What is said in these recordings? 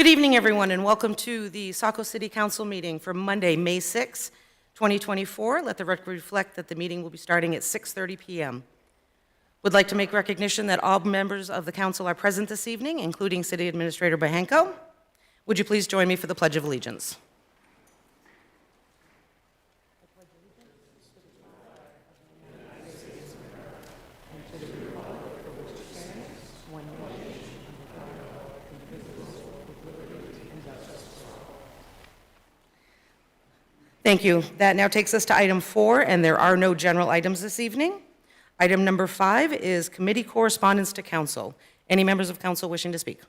Good evening, everyone, and welcome to the Saco City Council meeting for Monday, May 6, 2024. Let the record reflect that the meeting will be starting at 6:30 p.m. Would like to make recognition that all members of the council are present this evening, including City Administrator Bahenko. Would you please join me for the Pledge of Allegiance? Thank you. That now takes us to item 4, and there are no general items this evening. Item number 5 is committee correspondence to council. Any members of council wishing to speak?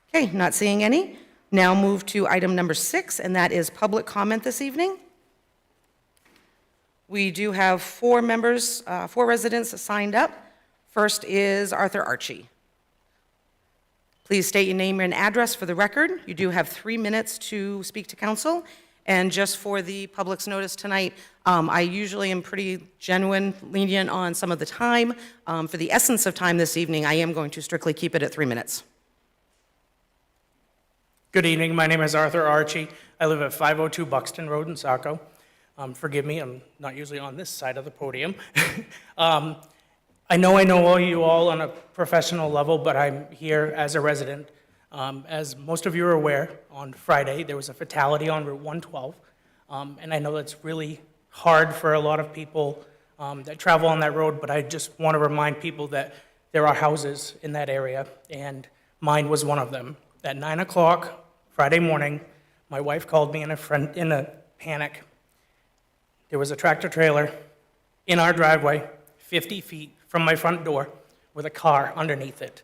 Okay, not seeing any. Now move to item number 6, and that is public comment this evening. We do have 4 residents signed up. First is Arthur Archie. Please state your name and address for the record. You do have 3 minutes to speak to council. And just for the public's notice tonight, I usually am pretty lenient on some of the time. For the essence of time this evening, I am going to strictly keep it at 3 minutes. Good evening. My name is Arthur Archie. I live at 502 Buxton Road in Saco. Forgive me, I'm not usually on this side of the podium. I know all you all on a professional level, but I'm here as a resident. As most of you are aware, on Friday there was a fatality on Route 112, and I know that's really hard for a lot of people that travel on that road, but I just want to remind people that there are houses in that area, and mine was one of them. At 9 o'clock Friday morning, my wife called me in a panic. There was a tractor trailer in our driveway, 50 feet from my front door, with a car underneath it.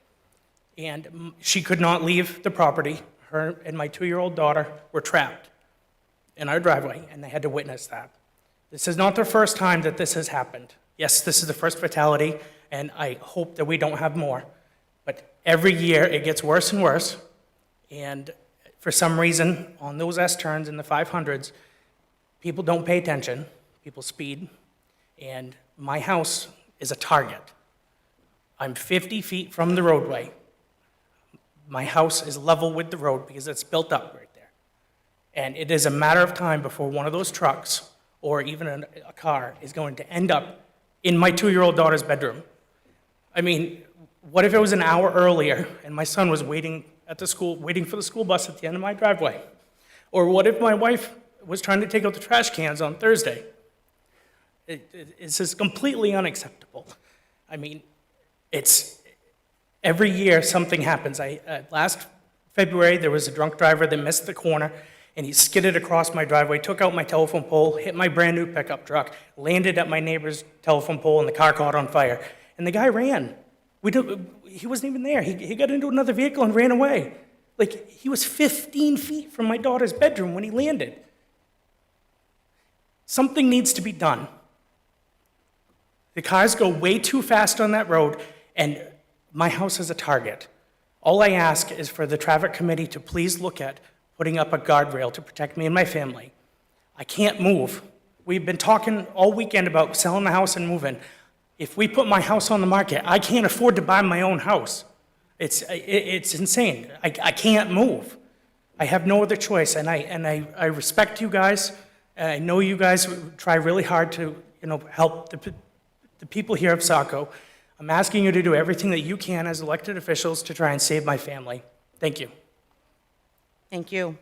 And she could not leave the property. Her and my 2-year-old daughter were trapped in our driveway, and they had to witness that. This is not the first time that this has happened. Yes, this is the first fatality, and I hope that we don't have more. But every year it gets worse and worse, and for some reason, on those S-turns in the 500s, people don't pay attention, people speed, and my house is a target. I'm 50 feet from the roadway. My house is level with the road because it's built up right there. And it is a matter of time before one of those trucks or even a car is going to end up in my 2-year-old daughter's bedroom. I mean, what if it was an hour earlier and my son was waiting at the school, waiting for the school bus at the end of my driveway? Or what if my wife was trying to take out the trash cans on Thursday? It's just completely unacceptable. I mean, it's every year something happens. Last February, there was a drunk driver that missed the corner, and he skidded across my driveway, took out my telephone pole, hit my brand new pickup truck, landed at my neighbor's telephone pole, and the car caught on fire. And the guy ran. He wasn't even there. He got into another vehicle and ran away. Like, he was 15 feet from my daughter's bedroom when he landed. Something needs to be done. The cars go way too fast on that road, and my house is a target. All I ask is for the traffic committee to please look at putting up a guardrail to protect me and my family. I can't move. We've been talking all weekend about selling the house and moving. If we put my house on the market, I can't afford to buy my own house. It's insane. I can't move. I have no other choice, and I respect you guys. I know you guys try really hard to help the people here of Saco. I'm asking you to do everything that you can as elected officials to try and save my family. Thank you. Thank you.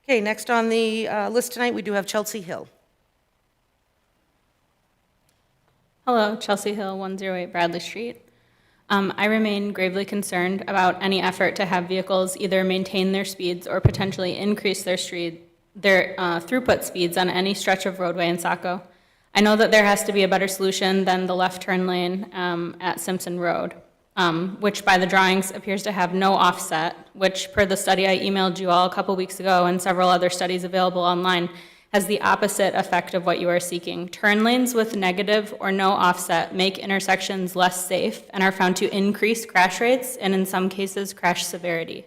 Okay, next on the list tonight, we do have Chelsea Hill. Hello, Chelsea Hill, 108 Bradley Street. I remain gravely concerned about any effort to have vehicles either maintain their speeds or potentially increase their throughput speeds on any stretch of roadway in Saco. I know that there has to be a better solution than the left turn lane at Simpson Road, which by the drawings appears to have no offset, which per the study I emailed you all a couple weeks ago and several other studies available online, has the opposite effect of what you are seeking. Turn lanes with negative or no offset make intersections less safe and are found to increase crash rates and in some cases crash severity.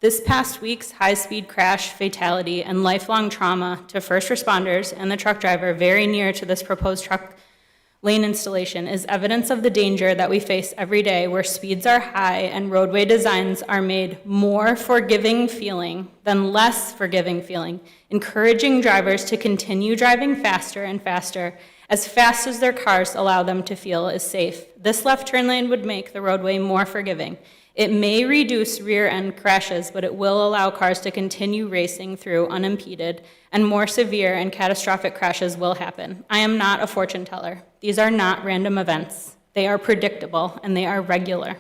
This past week's high-speed crash, fatality, and lifelong trauma to first responders and the truck driver very near to this proposed truck lane installation is evidence of the danger that we face every day where speeds are high and roadway designs are made more forgiving feeling than less forgiving feeling, encouraging drivers to continue driving faster and faster as fast as their cars allow them to feel is safe. This left turn lane would make the roadway more forgiving. It may reduce rear-end crashes, but it will allow cars to continue racing through unimpeded, and more severe and catastrophic crashes will happen. I am not a fortune teller. These are not random events. They are predictable, and they are regular.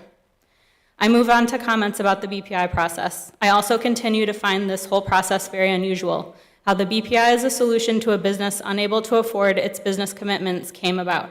I move on to comments about the BPI process. I also continue to find this whole process very unusual. How the BPI as a solution to a business unable to afford its business commitments came about.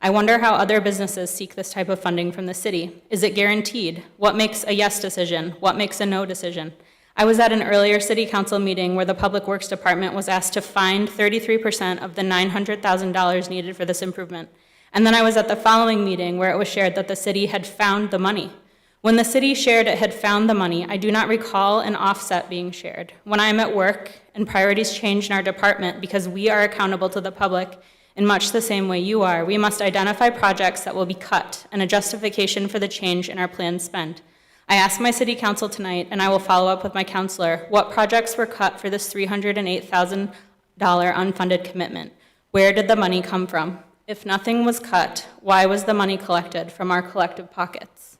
I wonder how other businesses seek this type of funding from the city. Is it guaranteed? What makes a yes decision? What makes a no decision? I was at an earlier city council meeting where the Public Works Department was asked to find 33% of the $900,000 needed for this improvement. And then I was at the following meeting where it was shared that the city had found the money. When the city shared it had found the money, I do not recall an offset being shared. When I am at work and priorities change in our department because we are accountable to the public, in much the same way you are, we must identify projects that will be cut and a justification for the change in our planned spend. I asked my city council tonight, and I will follow up with my councilor, what projects were cut for this $308,000 unfunded commitment? Where did the money come from? If nothing was cut, why was the money collected from our collective pockets?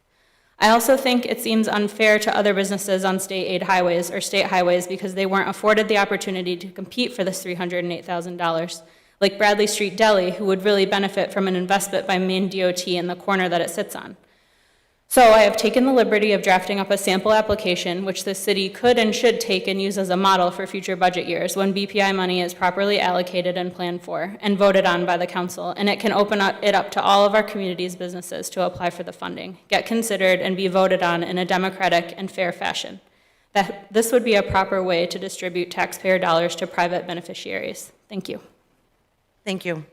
I also think it seems unfair to other businesses on state aid highways or state highways because they weren't afforded the opportunity to compete for this $308,000. Like Bradley Street Deli, who would really benefit from an investment by Maine DOT in the corner that it sits on. So I have taken the liberty of drafting up a sample application, which the city could and should take and use as a model for future budget years when BPI money is properly allocated and planned for and voted on by the council, and it can open it up to all of our community's businesses to apply for the funding, get considered, and be voted on in a democratic and fair fashion. That this would be a proper way to distribute taxpayer dollars to private beneficiaries. Thank you. Thank you.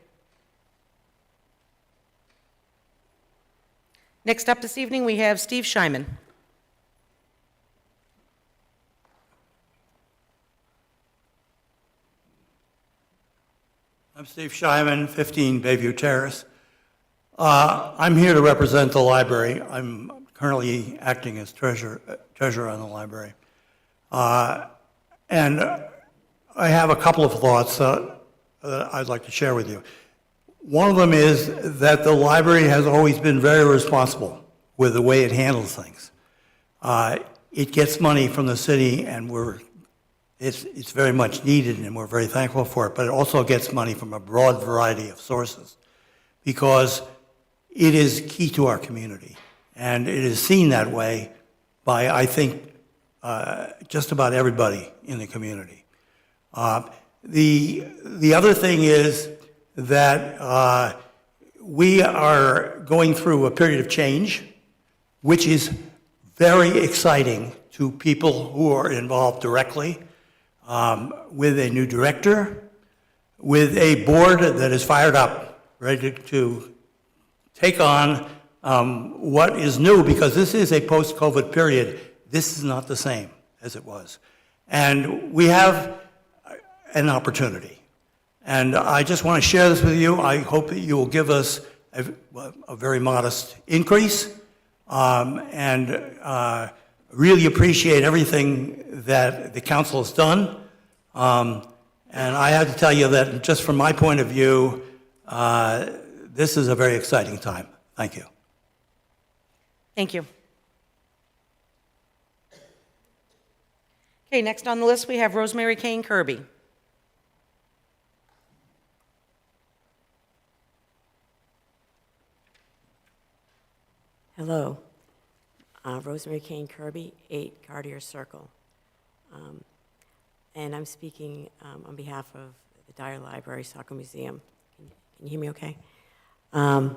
Next up this evening, we have Steve Scheiman. I'm Steve Scheiman, 15 Bayview Terrace. I'm here to represent the library. I'm currently acting as treasurer on the library. And I have a couple of thoughts that I'd like to share with you. One of them is that the library has always been very responsible with the way it handles things. It gets money from the city, and it's very much needed, and we're very thankful for it, but it also gets money from a broad variety of sources because it is key to our community, and it is seen that way by, I think, just about everybody in the community. The other thing is that we are going through a period of change, which is very exciting to people who are involved directly, with a new director, with a board that is fired up, ready to take on what is new, because this is a post-COVID period. This is not the same as it was. And we have an opportunity. And I just want to share this with you. I hope that you will give us a very modest increase and really appreciate everything that the council has done. And I have to tell you that just from my point of view, this is a very exciting time. Thank you. Thank you. Okay, next on the list, we have Rosemary Kane Kirby. Hello. Rosemary Kane Kirby, 8 Cartier Circle. And I'm speaking on behalf of the Dyer Library, Saco Museum. Can you hear me okay? I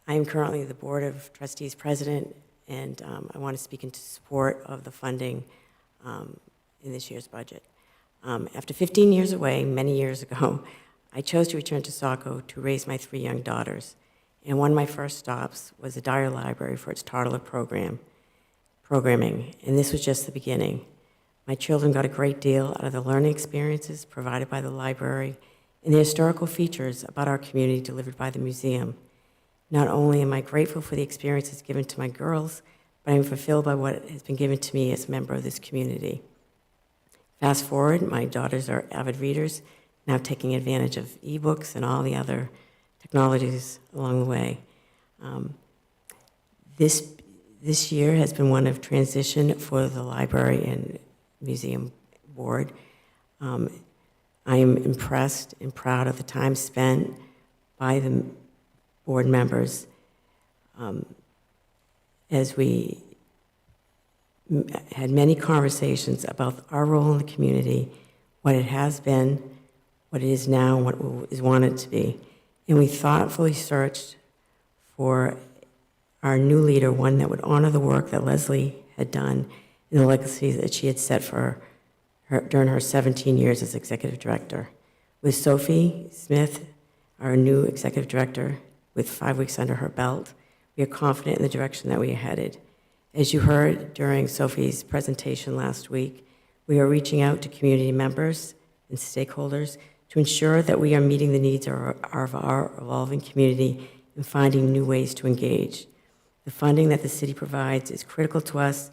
am currently the Board of Trustees President, and I want to speak into support of the funding in this year's budget. After 15 years away, many years ago, I chose to return to Saco to raise my 3 young daughters. And one of my first stops was the Dyer Library for its toddler programming, and this was just the beginning. My children got a great deal out of the learning experiences provided by the library and the historical features about our community delivered by the museum. Not only am I grateful for the experiences given to my girls, but I am fulfilled by what has been given to me as a member of this community. Fast forward, my daughters are avid readers, now taking advantage of ebooks and all the other technologies along the way. This year has been one of transition for the library and museum board. I am impressed and proud of the time spent by the board members as we had many conversations about our role in the community, what it has been, what it is now, and what is wanted to be. And we thoughtfully searched for our new leader, one that would honor the work that Leslie had done and the legacy that she had set for her during her 17 years as executive director. With Sophie Smith, our new executive director, with 5 weeks under her belt, we are confident in the direction that we are headed. As you heard during Sophie's presentation last week, we are reaching out to community members and stakeholders to ensure that we are meeting the needs of our evolving community and finding new ways to engage. The funding that the city provides is critical to us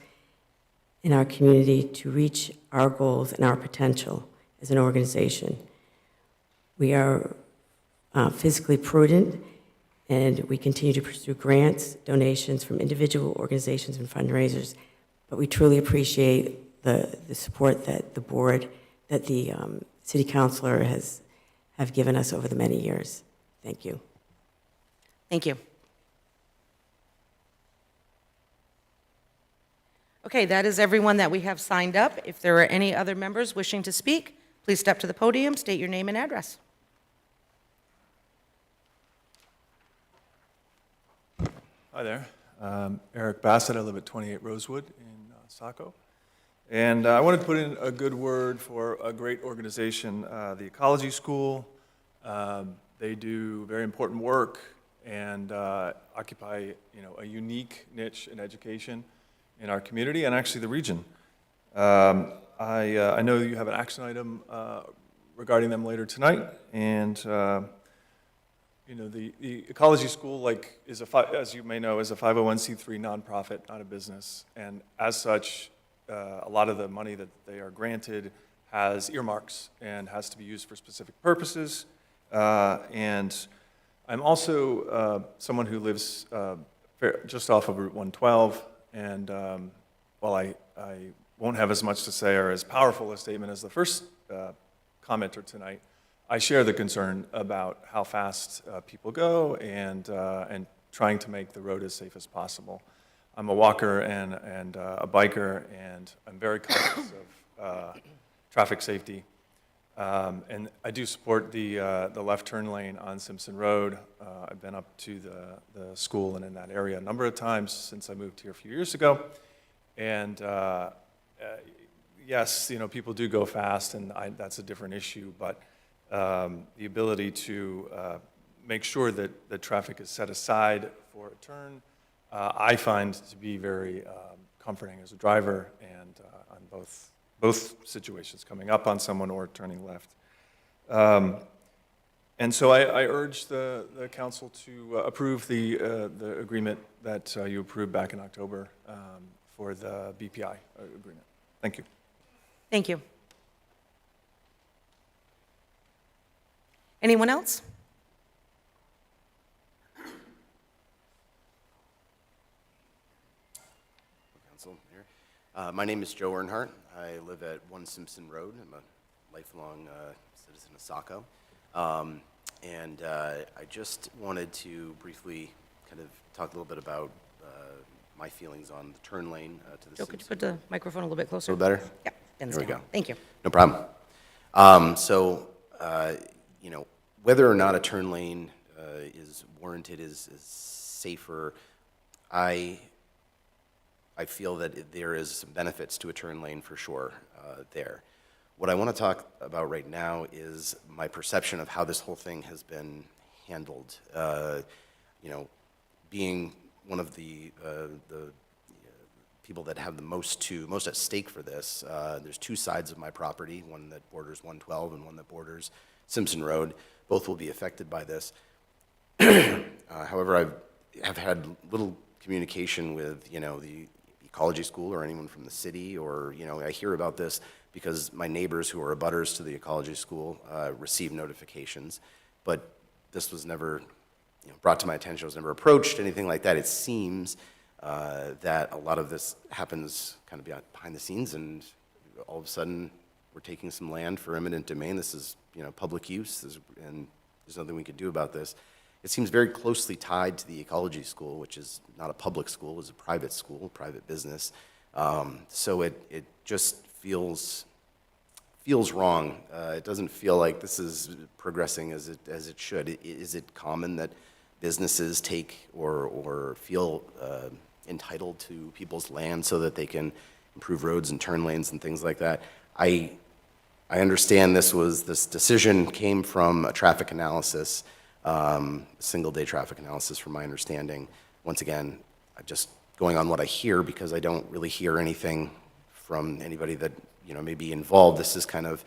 in our community to reach our goals and our potential as an organization. We are fiscally prudent, and we continue to pursue grants, donations from individual organizations and fundraisers, but we truly appreciate the support that the board, that the city councilor have given us over the many years. Thank you. Thank you. Okay, that is everyone that we have signed up. If there are any other members wishing to speak, please step to the podium, state your name and address. Hi there. Eric Bassett. I live at 28 Rosewood in Saco. And I wanted to put in a good word for a great organization, the Ecology School. They do very important work and occupy, a unique niche in education in our community and actually the region. I know you have an action item regarding them later tonight, and the Ecology School, as you may know, is a 501c3 nonprofit, not a business, and as such, a lot of the money that they are granted has earmarks and has to be used for specific purposes. And I'm also someone who lives just off of Route 112, and while I won't have as much to say or as powerful a statement as the first commenter tonight, I share the concern about how fast people go and trying to make the road as safe as possible. I'm a walker and a biker, and I'm very conscious of traffic safety. And I do support the left turn lane on Simpson Road. I've been up to the school and in that area a number of times since I moved here a few years ago. And yes, people do go fast, and that's a different issue, but the ability to make sure that the traffic is set aside for a turn, I find to be very comforting as a driver, and on both situations, coming up on someone or turning left. And so I urge the council to approve the agreement that you approved back in October for the BPI agreement. Thank you. Thank you. Anyone else? Council here. My name is Joe Earnhardt. I live at 1 Simpson Road. I'm a lifelong citizen of Saco. And I just wanted to briefly kind of talk a little bit about my feelings on the turn lane to the Joe, could you Simpson put the microphone a little bit A closer? little better? Yeah. Pins There we down. go. Thank you. No problem. Whether or not a turn lane is warranted, is safer, I feel that there is some benefits to a turn lane for sure there. What I want to talk about right now is my perception of how this whole thing has been handled. Being one of the people that have the most at stake for this, there's two sides of my property, one that borders 112 and one that borders Simpson Road. Both will be affected by this. However, have had little communication with, the ecology school or anyone from the city, or, I hear about this because my neighbors who are abutters to the ecology school receive notifications, but this was never, brought to my attention, was never approached, anything like that. It seems that a lot of this happens kind of behind the scenes, and all of a sudden, we're taking some land for eminent domain. This is, public use, and there's nothing we could do about this. It seems very closely tied to the ecology school, which is not a public school, it's a private school, private business. So it just feels wrong. It doesn't feel like this is progressing as it should. Is it common that businesses take or feel entitled to people's land so that they can improve roads and turn lanes and things like that? I understand this decision came from a traffic analysis, single-day traffic analysis from my understanding. Once again, I'm just going on what I hear because I don't really hear anything from anybody that, may be involved. This is kind of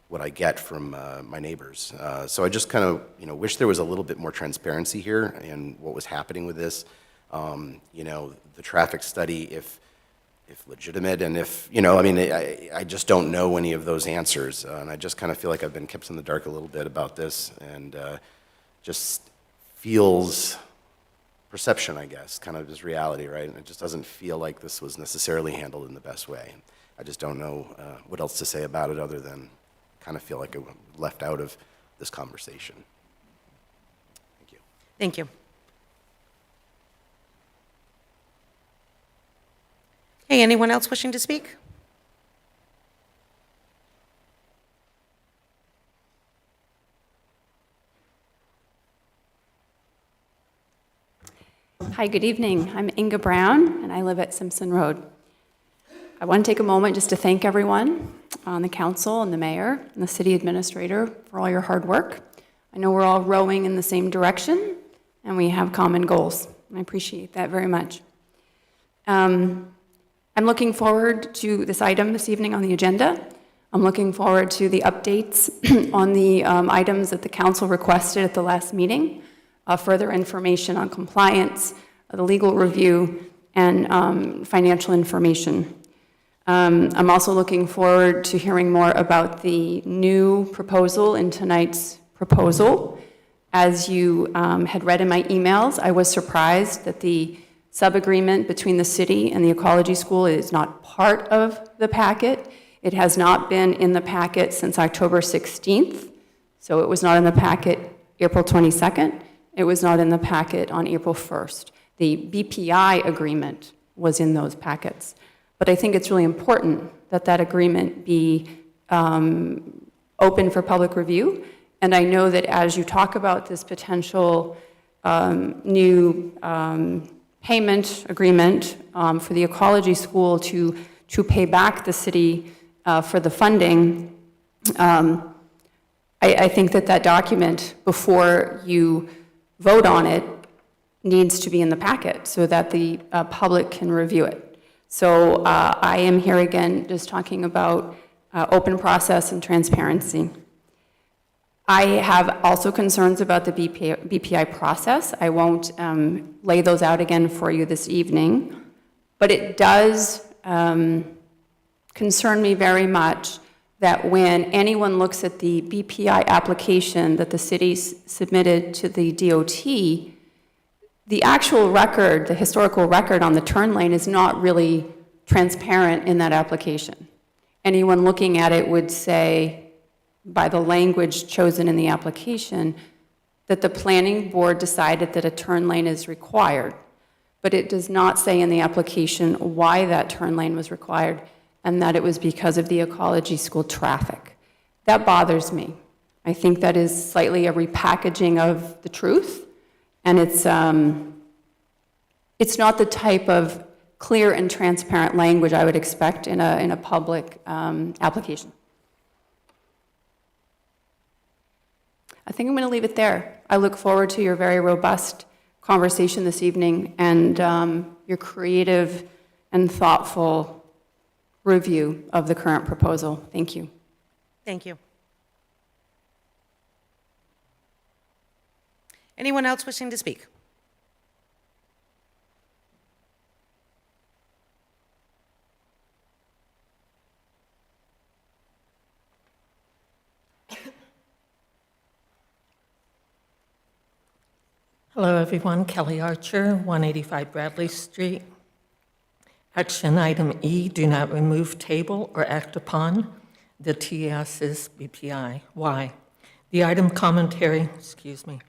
what I get from my neighbors. So I just kind of, wish there was a little bit more transparency here in what was happening with this. The traffic study, if legitimate, and if, I just don't know any of those answers. And I just kind of feel like I've been kept in the dark a little bit about this, and just feels, perception, I guess, kind of is reality, right? And it just doesn't feel like this was necessarily handled in the best way. I just don't know what else to say about it other than kind of feel like it left out of this conversation. Thank you. Thank you. Hey, anyone else wishing to speak? Hi, good evening. I'm Inga Brown, and I live at Simpson Road. I want to take a moment just to thank everyone on the council and the mayor and the city administrator for all your hard work. I know we're all rowing in the same direction, and we have common goals. I appreciate that very much. I'm looking forward to this item this evening on the agenda. I'm looking forward to the updates on the items that the council requested at the last meeting, further information on compliance, the legal review, and financial information. I'm also looking forward to hearing more about the new proposal in tonight's proposal. As you had read in my emails, I was surprised that the sub-agreement between the city and the ecology school is not part of the packet. It has not been in the packet since October 16th, so it was not in the packet April 22nd. It was not in the packet on April 1st. The BPI agreement was in those packets. But I think it's really important that that agreement be open for public review. And I know that as you talk about this potential new payment agreement for the ecology school to pay back the city for the funding, I think that that document, before you vote on it, needs to be in the packet so that the public can review it. So I am here again just talking about open process and transparency. I have also concerns about the BPI process. I won't lay those out again for you this evening, but it does concern me very much that when anyone looks at the BPI application that the city submitted to the DOT, the actual record, the historical record on the turn lane is not really transparent in that application. Anyone looking at it would say, by the language chosen in the application, that the planning board decided that a turn lane is required, but it does not say in the application why that turn lane was required and that it was because of the ecology school traffic. That bothers me. I think that is slightly a repackaging of the truth, and it's not the type of clear and transparent language I would expect in a public application. I think I'm going to leave it there. I look forward to your very robust conversation this evening and your creative and thoughtful review of the current proposal. Thank you. Thank you. Anyone else wishing to speak? Hello, everyone. Kelly Archer, 185 Bradley Street. Action item E, do not remove, table, or act upon the TES's BPI. Why? The item commentary states the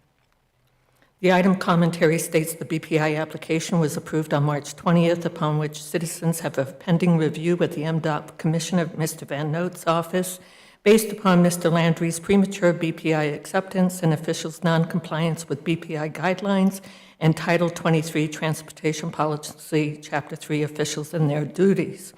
BPI application was approved on March 20th, upon which citizens have a pending review with the MDOT Commissioner, Mr. Van Note's office, based upon Mr. Landry's premature BPI acceptance and officials' noncompliance with BPI guidelines and Title 23 Transportation Policy, Chapter 3, officials and their duties.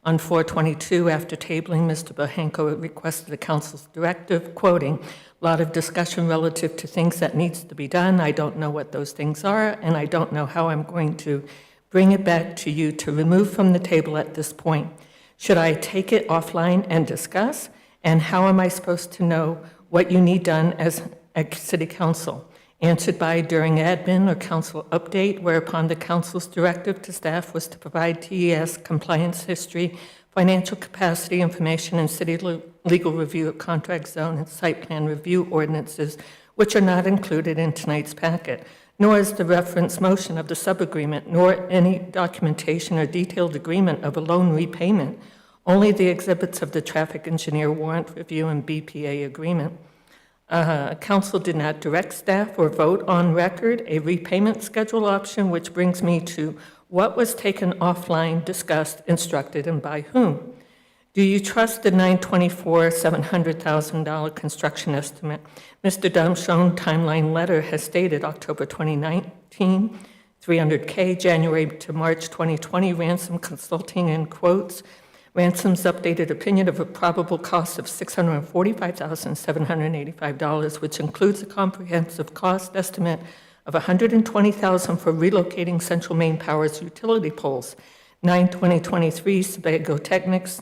On 4/22, after tabling, Mr. Bohanko requested the council's directive, quoting, "A lot of discussion relative to things that needs to be done. I don't know what those things are, and I don't know how I'm going to bring it back to you to remove from the table at this point. Should I take it offline and discuss? And how am I supposed to know what you need done as a city council?" Answered by during admin or council update, whereupon the council's directive to staff was to provide TES compliance history, financial capacity information, and city legal review of contract zone and site plan review ordinances, which are not included in tonight's packet, nor is the reference motion of the subagreement, nor any documentation or detailed agreement of a loan repayment, only the exhibits of the traffic engineer warrant review and BPA agreement. Council did not direct staff or vote on record a repayment schedule option, which brings me to what was taken offline, discussed, instructed, and by whom. Do you trust the $700,000 construction estimate? Mr. Dumshone timeline letter has stated October 2019, 300K, January to March 2020, Ransom Consulting in quotes. Ransom's updated opinion of a probable cost of $645,785, which includes a comprehensive cost estimate of $120,000 for relocating Central Maine Power's utility poles. 9/2023, Sebago Technics,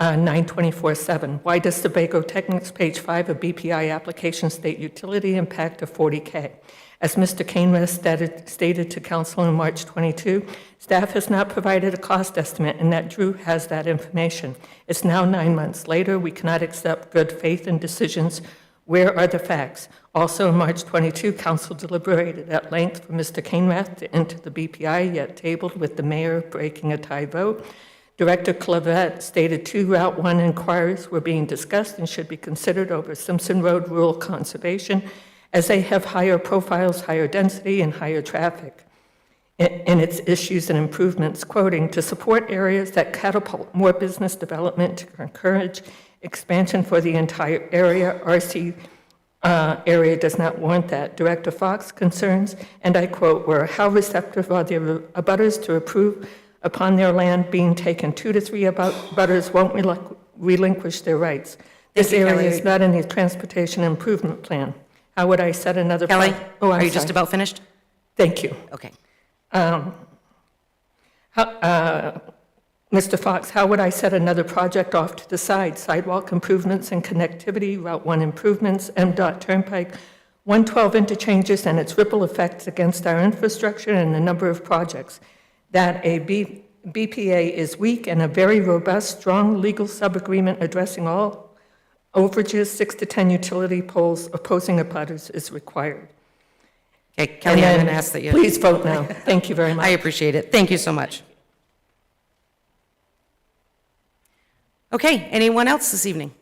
9/24/7. Why does Sebago Technics, page 5 of BPI application, state utility impact of $40K? As Mr. Cainwest stated to council in March 22, staff has not provided a cost estimate, and that Drew has that information. It's now 9 months later. We cannot accept good faith in decisions. Where are the facts? Also, in March 22, council deliberated at length for Mr. Cainwest to enter the BPI, yet tabled with the mayor breaking a tie vote. Director Clavette stated 2 Route 1 inquiries were being discussed and should be considered over Simpson Road rural conservation, as they have higher profiles, higher density, and higher traffic in its issues and improvements, quoting, "To support areas that catapult more business development, to encourage expansion for the entire area, RC area does not warrant that." Director Fox concerns, and I quote, were, "How receptive are the abutters to approve upon their land being taken? 2 to 3 abutters won't relinquish their rights. This Thank you, area Kelly. is not in the transportation improvement plan. How would I set another? Kelly, Oh, I'm are you just sorry. about finished? Thank you. Okay. Mr. Fox, how would I set another project off to the side? Sidewalk improvements and connectivity, Route 1 improvements, MDOT Turnpike, 112 interchanges and its ripple effects against our infrastructure and the number of projects. That a BPA is weak and a very robust, strong legal sub-agreement addressing all overages, 6 to 10 utility poles opposing abutters is required. Okay, Kelly, And I'm then going to ask that you... Please vote now. Thank you very much. I appreciate it. Thank you so much. Okay, anyone else this evening?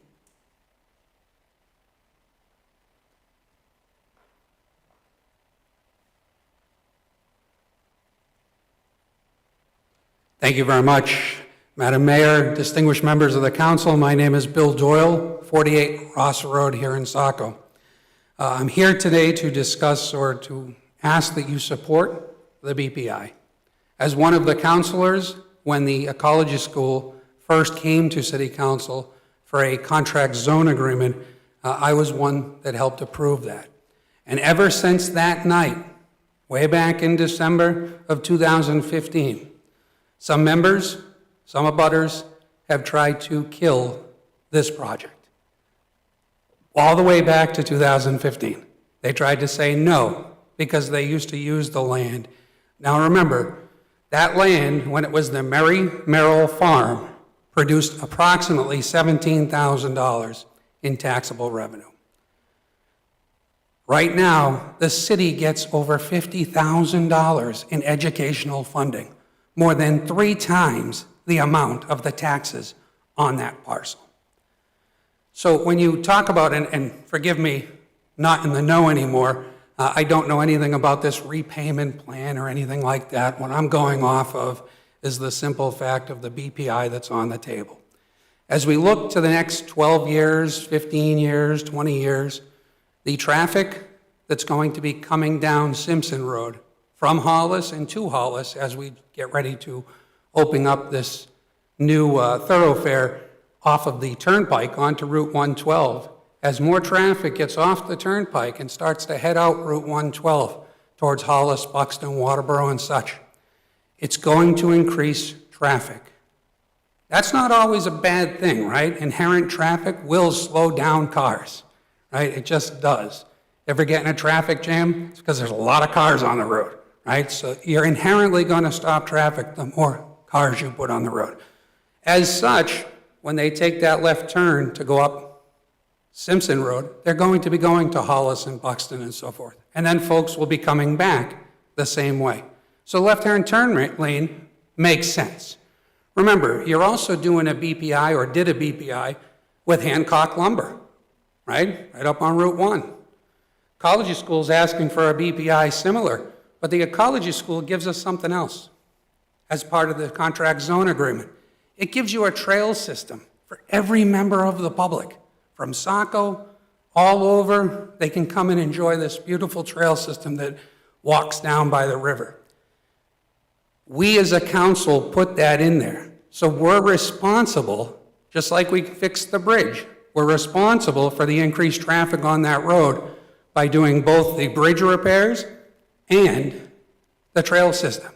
Thank you very much, Madam Mayor, distinguished members of the council. My name is Bill Doyle, 48 Ross Road here in Saco. I'm here today to discuss or to ask that you support the BPI. As one of the counselors, when the ecology school first came to City Council for a contract zone agreement, I was one that helped approve that. And ever since that night, way back in December of 2015, some members, some abutters have tried to kill this project. All the way back to 2015. They tried to say, no, because they used to use the land. Now remember, that land, when it was the Mary Merrill Farm, produced approximately $17,000 in taxable revenue. Right now, the city gets over $50,000 in educational funding, more than 3 times the amount of the taxes on that parcel. So when you talk about, and forgive me, not in the know anymore, I don't know anything about this repayment plan or anything like that. What I'm going off of is the simple fact of the BPI that's on the table. As we look to the next 12 years, 15 years, 20 years, the traffic that's going to be coming down Simpson Road from Hollis and to Hollis as we get ready to open up this new thoroughfare off of the turnpike onto Route 112, as more traffic gets off the turnpike and starts to head out Route 112 towards Hollis, Buxton, Waterboro, and such, it's going to increase traffic. That's not always a bad thing, right? Inherent traffic will slow down cars, right? It just does. Ever get in a traffic jam? It's because there's a lot of cars on the road, right? So you're inherently going to stop traffic the more cars you put on the road. As such, when they take that left turn to go up Simpson Road, they're going to be going to Hollis and Buxton and so forth. And then folks will be coming back the same way. So left-hand turn lane makes sense. Remember, you're also doing a BPI or did a BPI with Hancock Lumber, right? Right up on Route 1. Ecology School's asking for a BPI similar, but the Ecology School gives us something else as part of the contract zone agreement. It gives you a trail system for every member of the public. From Saco all over, they can come and enjoy this beautiful trail system that walks down by the river. We as a council put that in there. So we're responsible, just like we fixed the bridge, we're responsible for the increased traffic on that road by doing both the bridge repairs and the trail system,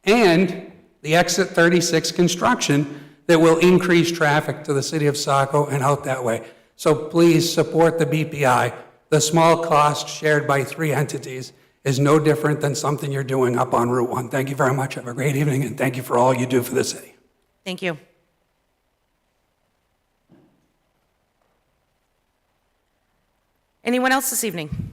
and the exit 36 construction that will increase traffic to the city of Saco and out that way. So please support the BPI. The small cost shared by 3 entities is no different than something you're doing up on Route 1. Thank you very much. Have a great evening, and thank you for all you do for the city. Thank you. Anyone else this evening?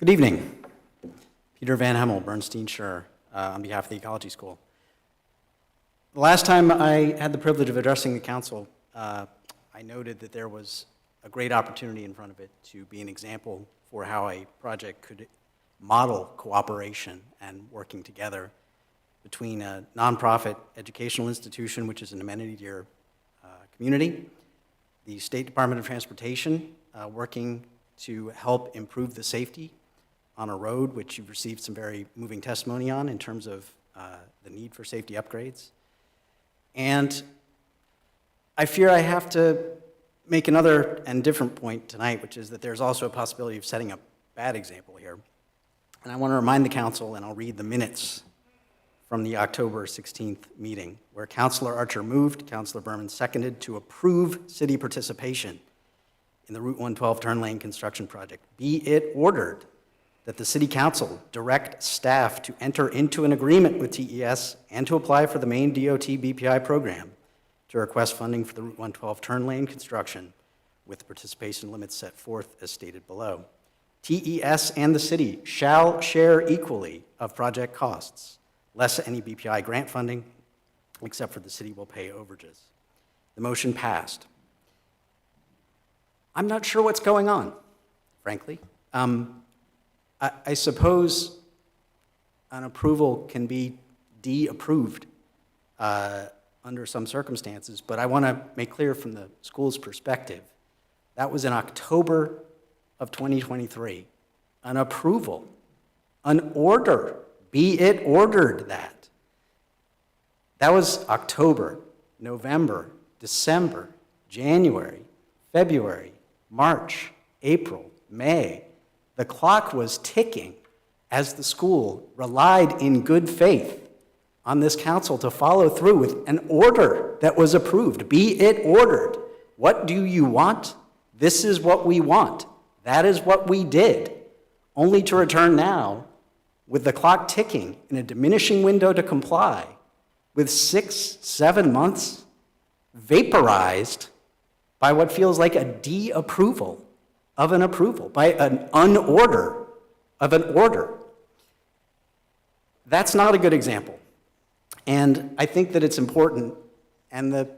Good evening. Peter Van Hemmel, Bernstein Schur, on behalf of the Ecology School. The last time I had the privilege of addressing the council, I noted that there was a great opportunity in front of it to be an example for how a project could model cooperation and working together between a nonprofit educational institution, which is an amenity to your community, the State Department of Transportation, working to help improve the safety on a road, which you've received some very moving testimony on in terms of the need for safety upgrades. And I fear I have to make another and different point tonight, which is that there's also a possibility of setting a bad example here. And I want to remind the council, and I'll read the minutes from the October 16th meeting, where Councilor Archer moved, Councilor Berman seconded to approve city participation in the Route 112 turn lane construction project. Be it ordered that the City Council direct staff to enter into an agreement with TES and to apply for the main DOT BPI program to request funding for the Route 112 turn lane construction with the participation limits set forth as stated below. TES and the city shall share equally of project costs, less any BPI grant funding, except for the city will pay overages. The motion passed. I'm not sure what's going on, frankly. I suppose an approval can be de-approved under some circumstances, but I want to make clear from the school's perspective, that was in October of 2023. An approval, an order, be it ordered that. That was October, November, December, January, February, March, April, May. The clock was ticking as the school relied in good faith on this council to follow through with an order that was approved. Be it ordered. What do you want? This is what we want. That is what we did. Only to return now with the clock ticking in a diminishing window to comply, with 6, 7 months vaporized by what feels like a de-approval of an approval, by an unorder of an order. That's not a good example. And I think that it's important, and the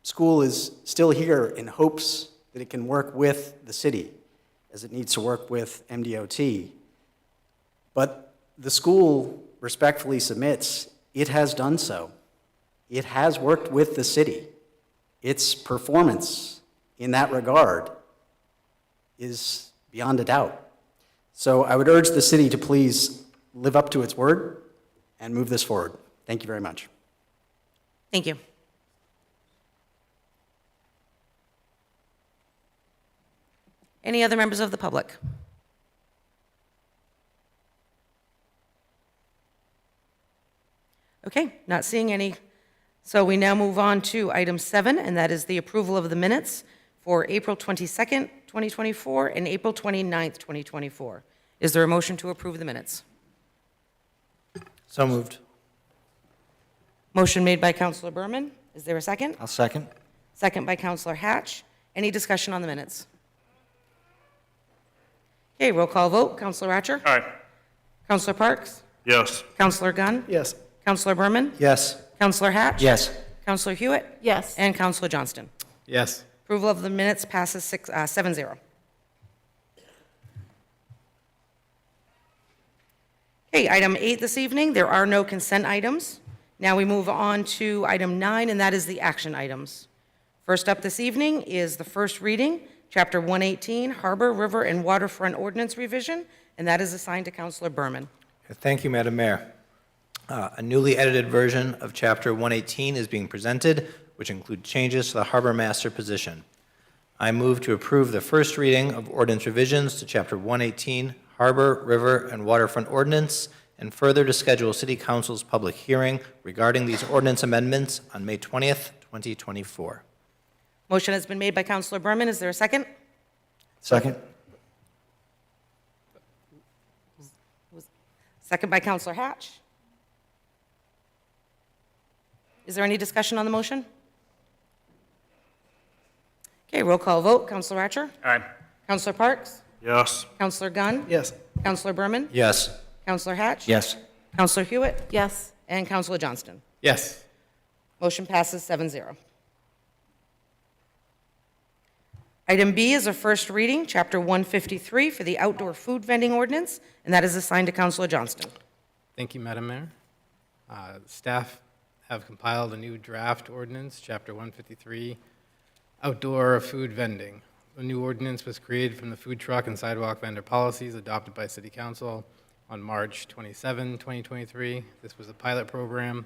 school is still here in hopes that it can work with the city as it needs to work with MDOT. But the school respectfully submits it has done so. It has worked with the city. Its performance in that regard is beyond a doubt. So I would urge the city to please live up to its word and move this forward. Thank you very much. Thank you. Any other members of the public? Okay, not seeing any. So we now move on to item 7, and that is the approval of the minutes for April 22nd, 2024, and April 29th, 2024. Is there a motion to approve the minutes? So moved. Motion made by Councilor Berman. Is there a second? I'll second. Second by Councilor Hatch. Any discussion on the minutes? Okay, roll call vote. Councilor Ratcher? Aye. Councilor Parks? Yes. Councilor Gunn? Yes. Councilor Berman? Yes. Councilor Hatch? Yes. Councilor Hewitt? Yes. And Councilor Johnston. Yes. Approval of the minutes passes 7-0. Okay, item 8 this evening, there are no consent items. Now we move on to item 9, and that is the action items. First up this evening is the first reading, Chapter 118, Harbor, River, and Waterfront Ordinance Revision, and that is assigned to Councilor Berman. Thank you, Madam Mayor. A newly edited version of Chapter 118 is being presented, which includes changes to the Harbor Master position. I move to approve the first reading of ordinance revisions to Chapter 118, Harbor, River, and Waterfront Ordinance, and further to schedule City Council's public hearing regarding these ordinance amendments on May 20th, 2024. Motion has been made by Councilor Berman. Is there a second? Second. Second by Councilor Hatch. Is there any discussion on the motion? Okay, roll call vote. Councilor Ratcher? Aye. Councilor Parks? Yes. Councilor Gunn? Yes. Councilor Berman? Yes. Councilor Hatch? Yes. Councilor Hewitt? Yes. And Councilor Johnston. Yes. Motion passes 7-0. Item B is a first reading, Chapter 153 for the outdoor food vending ordinance, and that is assigned to Councilor Johnston. Thank you, Madam Mayor. Staff have compiled a new draft ordinance, Chapter 153, outdoor food vending. The new ordinance was created from the food truck and sidewalk vendor policies adopted by City Council on March 27, 2023. This was a pilot program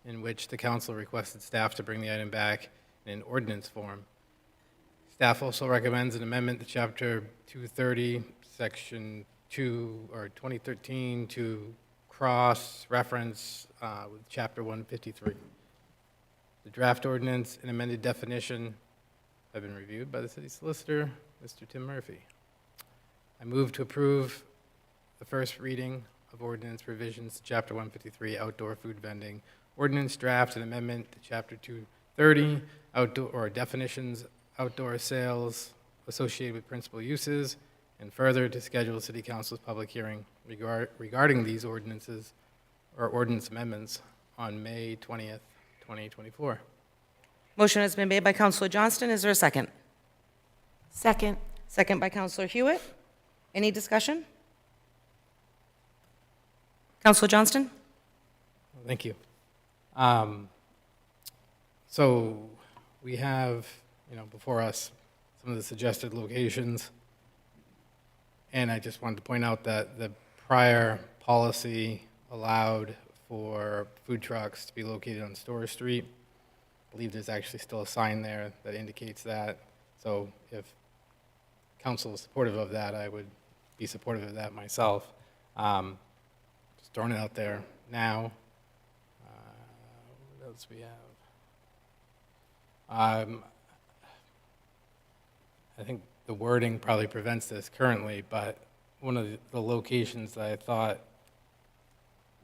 in which the council requested staff to bring the item back in ordinance form. Staff also recommends an amendment to Chapter 230, Section 2, or 2013, to cross-reference with Chapter 153. The draft ordinance and amended definition have been reviewed by the city solicitor, Mr. Tim Murphy. I move to approve the first reading of ordinance revisions to Chapter 153, outdoor food vending, ordinance draft and amendment to Chapter 230, outdoor or definitions, outdoor sales associated with principal uses, and further to schedule City Council's public hearing regarding these ordinances or ordinance amendments on May 20th, 2024. Motion has been made by Councilor Johnston. Is there a second? Second. Second by Councilor Hewitt. Any discussion? Councilor Johnston? Thank you. So we have, before us some of the suggested locations. And I just wanted to point out that the prior policy allowed for food trucks to be located on Store Street. I believe there's actually still a sign there that indicates that. So if council is supportive of that, I would be supportive of that myself. Just throwing it out there now. else we have? I think the wording probably prevents this currently, but one of the locations that I thought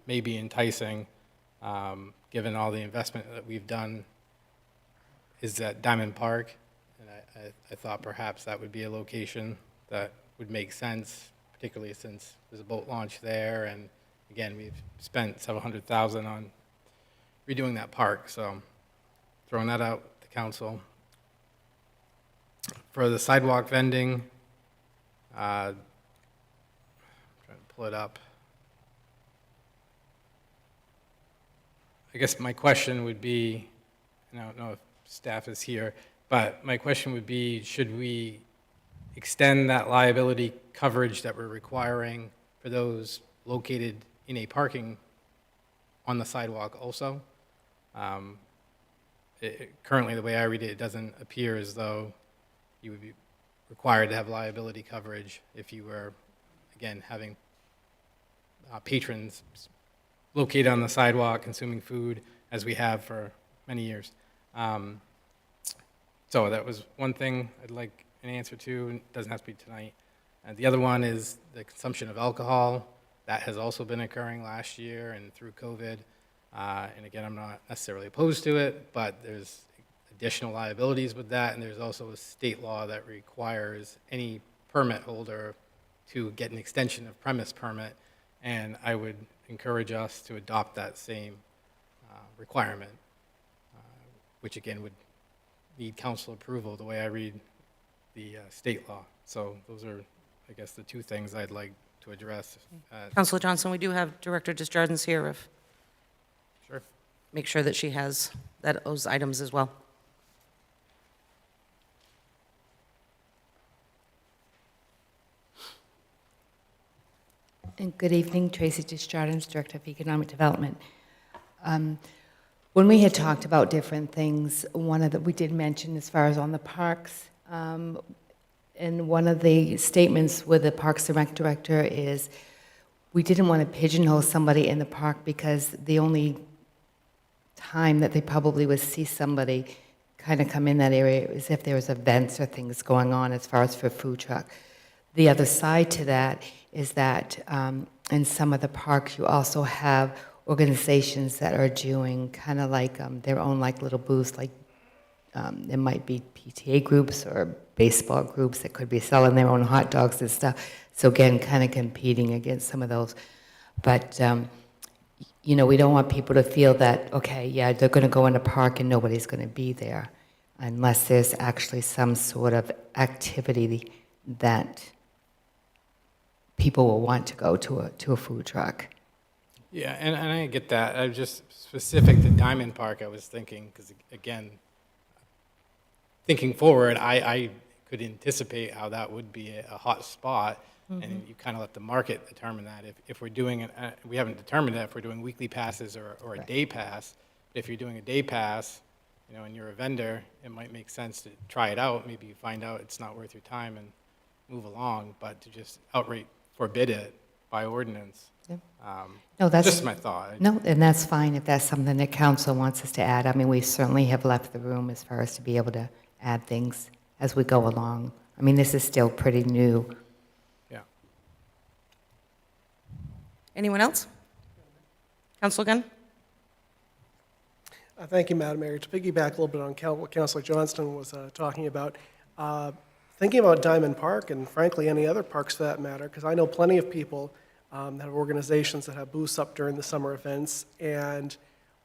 may be enticing, given all the investment that we've done, is at Diamond Park. And I thought perhaps that would be a location that would make sense, particularly since there's a boat launch there. And again, we've spent several $100,000 on redoing that park. So throwing that out to council. For the sidewalk vending, trying to pull it up. I guess my question would be, and I don't know if staff is here, but my question would be, should we extend that liability coverage that we're requiring for those located in a parking on the sidewalk also? Currently, the way I read it, it doesn't appear as though you would be required to have liability coverage if you were, again, having patrons located on the sidewalk consuming food, as we have for many years. So that was one thing I'd like an answer to, and it doesn't have to be tonight. And the other one is the consumption of alcohol. That has also been occurring last year and through COVID. And again, I'm not necessarily opposed to it, but there's additional liabilities with that, and there's also a state law that requires any permit holder to get an extension of premise permit, and I would encourage us to adopt that same requirement, which again would need council approval the way I read the state law. So those are, I guess, the two things I'd like to address. Councilor Johnson, we do have Director Desjardins here, if, Sure. make sure that she has those items as well. And good evening, Tracy Desjardins, Director of Economic Development. When we had talked about different things, one of the, we did mention as far as on the parks, and one of the statements with the Parks and Rec Director is we didn't want to pigeonhole somebody in the park because the only time that they probably would see somebody kind of come in that area is if there was events or things going on as far as for food truck. The other side to that is that in some of the parks you also have organizations that are doing kind of like their own like little booths, like there might be PTA groups or baseball groups that could be selling their own hot dogs and stuff. So again, kind of competing against some of those. But you know, we don't want people to feel that, okay, yeah, they're going to go in a park and nobody's going to be there unless there's actually some sort of activity that people will want to go to a food truck. Yeah, and I get that. I was just specific to Diamond Park, I was thinking, because again, thinking forward, I could anticipate how that would be a hot spot, and you kind of let the market determine that. If we're doing it, we haven't determined that if we're doing weekly passes or a day pass. If you're doing a day pass, you know, and you're a vendor, it might make sense to try it out. Maybe you find out it's not worth your time and move along, but to just outright forbid it by ordinance. Yeah. No, that's just my thought. No, and that's fine if that's something that council wants us to add. I mean, we certainly have left the room as far as to be able to add things as we go along. I mean, this is still pretty new. Yeah. Anyone else? Councilor Gunn? Thank you, Madam Mayor. To piggyback a little bit on what Councilor Johnston was talking about, thinking about Diamond Park, and frankly any other parks for that matter, because I know plenty of people that have organizations that have booths up during the summer events, and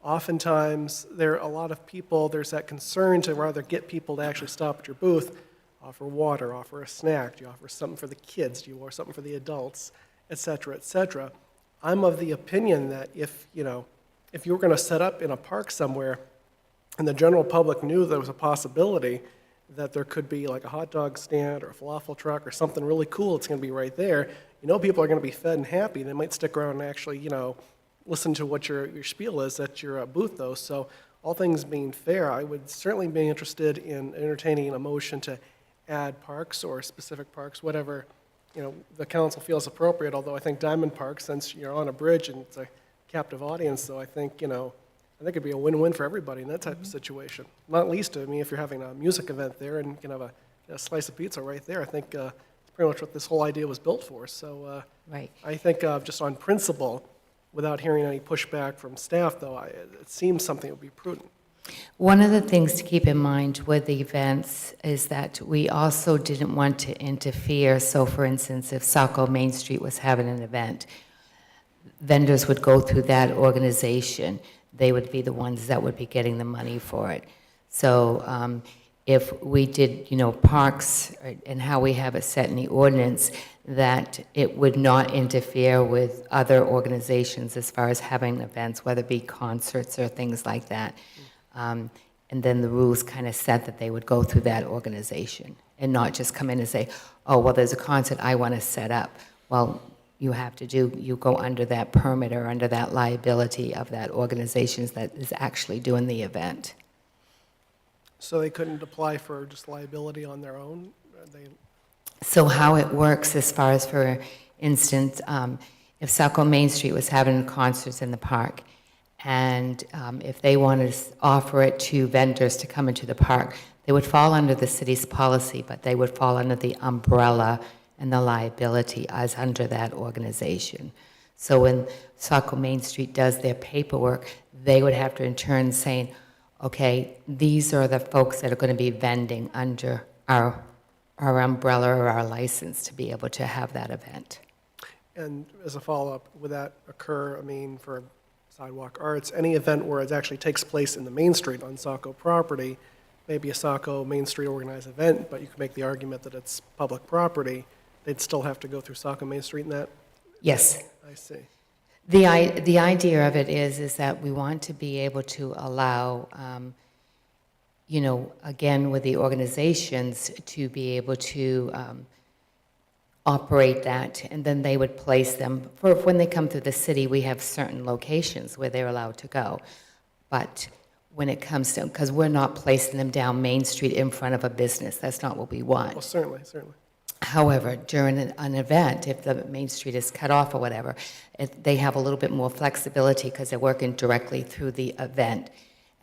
oftentimes there are a lot of people, there's that concern to rather get people to actually stop at your booth, offer water, offer a snack, do you offer something for the kids, do you offer something for the adults, et cetera, et cetera. I'm of the opinion that if you were going to set up in a park somewhere and the general public knew there was a possibility that there could be like a hot dog stand or a falafel truck or something really cool that's going to be right there, people are going to be fed and happy. They might stick around and actually, listen to what your spiel is at your booth, though. So all things being fair, I would certainly be interested in entertaining a motion to add parks or specific parks, whatever, the council feels appropriate, although I think Diamond Park, since you're on a bridge and it's a captive audience, so I think think it'd be a win-win for everybody in that type of situation. Not least, I mean, if you're having a music event there and you can have a slice of pizza right there, I think it's pretty much what this whole idea was built for. So Right. I think just on principle, without hearing any pushback from staff, though, it seems something that would be prudent. One of the things to keep in mind with the events is that we also didn't want to interfere. So for instance, if Saco Main Street was having an event, vendors would go through that organization. They would be the ones that would be getting the money for it. So if we did, parks and how we have it set in the ordinance, that it would not interfere with other organizations as far as having events, whether it be concerts or things like that. And then the rules kind of said that they would go through that organization and not just come in and say, oh, well, there's a concert I want to set up. Well, you go under that permit or under that liability of that organization that is actually doing the event. So they couldn't apply for just liability on their own? So how it works as far as, for instance, if Saco Main Street was having concerts in the park, and if they wanted to offer it to vendors to come into the park, they would fall under the city's policy, but they would fall under the umbrella and the liability as under that organization. So when Saco Main Street does their paperwork, they would have to in turn saying, okay, these are the folks that are going to be vending under our umbrella or our license to be able to have that event. And as a follow-up, would that occur, I mean, for Sidewalk Arts, any event where it actually takes place in the Main Street on Saco property, maybe a Saco Main Street organized event, but you could make the argument that it's public property, they'd still have to go through Saco Main Street in that? Yes. I see. The idea of it is that we want to be able to allow, again, with the organizations, to be able to operate that, and then they would place them. For when they come through the city, we have certain locations where they're allowed to go. But when it comes to, because we're not placing them down Main Street in front of a business, that's not what we want. Well, certainly, certainly. However, during an event, if the Main Street is cut off or whatever, they have a little bit more flexibility because they're working directly through the event,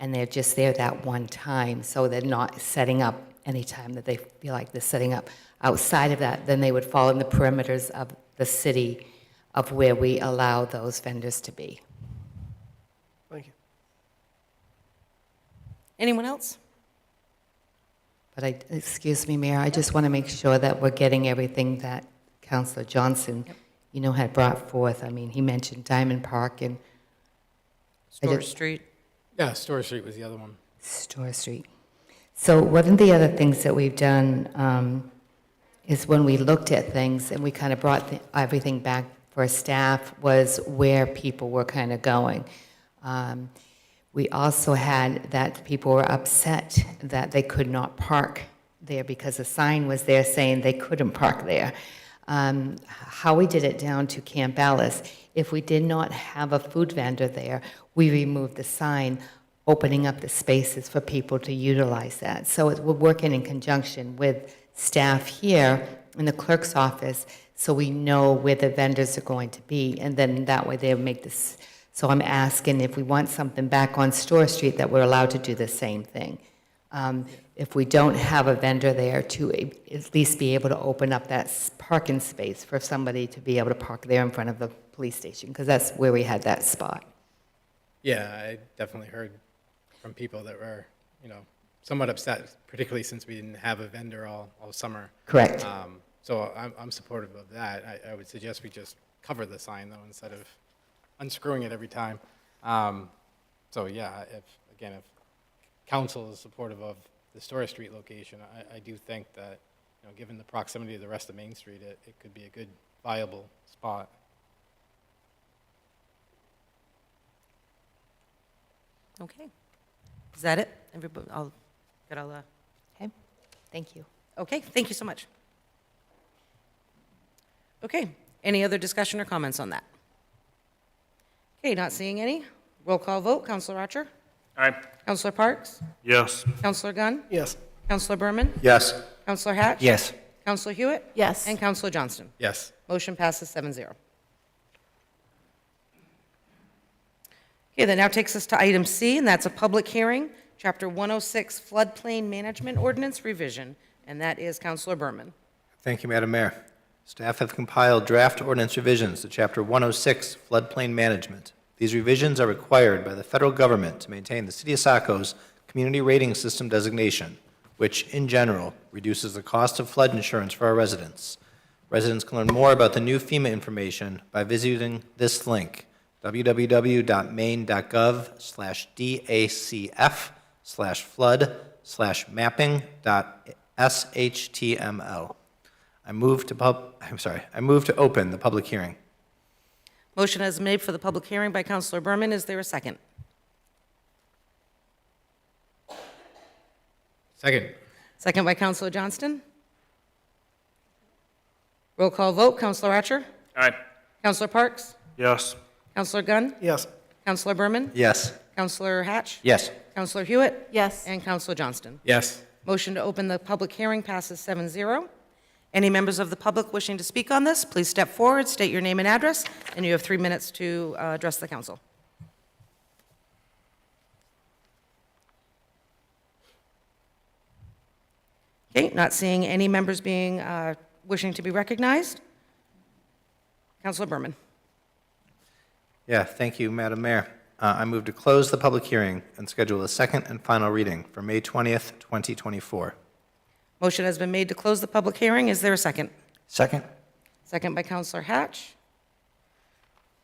and they're just there that one time, so they're not setting up any time that they feel like they're setting up. Outside of that, then they would fall in the perimeters of the city of where we allow those vendors to be. Thank you. Anyone else? But excuse me, Mayor, I just want to make sure that we're getting everything that Councilor Johnson, had brought forth. I mean, he mentioned Diamond Park and Store Street? Yeah, Store Street was the other one. Store Street. So one of the other things that we've done is when we looked at things and we kind of brought everything back for staff was where people were kind of going. We also had that people were upset that they could not park there because a sign was there saying they couldn't park there. How we did it down to Camp Alice, if we did not have a food vendor there, we removed the sign, opening up the spaces for people to utilize that. So we're working in conjunction with staff here in the clerk's office so we know where the vendors are going to be, and then that way they'll make this. So I'm asking if we want something back on Store Street that we're allowed to do the same thing. If we don't have a vendor there, to at least be able to open up that parking space for somebody to be able to park there in front of the police station, because that's where we had that spot. Yeah, I definitely heard from people that were, somewhat upset, particularly since we didn't have a vendor all summer. Correct. So I'm supportive of that. I would suggest we just cover the sign, though, instead of unscrewing it every time. So yeah, if council is supportive of the Store Street location, I do think that, given the proximity to the rest of Main Street, it could be a good, viable spot. Okay. Is that it? Everybody, Okay, thank you. okay, thank you so much. Okay, any other discussion or comments on that? Okay, not seeing any. Roll call vote. Counselor Archer? Aye. Counselor Parks? Yes. Counselor Gunn? Yes. Counselor Berman? Yes. Counselor Hatch? Yes. Counselor Hewitt? Yes. And Counselor Johnston? Yes. Motion passes 7-0. Okay, that now takes us to item C, and that's a public hearing, Chapter 106 Floodplain Management Ordinance Revision, and that is Counselor Berman. Thank you, Madam Mayor. Staff have compiled draft ordinance revisions to Chapter 106 Floodplain Management. These revisions are required by the federal government to maintain the City of Saco's Community Rating System designation, which, in general, reduces the cost of flood insurance for our residents. Residents can learn more about the new FEMA information by visiting this link, www.maine.gov/DACF/flood/mapping.shtml. I move to open the public hearing. Motion is made for the public hearing by Counselor Berman. Is there a second? Second. Second by Counselor Johnston. Roll call vote. Counselor Archer? Aye. Counselor Parks? Yes. Counselor Gunn? Yes. Counselor Berman? Yes. Counselor Hatch? Yes. Counselor Hewitt? Yes. And Counselor Johnston. Yes. Motion to open the public hearing passes 7-0. Any members of the public wishing to speak on this, please step forward, state your name and address, and you have 3 minutes to address the council. Okay, not seeing any members wishing to be recognized. Councilor Berman. Yeah, thank you, Madam Mayor. I move to close the public hearing and schedule a second and final reading for May 20th, 2024. Motion has been made to close the public hearing. Is there a second? Second. Second by Counselor Hatch.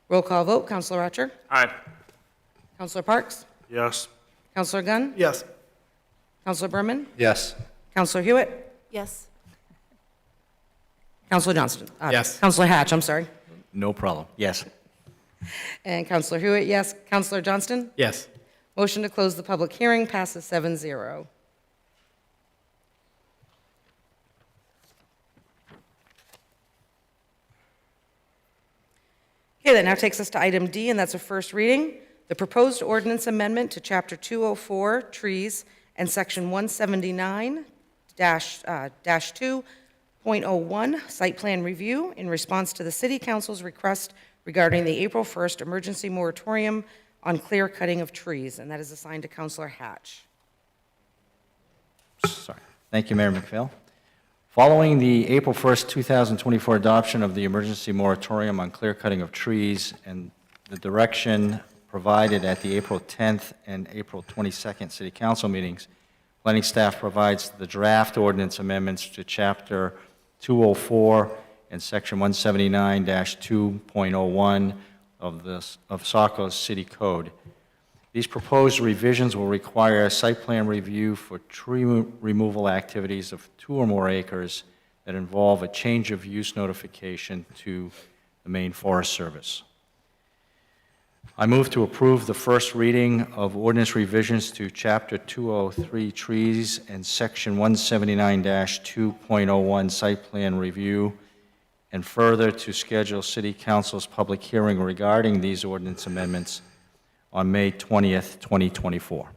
Roll call vote. Counselor Archer? Aye. Counselor Parks? Yes. Counselor Gunn? Yes. Counselor Berman? Yes. Counselor Hewitt? Yes. Counselor Johnston? Yes. Counselor Hatch, I'm sorry. No problem. Yes. And Counselor Hewitt, yes. Counselor Johnston? Yes. Motion to close the public hearing passes 7-0. Okay, that now takes us to item D, and that's a first reading. The proposed ordinance amendment to Chapter 204, Trees, and Section 179-2.01, Site Plan Review, in response to the City Council's request regarding the April 1st emergency moratorium on clear cutting of trees, and that is assigned to Councilor Hatch. Sorry. Thank you, Mayor McPhail. Following the April 1st, 2024 adoption of the emergency moratorium on clear cutting of trees and the direction provided at the April 10th and April 22nd City Council meetings, planning staff provides the draft ordinance amendments to Chapter 204 and Section 179-2.01 of Saco's City Code. These proposed revisions will require a site plan review for tree removal activities of 2 or more acres that involve a change of use notification to the Maine Forest Service. I move to approve the first reading of ordinance revisions to Chapter 203 Trees and Section 179-2.01 Site Plan Review, and further to schedule City Council's public hearing regarding these ordinance amendments on May 20th, 2024.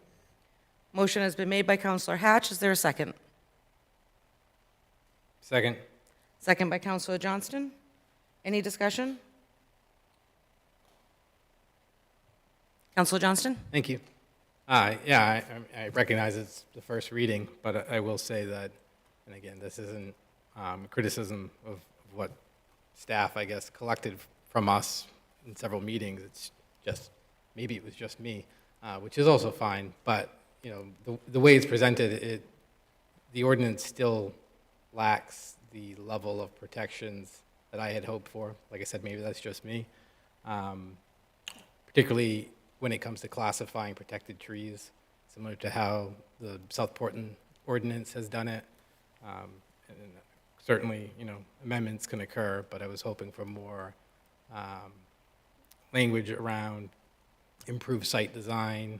Motion has been made by Councilor Hatch. Is there a second? Second. Second by Councilor Johnston. Any discussion? Councilor Johnston? Thank you. Yeah, I recognize it's the first reading, but I will say that, and again, this isn't criticism of what staff, I guess, collected from us in several meetings. It's just, maybe it was just me, which is also fine, but, you know, the way it's presented, the ordinance still lacks the level of protections that I had hoped for. Like I said, maybe that's just me. Particularly when it comes to classifying protected trees, similar to how the South Portland ordinance has done it. And certainly, you know, amendments can occur, but I was hoping for more language around improved site design.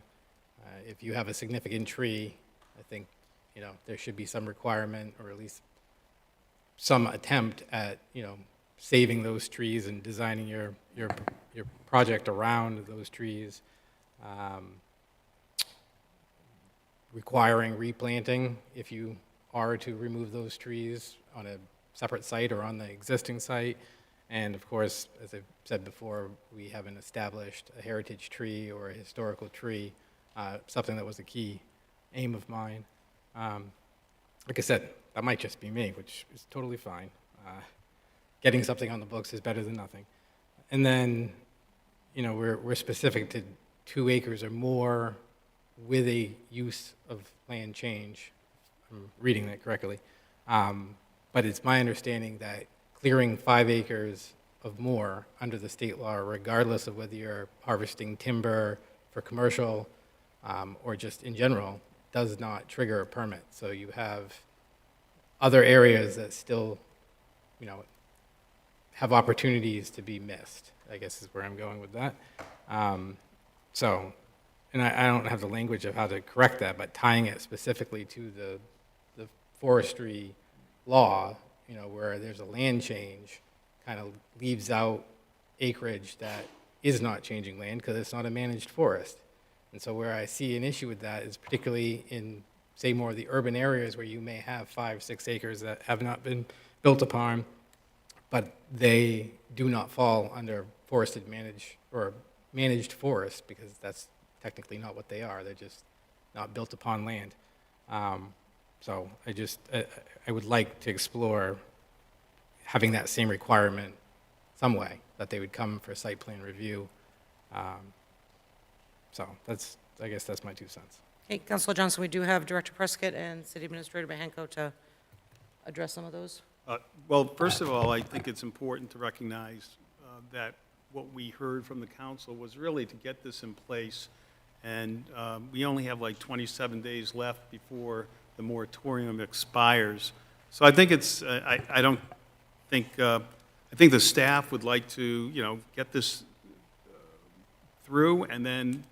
If you have a significant tree, I think, you know, there should be some requirement, or at least some attempt at, you know, saving those trees and designing your project around those trees. Requiring replanting if you are to remove those trees on a separate site or on the existing site, And of course, as I've said before, we haven't established a heritage tree or a historical tree, something that was a key aim of mine. Like I said, that might just be me, which is totally fine. Getting something on the books is better than nothing. And then, you know, we're specific to 2 acres or more with a use of land change. If I'm reading that correctly. But it's my understanding that clearing 5 acres of more under the state law, regardless of whether you're harvesting timber for commercial or just in general, does not trigger a permit. So you have other areas that still, you know, have opportunities to be missed, I guess is where I'm going with that. So, and I don't have the language of how to correct that, but tying it specifically to the forestry law, you know, where there's a land change, kind of leaves out acreage that is not changing land because it's not a managed forest. And so where I see an issue with that is particularly in, say, more of the urban areas where you may have 5, 6 acres that have not been built upon, but they do not fall under forested managed forest because that's technically not what they are. They're just not built upon land. So I would like to explore having that same requirement some way, that they would come for site plan review. So I guess that's my 2 cents. Okay, Councilor Johnson, we do have Director Prescott and City Administrator Bahanko to address some of those. Well, first of all, I think it's important to recognize that what we heard from the council was really to get this in place, and we only have like 27 days left before the moratorium expires. So I think it's, I don't think, I think the staff would like to, you know, get this through and then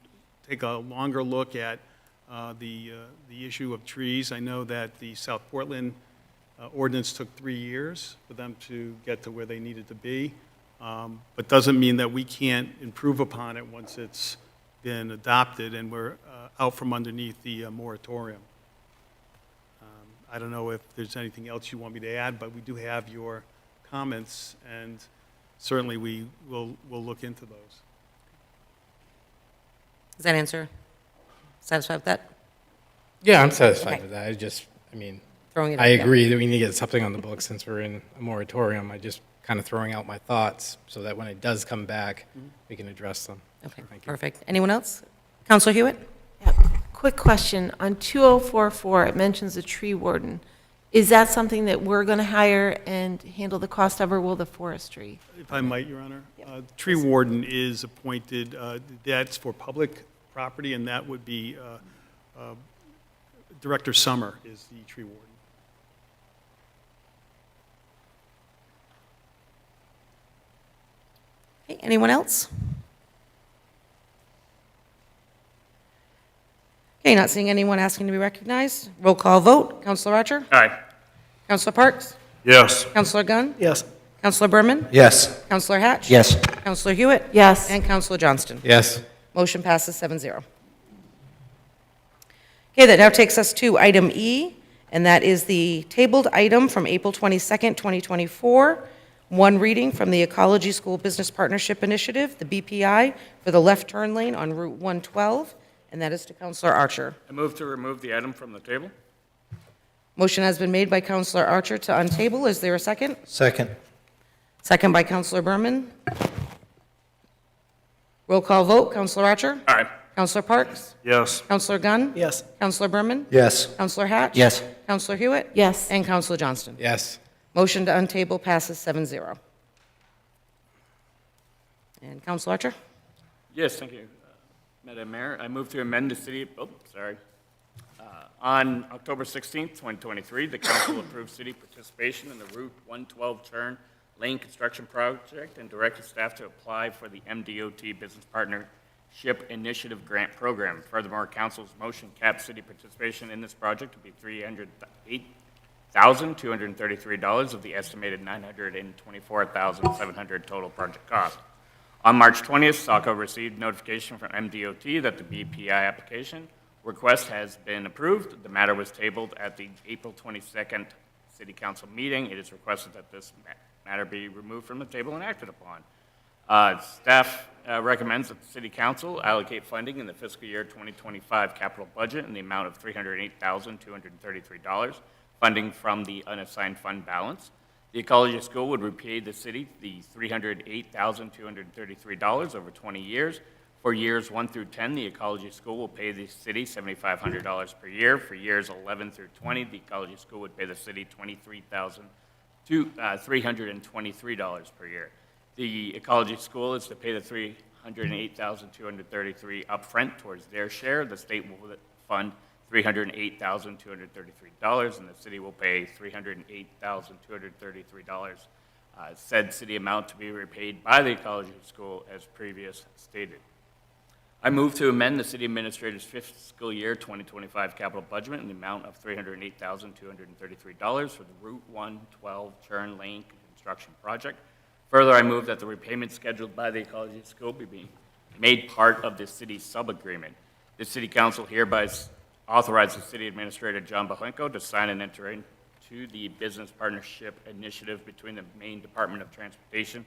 take a longer look at the issue of trees. I know that the South Portland ordinance took 3 years for them to get to where they needed to be, but doesn't mean that we can't improve upon it once it's been adopted and we're out from underneath the moratorium. I don't know if there's anything else you want me to add, but we do have your comments, and certainly we will look into those. Does that answer? Satisfied with that? Yeah, I'm satisfied Okay. with that. I mean, Throwing it I out there. agree that we need to get something on the books since we're in a moratorium. I just kind of throwing out my thoughts so that when it does come back, we can address them. Okay, Thank you. perfect. Anyone else? Councilor Hewitt? Quick question. On 2044, it mentions a tree warden. Is that something that we're going to hire and handle the cost of, or will the forestry? If I might, Your Honor, tree warden is appointed, that's for public property, and that would be Director Summer is the tree warden. Okay, anyone else? Okay, not seeing anyone asking to be recognized. Roll call vote. Councilor Archer? Aye. Councilor Parks? Yes. Councilor Gunn? Yes. Councilor Berman? Yes. Councilor Hatch? Yes. Councilor Hewitt? Yes. And Councilor Johnston? Yes. Motion passes 7-0. Okay, that now takes us to item E, and that is the tabled item from April 22nd, 2024, one reading from the Ecology School Business Partnership Initiative, the BPI, for the left turn lane on Route 112, and that is to Councilor Archer. I move to remove the item from the table. Motion has been made by Councilor Archer to untable. Is there a second? Second. Second by Councilor Berman. Roll call vote. Councilor Archer? Aye. Councilor Parks? Yes. Councilor Gunn? Yes. Councilor Berman? Yes. Councilor Hatch? Yes. Councilor Hewitt? Yes. And Councilor Johnston? Yes. Motion to untable passes 7-0. And Councilor Archer? Yes, thank you, Madam Mayor. I move to amend the on October 16th, 2023, the council approved city participation in the Route 112 turn lane construction project and directed staff to apply for the MDOT Business Partnership Initiative Grant Program. Furthermore, council's motion capped city participation in this project to be $308,233 of the estimated $924,700 total project cost. On March 20th, Saco received notification from MDOT that the BPI application request has been approved. The matter was tabled at the April 22nd City Council meeting. It is requested that this matter be removed from the table and acted upon. Staff recommends that the City Council allocate funding in the fiscal year 2025 capital budget in the amount of $308,233, funding from the unassigned fund balance. The Ecology School would repay the city the $308,233 over 20 years. For years 1 through 10, the Ecology School will pay the city $7,500 per year. For years 11 through 20, the Ecology School would pay the city $23,323 per year. The Ecology School is to pay the $308,233 upfront towards their share. The state will fund $308,233, and the city will pay $308,233. Said city amount to be repaid by the Ecology School as previous stated. I move to amend the city administrator's fiscal year 2025 capital budget in the amount of $308,233 for the Route 112 Churn Lane construction project. Further, I move that the repayment scheduled by the Ecology School be made part of the city's sub-agreement. The City Council hereby authorizes City Administrator John Bohenko to sign and enter into the business partnership initiative between the Maine Department of Transportation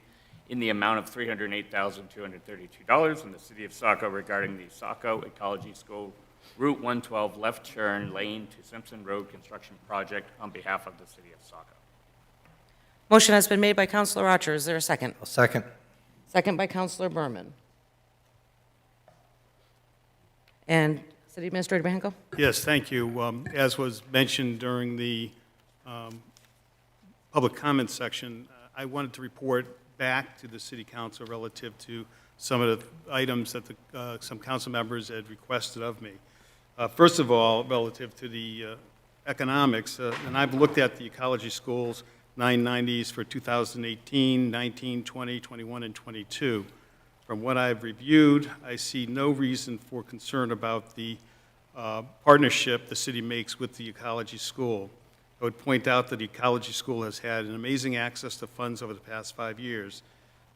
in the amount of $308,232 and the City of Saco regarding the Saco Ecology School Route 112 Left Turn Lane to Simpson Road construction project on behalf of the City of Saco. Motion has been made by Councilor Archer. Is there a second? I'll second. Second by Councilor Berman. And City Administrator Bohenko? Yes, thank you. As was mentioned during the public comment section, I wanted to report back to the City Council relative to some of the items that some council members had requested of me. First of all, relative to the economics, and I've looked at the Ecology Schools 990s for 2018, 19, 20, 21, and 22. From what I've reviewed, I see no reason for concern about the partnership the city makes with the Ecology School. I would point out that the Ecology School has had an amazing access to funds over the past 5 years.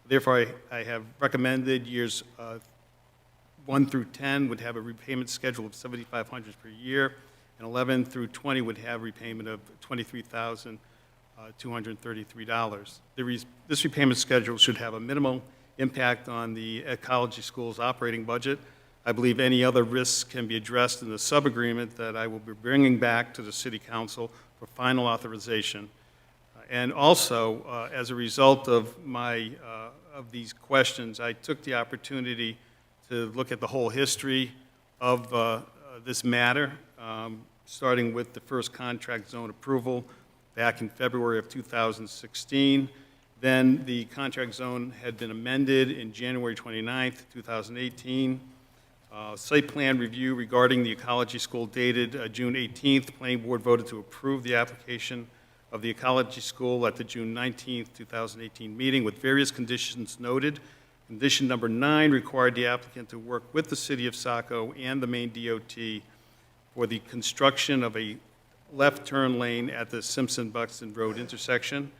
Therefore, I have recommended years 1 through 10 would have a repayment schedule of $7,500 per year, and 11 through 20 would have repayment of $23,233. This repayment schedule should have a minimal impact on the Ecology School's operating budget. I believe any other risks can be addressed in the sub-agreement that I will be bringing back to the City Council for final authorization. And also, as a result of of these questions, I took the opportunity to look at the whole history of this matter, starting with the first contract zone approval back in February of 2016. Then the contract zone had been amended in January 29th, 2018. Site plan review regarding the Ecology School dated June 18th. The Planning Board voted to approve the application of the Ecology School at the June 19th, 2018 meeting with various conditions noted. Condition number 9 required the applicant to work with the City of Saco and the Maine DOT for the construction of a left turn lane at the Simpson-Buxton Road intersection.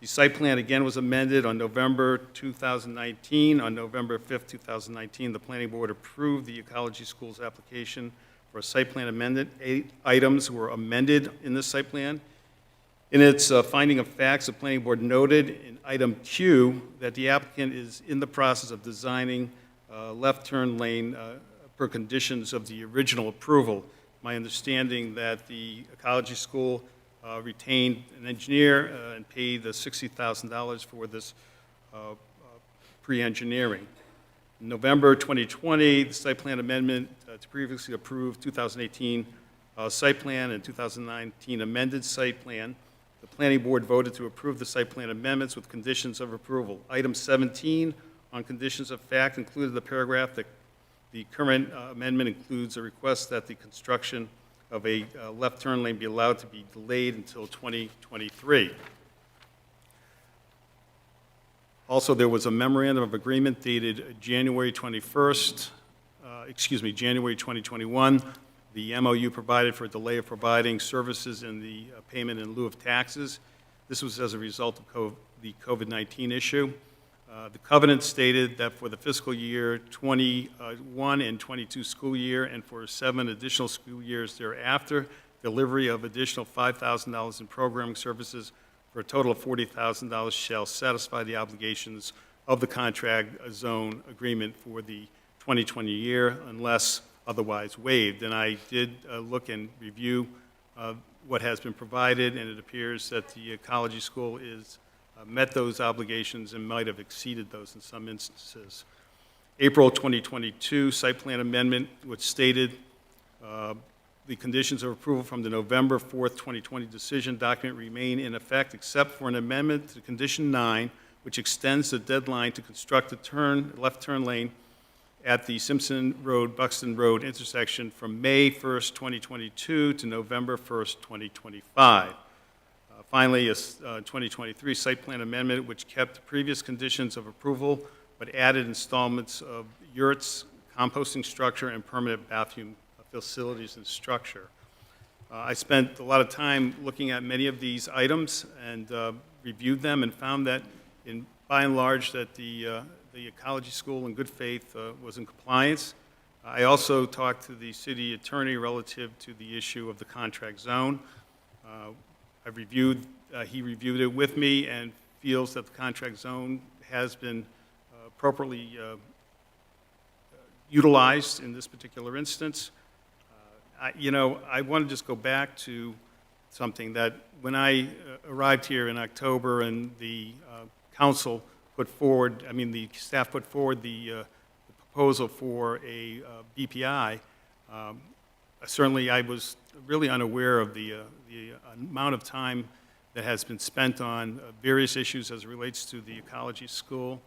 The site plan again was amended on November 2019. On November 5th, 2019, the Planning Board approved the Ecology School's application for a site plan amendment. 8 items were amended in this site plan. In its finding of facts, the Planning Board noted in item Q that the applicant is in the process of designing a left turn lane per conditions of the original approval. My understanding that the Ecology School retained an engineer and paid the $60,000 for this pre-engineering. In November 2020, the site plan amendment to previously approved 2018 site plan and 2019 amended site plan. The Planning Board voted to approve the site plan amendments with conditions of approval. Item 17 on conditions of fact included the paragraph that the current amendment includes a request that the construction of a left turn lane be allowed to be delayed until 2023. Also, there was a memorandum of agreement dated January 2021. The MOU provided for a delay of providing services in the payment in lieu of taxes. This was as a result of the COVID-19 issue. The covenant stated that for the fiscal year 21 and 22 school year and for 7 additional school years thereafter, delivery of additional $5,000 in programming services for a total of $40,000 shall satisfy the obligations of the contract zone agreement for the 2020 year unless otherwise waived. And I did look and review what has been provided, and it appears that the ecology school is met those obligations and might have exceeded those in some instances. April 2022 site plan amendment, which stated the conditions of approval from the November 4th, 2020 decision document remain in effect except for an amendment to condition 9, which extends the deadline to construct a left turn lane at the Simpson Road, Buxton Road intersection from May 1st, 2022 to November 1st, 2025. Finally, a 2023 site plan amendment which kept the previous conditions of approval but added installments of yurts, composting structure, and permanent bathroom facilities and structure. I spent a lot of time looking at many of these items and reviewed them and found that by and large that the ecology school in good faith was in compliance. I also talked to the city attorney relative to the issue of the contract zone. He reviewed it with me and feels that the contract zone has been appropriately utilized in this particular instance. I want to just go back to something that when I arrived here in October and the council put forward, the staff put forward the proposal for a BPI, certainly I was really unaware of the amount of time that has been spent on various issues as it relates to the ecology school.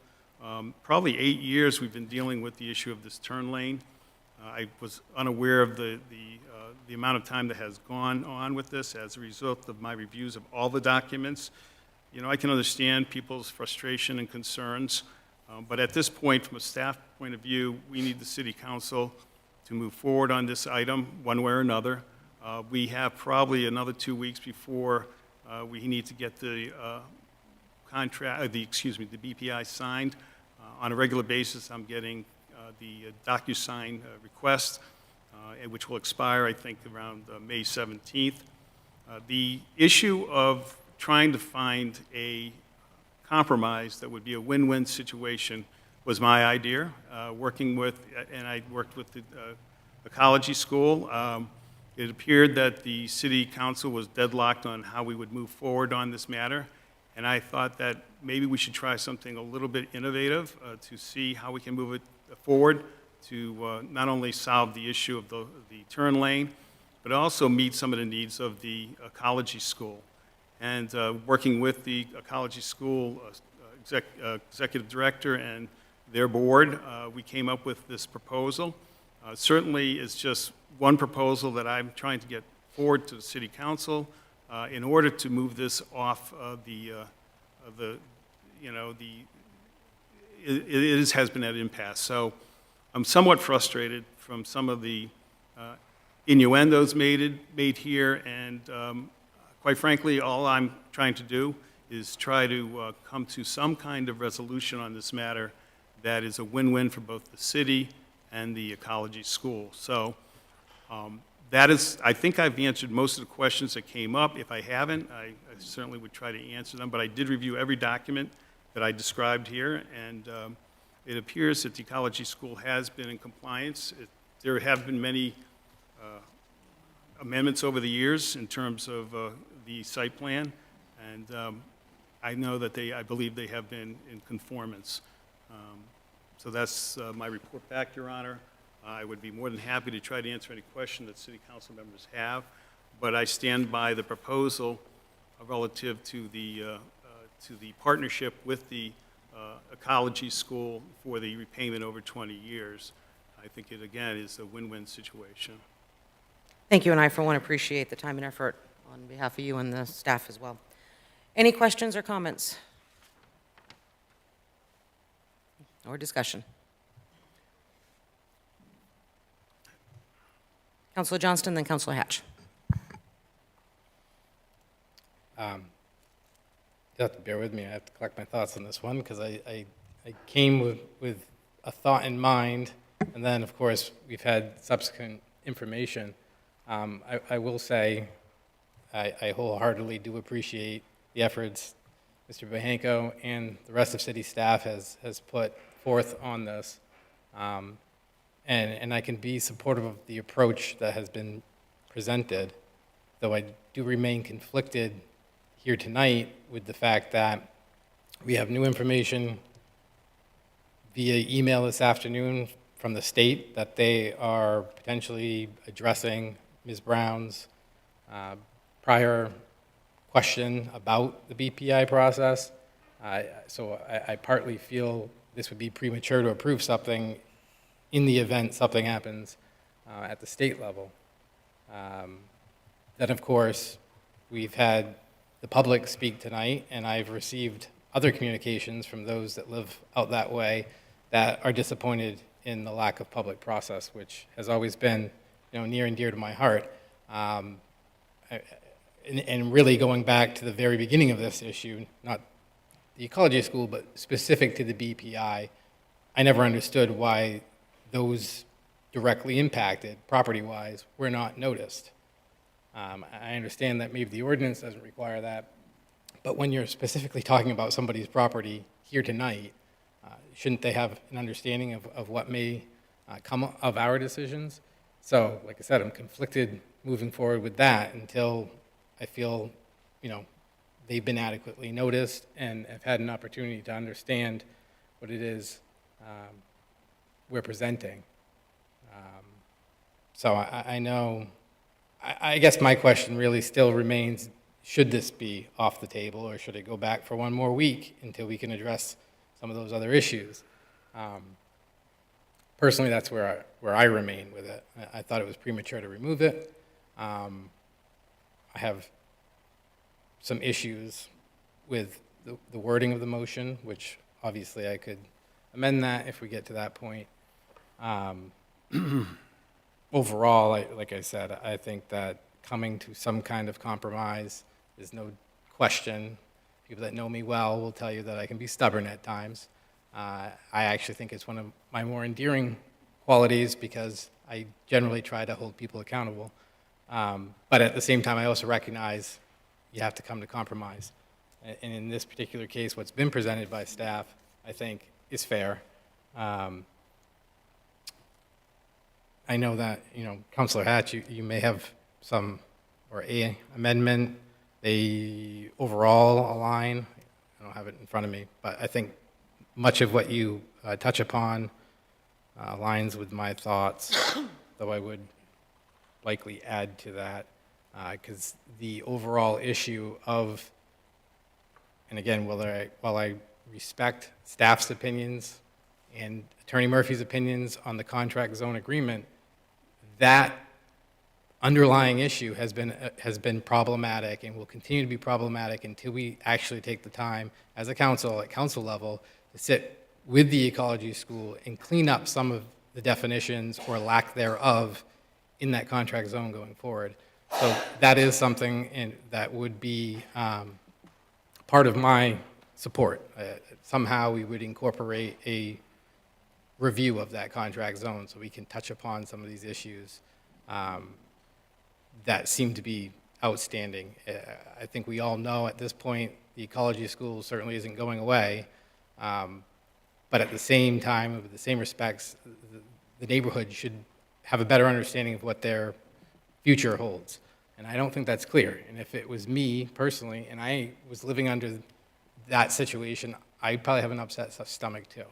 Probably 8 years we've been dealing with the issue of this turn lane. I was unaware of the amount of time that has gone on with this as a result of my reviews of all the documents. I can understand people's frustration and concerns, but at this point, from a staff point of view, we need the city council to move forward on this item one way or another. We have probably another 2 weeks before we need to get the the BPI signed. On a regular basis, I'm getting the DocuSign request, which will expire, I think, around May 17th. The issue of trying to find a compromise that would be a win-win situation was my idea, and I worked with the ecology school. It appeared that the city council was deadlocked on how we would move forward on this matter, and I thought that maybe we should try something a little bit innovative to see how we can move it forward to not only solve the issue of the turn lane, but also meet some of the needs of the ecology school. And working with the ecology school executive director and their board, we came up with this proposal. Certainly, it's just one proposal that I'm trying to get forward to the city council in order to move this off it has been at impasse. So I'm somewhat frustrated from some of the innuendos made here, and quite frankly, all I'm trying to do is try to come to some kind of resolution on this matter that is a win-win for both the city and the ecology school. So I think I've answered most of the questions that came up. If I haven't, I certainly would try to answer them, but I did review every document that I described here, and it appears that the ecology school has been in compliance. There have been many amendments over the years in terms of the site plan, and I know that I believe they have been in conformance. So that's my report back, Your Honor. I would be more than happy to try to answer any question that city council members have, but I stand by the proposal relative to the partnership with the ecology school for the repayment over 20 years. I think it, again, is a win-win situation. Thank you, and I, for one, appreciate the time and effort on behalf of you and the staff as well. Any questions or comments? Or discussion? Councilor Johnston, then Councilor Hatch. You'll have to bear with me. I have to collect my thoughts on this one because I came with a thought in mind, and then, of course, we've had subsequent information. I will say I wholeheartedly do appreciate the efforts Mr. Bahanko and the rest of city staff has put forth on this. And I can be supportive of the approach that has been presented, though I do remain conflicted here tonight with the fact that we have new information via email this afternoon from the state that they are potentially addressing Ms. Brown's prior question about the BPI process. So I partly feel this would be premature to approve something in the event something happens at the state level. Then, of course, we've had the public speak tonight, and I've received other communications from those that live out that way that are disappointed in the lack of public process, which has always been, near and dear to my heart. And really going back to the very beginning of this issue, not the ecology school, but specific to the BPI, I never understood why those directly impacted, property-wise, were not noticed. I understand that maybe the ordinance doesn't require that, but when you're specifically talking about somebody's property here tonight, shouldn't they have an understanding of what may come of our decisions? So, like I said, I'm conflicted moving forward with that until I feel, they've been adequately noticed and have had an opportunity to understand what it is we're presenting. So I know, I guess my question really still remains, should this be off the table, or should it go back for one more week until we can address some of those other issues? Personally, that's where I remain with it. I thought it was premature to remove it. I have some issues with the wording of the motion, which obviously I could amend that if we get to that point. Overall, like I said, I think that coming to some kind of compromise is no question. People that know me well will tell you that I can be stubborn at times. I actually think it's one of my more endearing qualities because I generally try to hold people accountable. But at the same time, I also recognize you have to come to compromise. And in this particular case, what's been presented by staff, I think, is fair. I know that, Councilor Hatch, you may have some, or a amendment. They overall align. I don't have it in front of me, but I think much of what you touch upon aligns with my thoughts, though I would likely add to that, because the overall issue of, and again, while I respect staff's opinions and Attorney Murphy's opinions on the contract zone agreement, that underlying issue has been problematic and will continue to be problematic until we actually take the time as a council, at council level, to sit with the ecology school and clean up some of the definitions or lack thereof in that contract zone going forward. So that is something that would be part of my support. Somehow we would incorporate a review of that contract zone so we can touch upon some of these issues that seem to be outstanding. I think we all know at this point the ecology school certainly isn't going away, but at the same time, with the same respects, the neighborhood should have a better understanding of what their future holds. And I don't think that's clear. And if it was me personally, and I was living under that situation, I'd probably have an upset stomach too.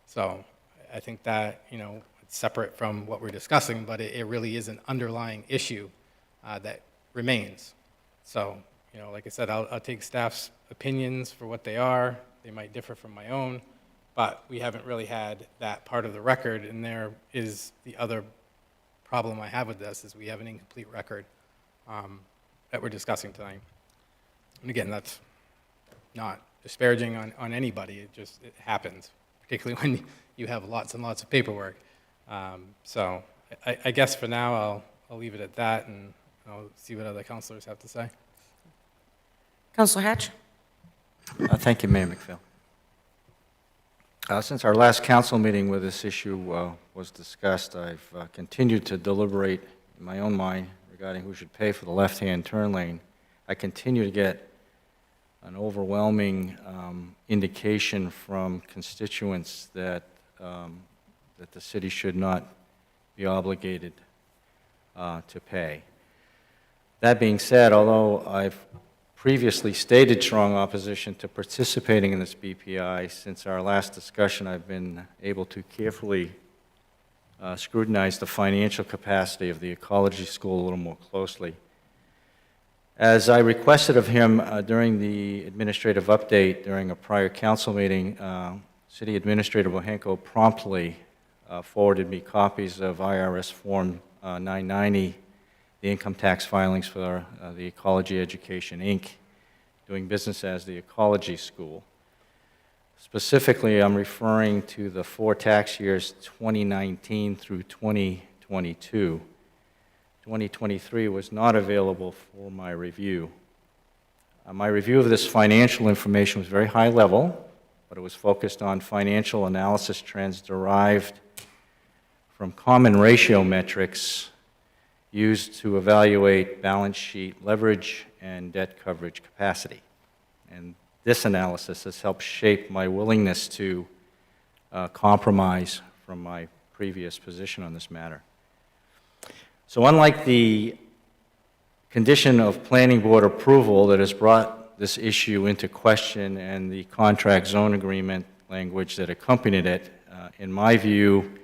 So I think that, it's separate from what we're discussing, but it really is an underlying issue that remains. So, like I said, I'll take staff's opinions for what they are. They might differ from my own, but we haven't really had that part of the record, and there is the other problem I have with this, is we have an incomplete record that we're discussing tonight. And again, that's not disparaging on anybody, it happens, particularly when you have lots and lots of paperwork. So I guess for now, I'll leave it at that, and I'll see what other councilors have to say. Councilor Hatch? Thank you, Mayor McPhail. Since our last council meeting where this issue was discussed, I've continued to deliberate in my own mind regarding who should pay for the left-hand turn lane. I continue to get an overwhelming indication from constituents that, that the city should not be obligated to pay. That being said, although I've previously stated strong opposition to participating in this BPI, since our last discussion, I've been able to carefully scrutinize the financial capacity of the ecology school a little more closely. As I requested of him during the administrative update during a prior council meeting, City Administrator Bohenko promptly forwarded me copies of IRS Form 990, the income tax filings for the Ecology Education, Inc., doing business as the Ecology School. Specifically, I'm referring to the 4 tax years 2019 through 2022. 2023 was not available for my review. My review of this financial information was very high level, but it was focused on financial analysis trends derived from common ratio metrics used to evaluate balance sheet leverage and debt coverage capacity. And this analysis has helped shape my willingness to compromise from my previous position on this matter. So unlike the condition of planning board approval that has brought this issue into question and the contract zone agreement language that accompanied it, in my view,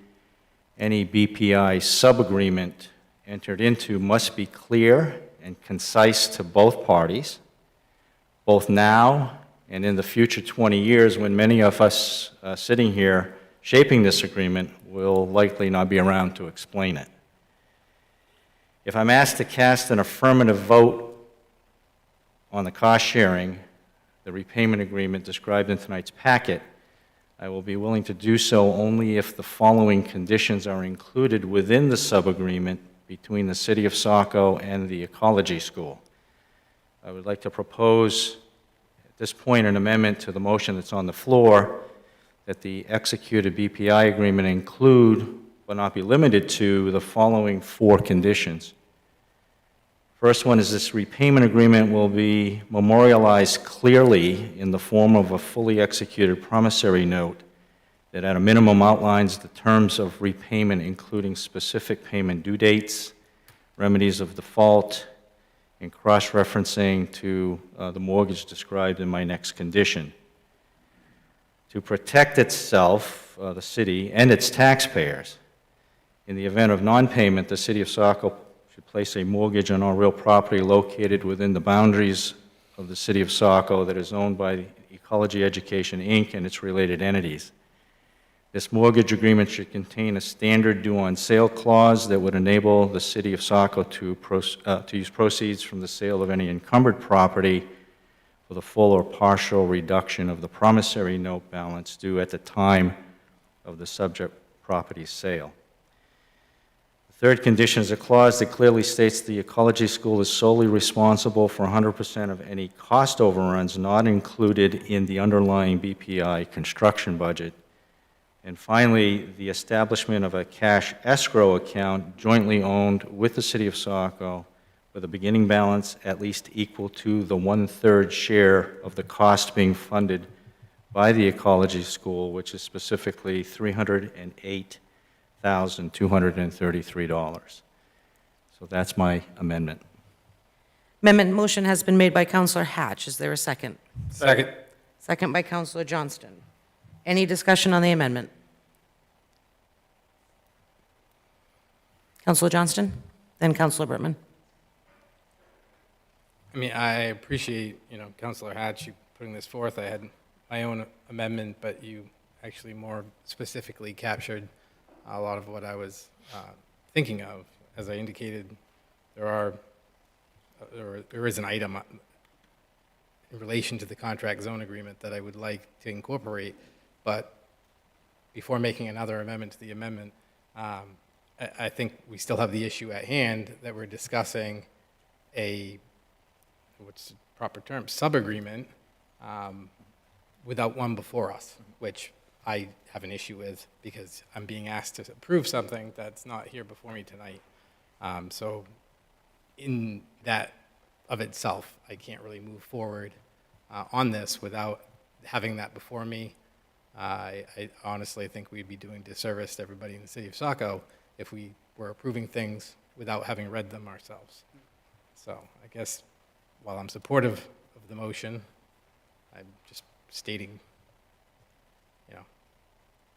any BPI sub-agreement entered into must be clear and concise to both parties, both now and in the future 20 years when many of us sitting here shaping this agreement will likely not be around to explain it. If I'm asked to cast an affirmative vote on the cost sharing, the repayment agreement described in tonight's packet, I will be willing to do so only if the following conditions are included within the sub-agreement between the City of Saco and the Ecology School. I would like to propose at this point an amendment to the motion that's on the floor that the executed BPI agreement include, but not be limited to, the following 4 conditions. First one is this repayment agreement will be memorialized clearly in the form of a fully executed promissory note that at a minimum outlines the terms of repayment, including specific payment due dates, remedies of default, and cross-referencing to the mortgage described in my next condition. To protect itself, the city, and its taxpayers, in the event of non-payment, the City of Saco should place a mortgage on all real property located within the boundaries of the City of Saco that is owned by Ecology Education, Inc. and its related entities. This mortgage agreement should contain a standard due on sale clause that would enable the City of Saco to use proceeds from the sale of any encumbered property for the full or partial reduction of the promissory note balance due at the time of the subject property's sale. The third condition is a clause that clearly states the Ecology School is solely responsible for 100% of any cost overruns not included in the underlying BPI construction budget. And finally, the establishment of a cash escrow account jointly owned with the City of Saco with a beginning balance at least equal to the 1/3 share of the cost being funded by the Ecology School, which is specifically $308,233. So that's my amendment. Amendment motion has been made by Councillor Hatch. Is there a second? Second. Second by Councillor Johnston. Any discussion on the amendment? Councillor Johnston, then Councillor Bertman. I mean, I appreciate, Councillor Hatch, you putting this forth. I had my own amendment, but you actually more specifically captured a lot of what I was thinking of. As I indicated, there is an item in relation to the contract zone agreement that I would like to incorporate, but before making another amendment to the amendment, I think we still have the issue at hand that we're discussing what's the proper term, sub-agreement, without one before us, which I have an issue with because I'm being asked to approve something that's not here before me tonight. So in that of itself, I can't really move forward on this without having that before me. I honestly think we'd be doing disservice to everybody in the city of Saco if we were approving things without having read them ourselves. So I guess while I'm supportive of the motion, I'm just stating,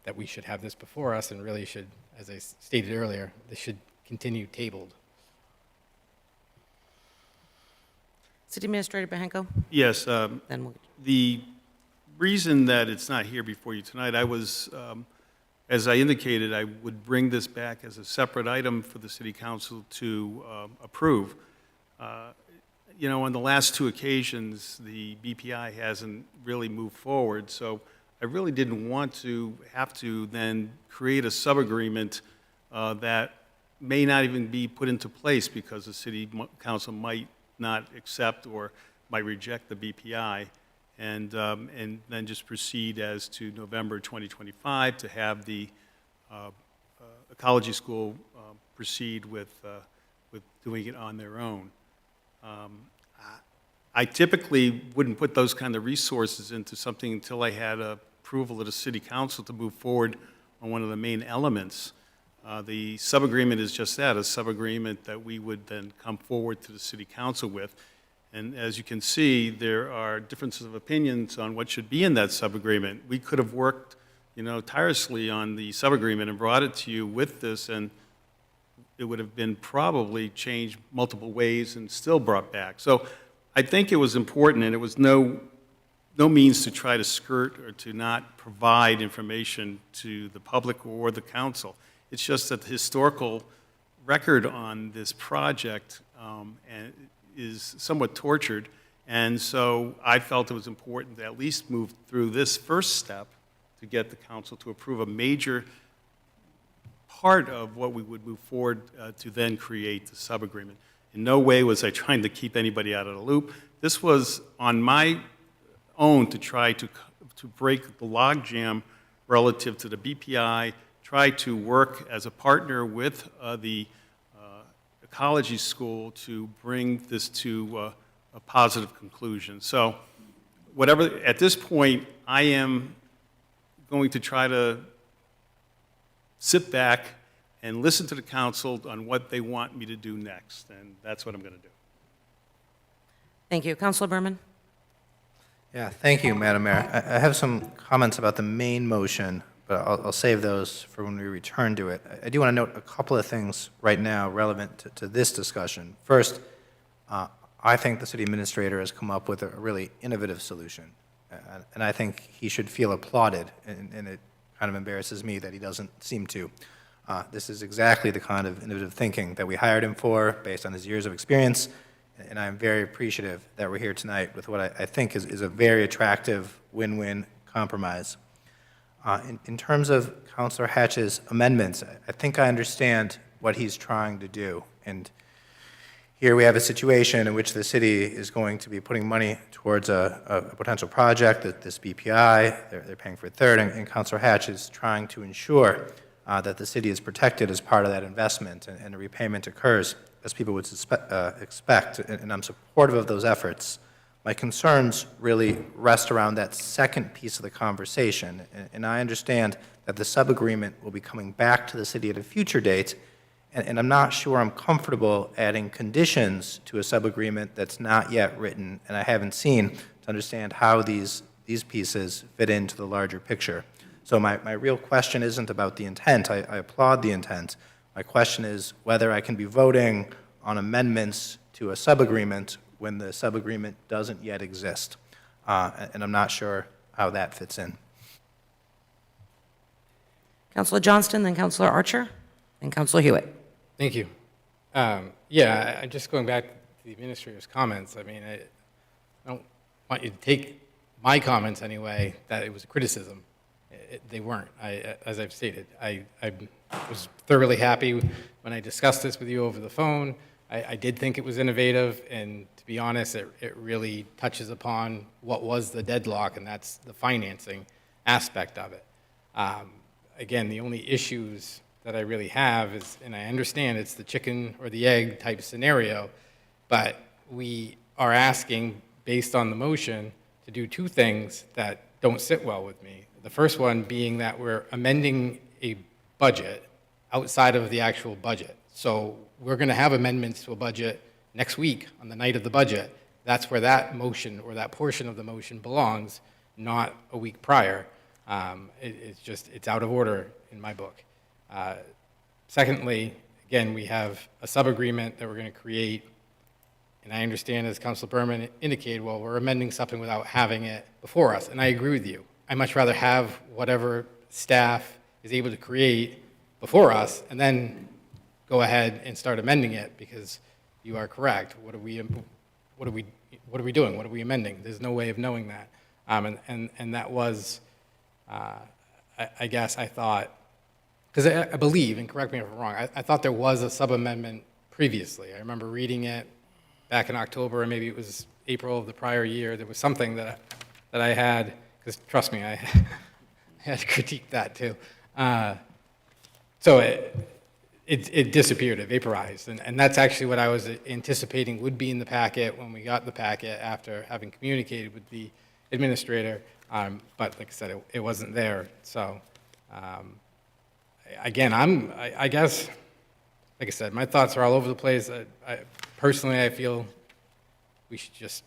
that we should have this before us and really should, as I stated earlier, this should continue tabled. City Administrator Bahenko? Yes, Then we'll... the reason that it's not here before you tonight, as I indicated, I would bring this back as a separate item for the city council to approve. On the last two occasions, the BPI hasn't really moved forward, so I really didn't want to have to then create a sub-agreement that may not even be put into place because the city council might not accept or might reject the BPI, and then just proceed as to November 2025 to have the ecology school proceed with doing it on their own. I typically wouldn't put those kind of resources into something until I had approval of the city council to move forward on one of the main elements. The sub-agreement is just that, a sub-agreement that we would then come forward to the city council with. And as you can see, there are differences of opinions on what should be in that sub-agreement. We could have worked, tirelessly on the sub-agreement and brought it to you with this, and it would have been probably changed multiple ways and still brought back. So I think it was important, and it was no means to try to skirt or to not provide information to the public or the council. It's just that the historical record on this project is somewhat tortured, and so I felt it was important to at least move through this first step to get the council to approve a major part of what we would move forward to then create the sub-agreement. In no way was I trying to keep anybody out of the loop. This was on my own to try to break the logjam relative to the BPI, try to work as a partner with the ecology school to bring this to a positive conclusion. So at this point, I am going to try to sit back and listen to the council on what they want me to do next, and that's what I'm going to do. Thank you. Councilor Berman? Yeah, thank you, Madam Mayor. I have some comments about the main motion, but I'll save those for when we return to it. I do want to note a couple of things right now relevant to this discussion. First, I think the city administrator has come up with a really innovative solution, and I think he should feel applauded, and it kind of embarrasses me that he doesn't seem to. This is exactly the kind of innovative thinking that we hired him for based on his years of experience, and I'm very appreciative that we're here tonight with what I think is a very attractive win-win compromise. In terms of Councilor Hatch's amendments, I think I understand what he's trying to do. And here we have a situation in which the city is going to be putting money towards a potential project, this BPI, they're paying for a third, and Councilor Hatch is trying to ensure that the city is protected as part of that investment and a repayment occurs as people would expect, and I'm supportive of those efforts. My concerns really rest around that second piece of the conversation, and I understand that the sub-agreement will be coming back to the city at a future date, and I'm not sure I'm comfortable adding conditions to a sub-agreement that's not yet written, and I haven't seen to understand how these pieces fit into the larger picture. So my real question isn't about the intent. I applaud the intent. My question is whether I can be voting on amendments to a sub-agreement when the sub-agreement doesn't yet exist. And I'm not sure how that fits in. Councilor Johnston, then Councilor Archer, and Councilor Hewitt. Thank you. Just going back to the administrator's comments, I mean, I don't want you to take my comments anyway, that it was a criticism. They weren't, as I've stated. I was thoroughly happy when I discussed this with you over the phone. I did think it was innovative, and to be honest, it really touches upon what was the deadlock, and that's the financing aspect of it. Again, the only issues that I really have is, and I understand it's the chicken or the egg type scenario, but we are asking, based on the motion, to do two things that don't sit well with me. The first one being that we're amending a budget outside of the actual budget. So we're going to have amendments to a budget next week on the night of the budget. That's where that motion or that portion of the motion belongs, not a week prior. It's out of order in my book. Secondly, again, we have a sub-agreement that we're going to create. And I understand, as Councilor Berman indicated, well, we're amending something without having it before us. And I agree with you. I much rather have whatever staff is able to create before us and then go ahead and start amending it, because you are correct. What are we doing? What are we amending? There's no way of knowing that. And that was, I guess I thought, because I believe, and correct me if I'm wrong, I thought there was a sub-amendment previously. I remember reading it back in October, or maybe it was April of the prior year. There was something that I had, because trust me, I had to critique that too. So it disappeared, it vaporized, and that's actually what I was anticipating would be in the packet when we got the packet after having communicated with the administrator, but like I said, it wasn't there. So again, I guess, like I said, my thoughts are all over the place. Personally, I feel we should just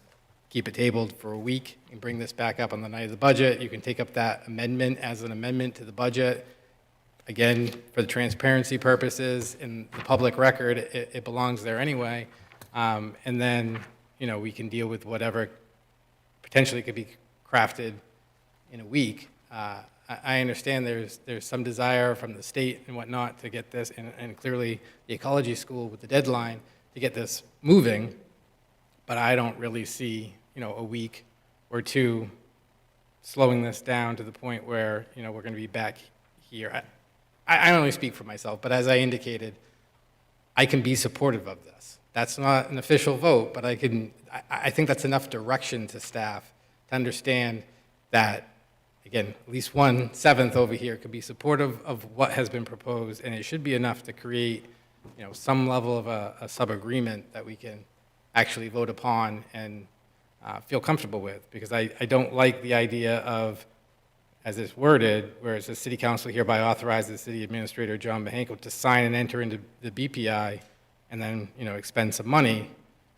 keep it tabled for a week and bring this back up on the night of the budget. You can take up that amendment as an amendment to the budget. Again, for the transparency purposes in the public record, it belongs there anyway. And then, we can deal with whatever potentially could be crafted in a week. I understand there's some desire from the state and whatnot to get this, and clearly the ecology school with the deadline to get this moving, but I don't really see, a week or two slowing this down to the point where, we're going to be back here. I only speak for myself, but as I indicated, I can be supportive of this. That's not an official vote, but I think that's enough direction to staff to understand that, again, at least 1/7 over here could be supportive of what has been proposed, and it should be enough to create, some level of a sub-agreement that we can actually vote upon and feel comfortable with, because I don't like the idea of, as it's worded, where it says City Council hereby authorizes the City Administrator, John Mahenko, to sign and enter into the BPI and then, expend some money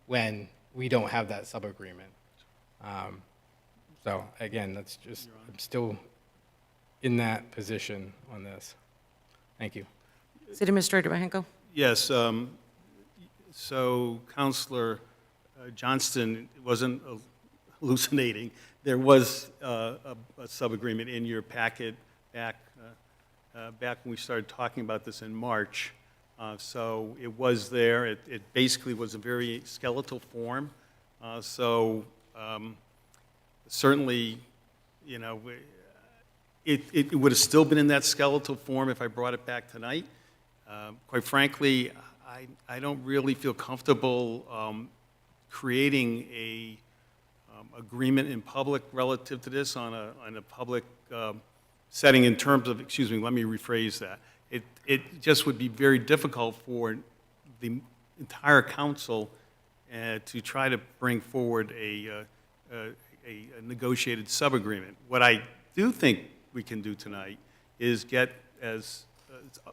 when we don't have that sub-agreement. So again, that's just, I'm still in that position on this. Thank you. City Administrator Mahenko? Yes, so Councilor Johnston wasn't hallucinating. There was a sub-agreement in your packet back when we started talking about this in March. So it was there. It basically was a very skeletal form. Certainly, it would have still been in that skeletal form if I brought it back tonight. Quite frankly, I don't really feel comfortable creating a agreement in public relative to this on a public setting in terms of, excuse me, let me rephrase that. It just would be very difficult for the entire council to try to bring forward a negotiated sub-agreement. What I do think we can do tonight is get as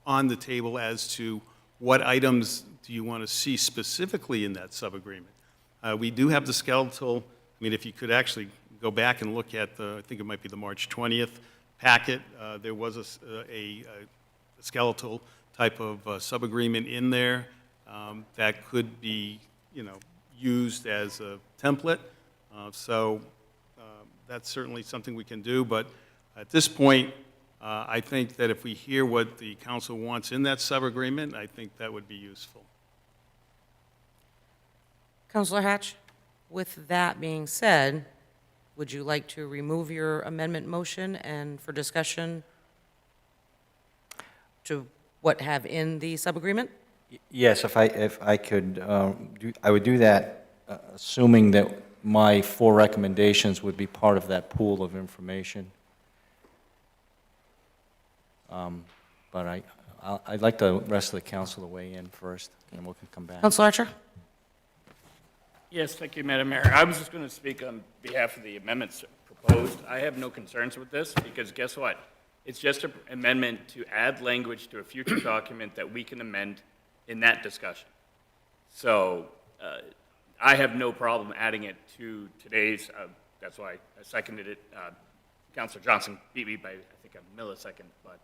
on the table as to what items do you want to see specifically in that sub-agreement. We do have the skeletal. I mean, if you could actually go back and look at I think it might be the March 20th packet, there was a skeletal type of sub-agreement in there that could be, used as a template. That's certainly something we can do. But at this point, I think that if we hear what the council wants in that sub-agreement, I think that would be useful. Councilor Hatch, with that being said, would you like to remove your amendment motion and for discussion to what have in the sub-agreement? Yes, if I could, I would do that, assuming that my 4 recommendations would be part of that pool of information. But I'd like the rest of the council to weigh in first, and we can come back. Councilor Archer? Yes, thank you, Madam Mayor. I was just going to speak on behalf of the amendments proposed. I have no concerns with this because guess what? It's just an amendment to add language to a future document that we can amend in that discussion. So I have no problem adding it to today's, that's why I seconded it. Councilor Johnson beat me by, I think, a millisecond, but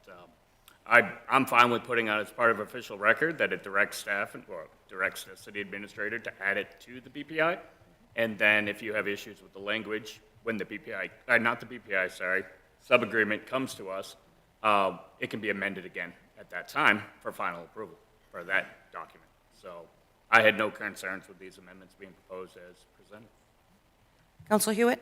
I'm fine with putting on as part of official record that it directs staff or directs the city administrator to add it to the BPI. And then if you have issues with the language, when the BPI, not the BPI, sorry, sub-agreement comes to us, it can be amended again at that time for final approval for that document. So I had no concerns with these amendments being proposed as presented. Councilor Hewitt?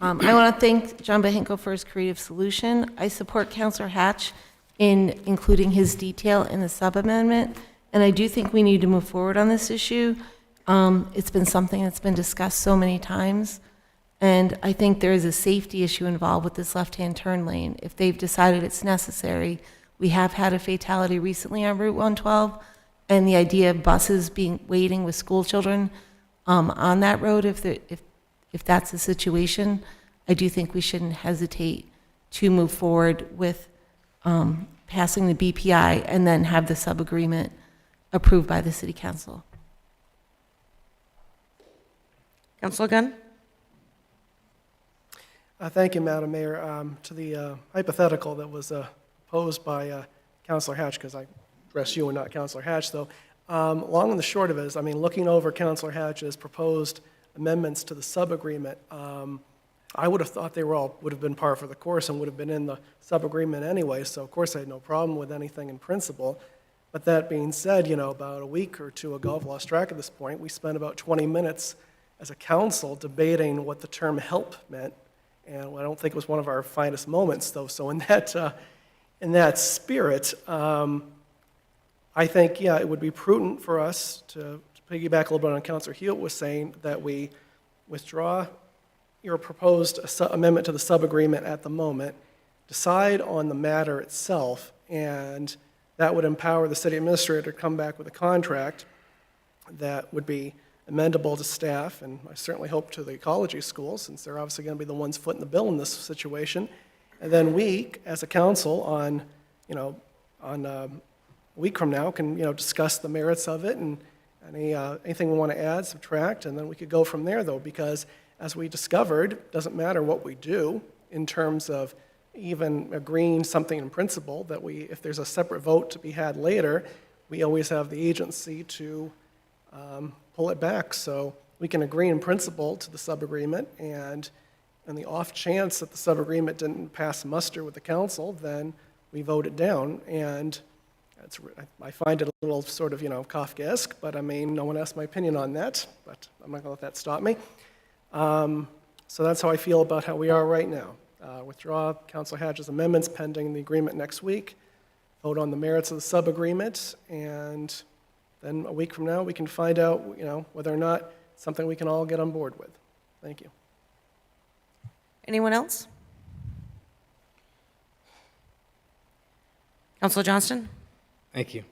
I want to thank John Behenko for his creative solution. I support Councilor Hatch in including his detail in the sub-amendment, and I do think we need to move forward on this issue. It's been something that's been discussed so many times, and I think there is a safety issue involved with this left-hand turn lane. If they've decided it's necessary, we have had a fatality recently on Route 112, and the idea of buses waiting with school children on that road, if that's the situation, I do think we shouldn't hesitate to move forward with passing the BPI and then have the sub-agreement approved by the City Council. Councilor Gunn? Thank you, Madam Mayor. To the hypothetical that was posed by Councilor Hatch, because I address you and not Councilor Hatch, though, long and the short of it is, I mean, looking over Councilor Hatch's proposed amendments to the sub-agreement, I would have thought they would have been par for the course and would have been in the sub-agreement anyway, so of course I had no problem with anything in principle. But that being said, you know, about a week or two ago, I've lost track at this point, we spent about 20 minutes as a council debating what the term help meant, and I don't think it was one of our finest moments, though. So in that spirit, I think, yeah, it would be prudent for us to piggyback a little bit on Councilor Hewitt was saying, that we withdraw your proposed amendment to the sub-agreement at the moment, decide on the matter itself, and that would empower the city administrator to come back with a contract that would be amendable to staff, and I certainly hope to the ecology schools, since they're obviously going to be the ones footing the bill in this situation. And then we, as a council, on a week from now, can discuss the merits of it and anything we want to add, subtract, and then we could go from there, though, because as we discovered, it doesn't matter what we do in terms of even agreeing something in principle, that if there's a separate vote to be had later, we always have the agency to pull it back. So we can agree in principle to the sub-agreement, and in the off chance that the sub-agreement didn't pass muster with the council, then we vote it down. And I find it a little sort of, Kafkaesque, but I mean, no one asked my opinion on that, but I'm not going to let that stop me. So that's how I feel about how we are right now. Withdraw Councilor Hatch's amendments pending the agreement next week, vote on the merits of the sub-agreement, and then a week from now we can find out, whether or not it's something we can all get on board with. Thank you. Anyone else? Councilor Johnston? Thank you.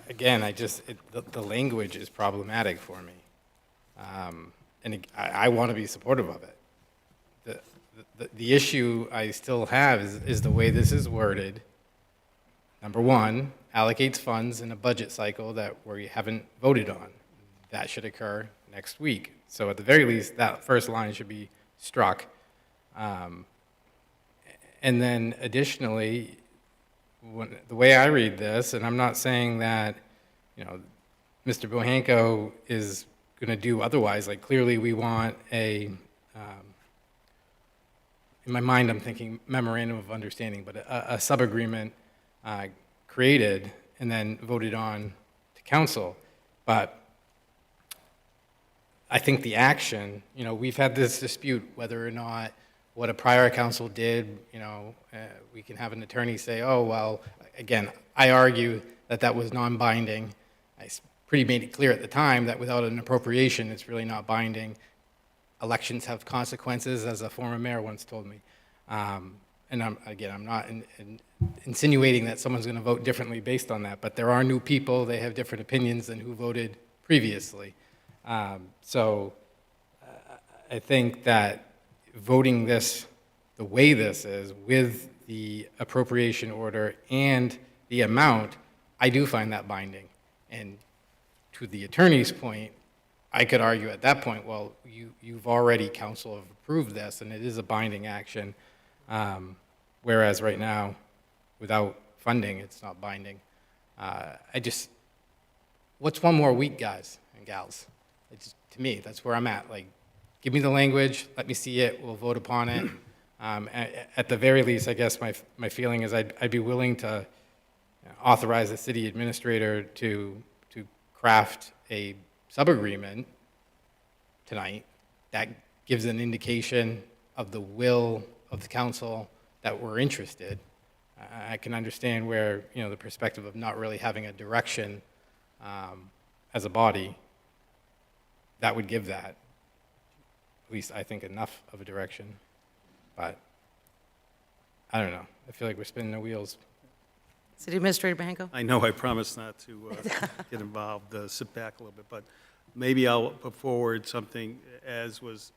Again, the language is problematic for me. And I want to be supportive of it. The issue I still have is the way this is worded. Number one, allocates funds in a budget cycle that we haven't voted on. That should occur next week. So at the very least, that first line should be struck. And then additionally, the way I read this, and I'm not saying that, Mr. Bohanko is going to do otherwise. Like, clearly we want in my mind I'm thinking memorandum of understanding, but a sub-agreement created and then voted on to council. But I think the action, we've had this dispute whether or not what a prior council did, we can have an attorney say, oh, well, again, I argue that was non-binding. I pretty made it clear at the time that without an appropriation, it's really not binding. Elections have consequences, as a former mayor once told me. and I'm not insinuating that someone's going to vote differently based on that, but there are new people, they have different opinions than who voted previously. So I think that voting this the way this is, with the appropriation order and the amount, I do find that binding. And to the attorney's point, I could argue at that point, well, you've already, council, have approved this, and it is a binding action, whereas right now, without funding, it's not binding. What's one more week, guys and gals? To me, that's where I'm at. Like, give me the language, let me see it, we'll vote upon it. At the very least, I guess my feeling is I'd be willing to authorize the city administrator to craft a sub-agreement tonight that gives an indication of the will of the council that we're interested. I can understand where, the perspective of not really having a direction as a body, that would give that, at least I think, enough of a direction. But I don't know. I feel like we're spinning the wheels. City Administrator Bahanko? I know I promised not to get involved, sit back a little bit, but maybe I'll put forward something as was,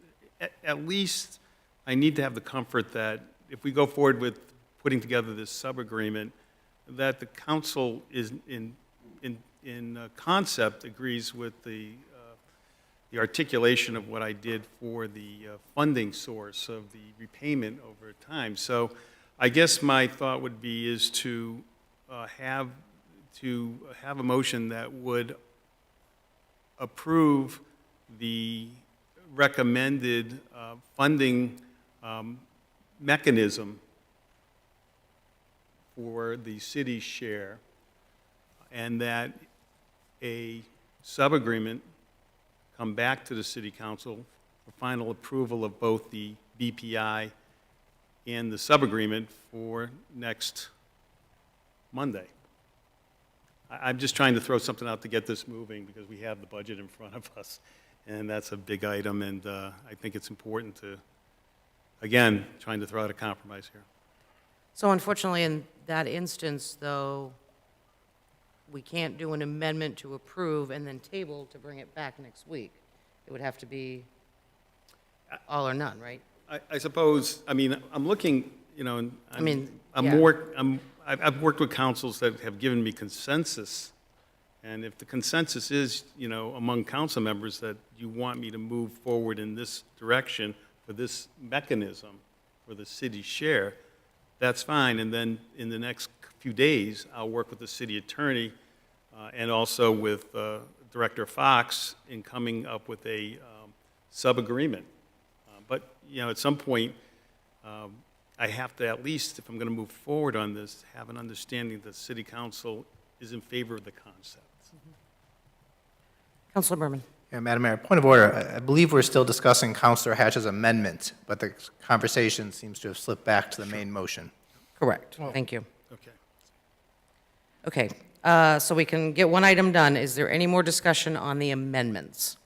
at least I need to have the comfort that if we go forward with putting together this sub-agreement, that the council is in concept agrees with the articulation of what I did for the funding source of the repayment over time. So I guess my thought would be is to have a motion that would approve the recommended funding mechanism for the city's share, and that a sub-agreement come back to the city council for final approval of both the BPI and the sub-agreement for next Monday. I'm just trying to throw something out to get this moving because we have the budget in front of us, and that's a big item, and I think it's important to, again, trying to throw out a compromise here. So unfortunately, in that instance, though, we can't do an amendment to approve and then table to bring it back next week. It would have to be all or none, right? I suppose, I'm looking, and I've worked with councils that have given me consensus, and if the consensus is, among council members that you want me to move forward in this direction for this mechanism for the city's share, that's fine. And then in the next few days, I'll work with the city attorney and also with Director Fox in coming up with a sub-agreement. But, at some point, I have to at least, if I'm going to move forward on this, have an understanding that the city council is in favor of the concept. Councilor Berman. Yeah, Madam Mayor, point of order. I believe we're still discussing Councilor Hatch's amendment, but the conversation seems to have slipped back to the main motion. Correct. Thank you. Okay. Okay, so we can get one item done. Is there any more discussion on the amendments?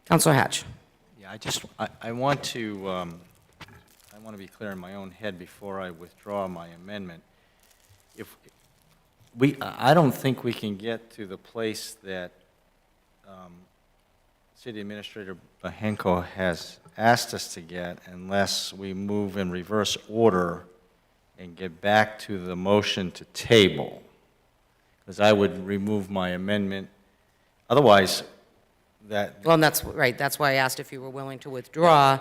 Councilor Hatch. Yeah, I want to be clear in my own head before I withdraw my amendment. I don't think we can get to the place that City Administrator Bahanko has asked us to get unless we move in reverse order and get back to the motion to table, because I would remove my amendment. Otherwise, Well, and that's right. That's why I asked if you were willing to withdraw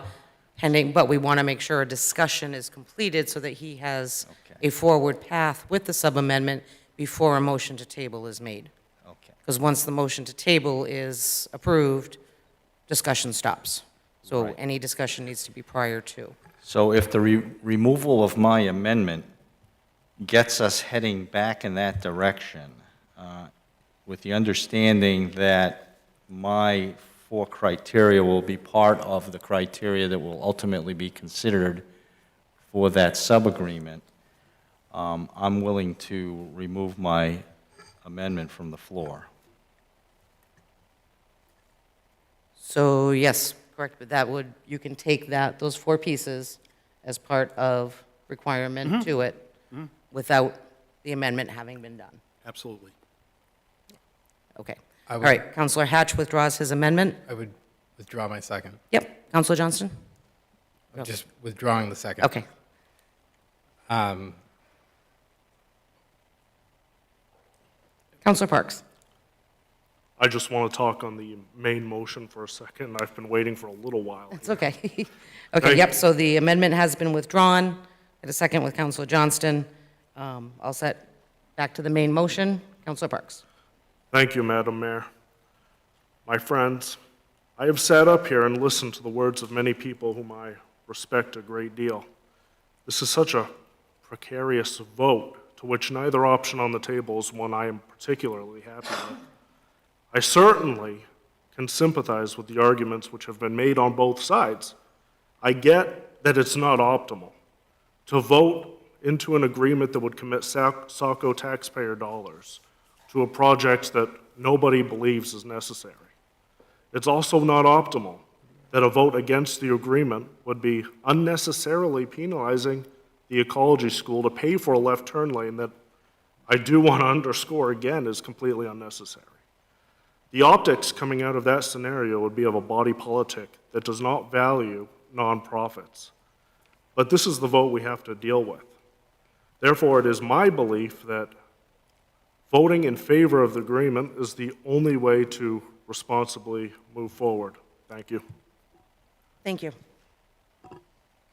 pending, but we want to make sure a discussion is completed so that he has a forward path with the sub-amendment before a motion to table is made. Okay. Because once the motion to table is approved, discussion stops. So Right. any discussion needs to be prior to. So if the removal of my amendment gets us heading back in that direction, with the understanding that my 4 criteria will be part of the criteria that will ultimately be considered for that sub-agreement, I'm willing to remove my amendment from the floor. So yes, correct, but that would, you can take that, those 4 pieces as part of requirement to it without the amendment having been done. Absolutely. Okay. I All would- right, Counselor Hatch withdraws his amendment. I would withdraw my second. Yep. Counselor Johnston? I'm just withdrawing the second. Okay. Counselor Parks? I just want to talk on the main motion for a second. I've been waiting for a little while. It's okay. Okay, yep, so the amendment has been withdrawn. Get a second with Counselor Johnston. All set. Back to the main motion. Counselor Parks? Thank you, Madam Mayor. My friends, I have sat up here and listened to the words of many people whom I respect a great deal. This is such a precarious vote, to which neither option on the table is one I am particularly happy with. I certainly can sympathize with the arguments which have been made on both sides. I get that it's not optimal to vote into an agreement that would commit Saco taxpayer dollars to a project that nobody believes is necessary. It's also not optimal that a vote against the agreement would be unnecessarily penalizing the ecology school to pay for a left turn lane that I do want to underscore again is completely unnecessary. The optics coming out of that scenario would be of a body politic that does not value nonprofits. But this is the vote we have to deal with. Therefore, it is my belief that voting in favor of the agreement is the only way to responsibly move forward. Thank you. Thank you.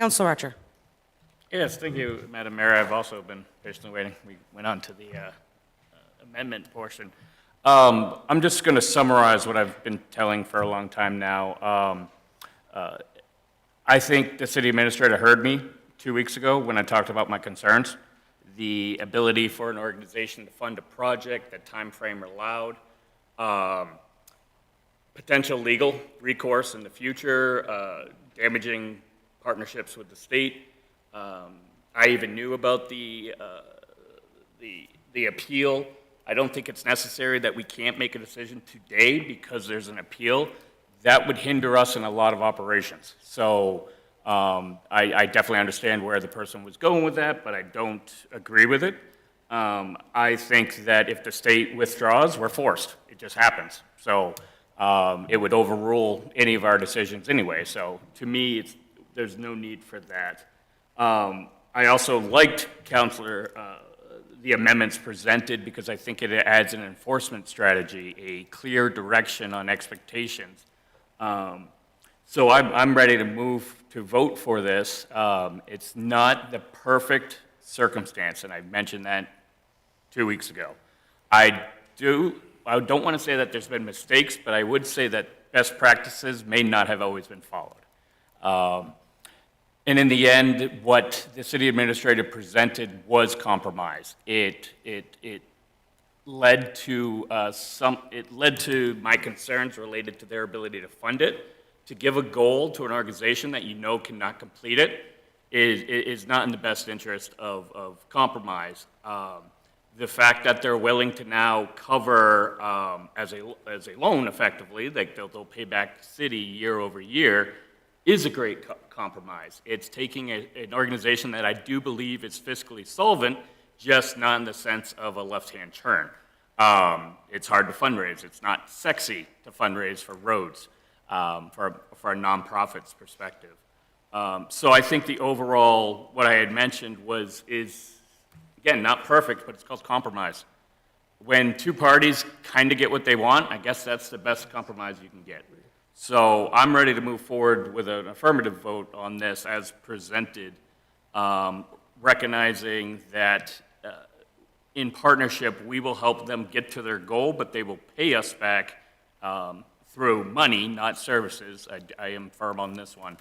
Counselor Archer? Yes, thank you, Madam Mayor. I've also been patiently waiting. We went on to the amendment portion. I'm just going to summarize what I've been telling for a long time now. I think the city administrator heard me 2 weeks ago when I talked about my concerns. The ability for an organization to fund a project, the time frame allowed, potential legal recourse in the future, damaging partnerships with the state. I even knew about the appeal. I don't think it's necessary that we can't make a decision today because there's an appeal. That would hinder us in a lot of operations. So I definitely understand where the person was going with that, but I don't agree with it. I think that if the state withdraws, we're forced. It just happens. So it would overrule any of our decisions anyway. So to me, there's no need for that. I also liked the amendments presented because I think it adds an enforcement strategy, a clear direction on expectations. So I'm ready to move to vote for this. It's not the perfect circumstance, and I mentioned that 2 weeks ago. I don't want to say that there's been mistakes, but I would say that best practices may not have always been followed. And in the end, what the city administrator presented was compromise. It led to my concerns related to their ability to fund it. To give a goal to an organization that you know cannot complete it is not in the best interest of compromise. The fact that they're willing to now cover as a loan effectively, like they'll pay back the city year over year, is a great compromise. It's taking an organization that I do believe is fiscally solvent, just not in the sense of a left-hand turn. It's hard to fundraise. It's not sexy to fundraise for roads for a nonprofit's perspective. So I think the overall, what I had mentioned is, again, not perfect, but it's called compromise. When two parties kind of get what they want, I guess that's the best compromise you can get. So I'm ready to move forward with an affirmative vote on this as presented, recognizing that in partnership, we will help them get to their goal, but they will pay us back through money, not services. I am firm on this one,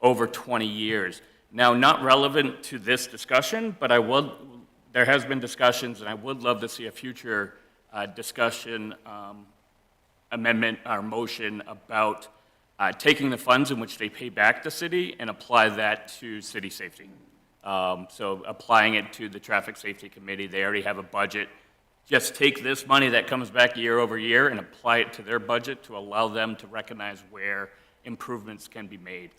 over 20 years. Now, not relevant to this discussion, but there has been discussions, and I would love to see a future discussion amendment or motion about taking the funds in which they pay back the city and apply that to city safety. So applying it to the Traffic Safety Committee. They already have a budget just take this money that comes back year over year and apply it to their budget to allow them to recognize where improvements can be made.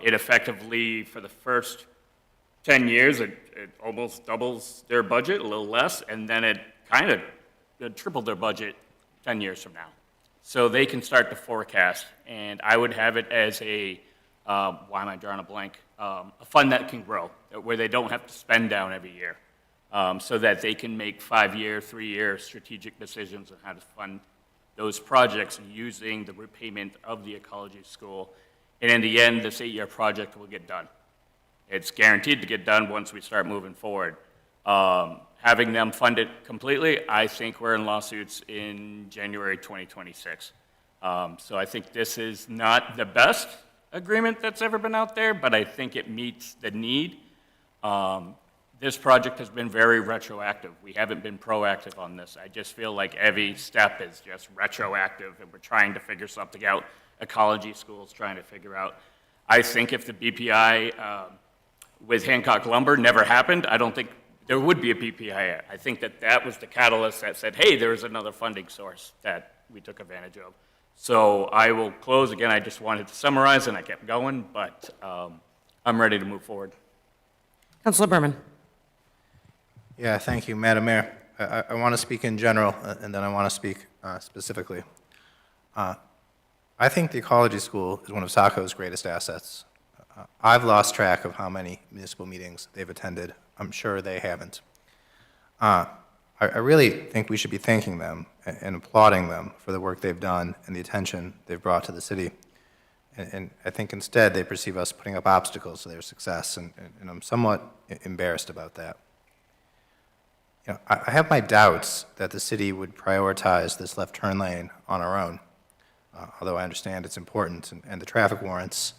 It effectively, for the first 10 years, it almost doubles their budget, a little less, and then it kind of tripled their budget 10 years from now. So they can start to forecast, and I would have it as a, why am I drawing a blank? A fund that can grow, where they don't have to spend down every year, so that they can make 5-year, 3-year strategic decisions on how to fund those projects using the repayment of the ecology school. And in the end, this 8-year project will get done. It's guaranteed to get done once we start moving forward. Having them fund it completely, I think we're in lawsuits in January 2026. So I think this is not the best agreement that's ever been out there, but I think it meets the need. This project has been very retroactive. We haven't been proactive on this. I just feel like every step is just retroactive, and we're trying to figure something out. Ecology school's trying to figure out. I think if the BPI with Hancock Lumber never happened, I don't think there would be a BPI. I think that that was the catalyst that said, hey, there's another funding source that we took advantage of. So I will close. Again, I just wanted to summarize, and I kept going, but I'm ready to move forward. Councilor Berman. Yeah, thank you, Madam Mayor. I want to speak in general, and then I want to speak specifically. I think the ecology school is one of Saco's greatest assets. I've lost track of how many municipal meetings they've attended. I'm sure they haven't. I really think we should be thanking them and applauding them for the work they've done and the attention they've brought to the city. And I think instead they perceive us putting up obstacles to their success, and I'm somewhat embarrassed about that. You know, I have my doubts that the city would prioritize this left turn lane on our own, although I understand it's important and the traffic warrants.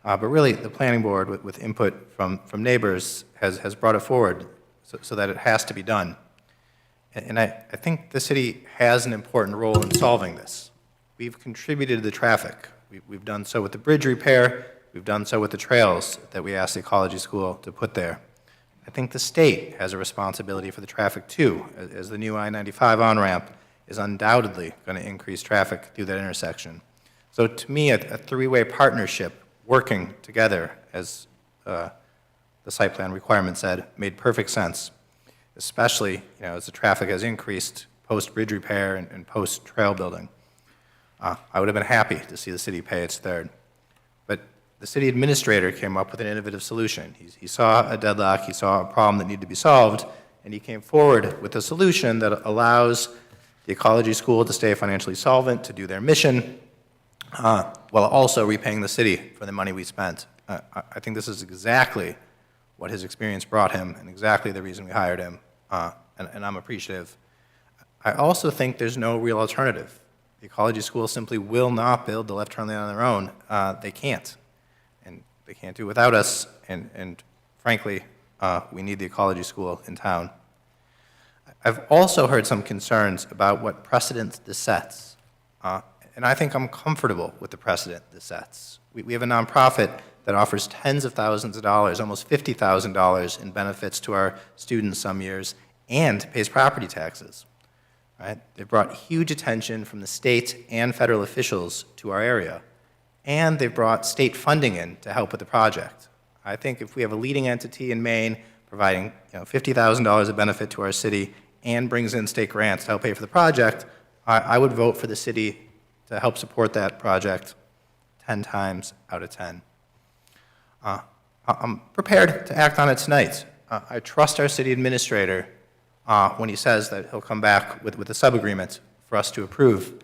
But really, the planning board, with input from neighbors, has brought it forward so that it has to be done. And I think the city has an important role in solving this. We've contributed to the traffic. We've done so with the bridge repair. We've done so with the trails that we asked the ecology school to put there. I think the state has a responsibility for the traffic too, as the new I-95 on-ramp is undoubtedly going to increase traffic through that intersection. So to me, a three-way partnership working together, as the site plan requirement said, made perfect sense, especially as the traffic has increased post-bridge repair and post-trail building. I would have been happy to see the city pay its third. But the city administrator came up with an innovative solution. He saw a deadlock, he saw a problem that needed to be solved, and he came forward with a solution that allows the ecology school to stay financially solvent, to do their mission, while also repaying the city for the money we spent. I think this is exactly what his experience brought him and exactly the reason we hired him, and I'm appreciative. I also think there's no real alternative. The ecology school simply will not build the left turn lane on their own. They can't. And they can't do it without us, and frankly, we need the ecology school in town. I've also heard some concerns about what precedent this sets, and I think I'm comfortable with the precedent this sets. We have a nonprofit that offers tens of thousands of dollars, almost $50,000 in benefits to our students some years, and pays property taxes. Right? They've brought huge attention from the state and federal officials to our area, and they've brought state funding in to help with the project. I think if we have a leading entity in Maine providing $50,000 of benefit to our city and brings in state grants to help pay for the project, I would vote for the city to help support that project 10 times out of 10. I'm prepared to act on it tonight. I trust our city administrator when he says that he'll come back with a sub-agreement for us to approve.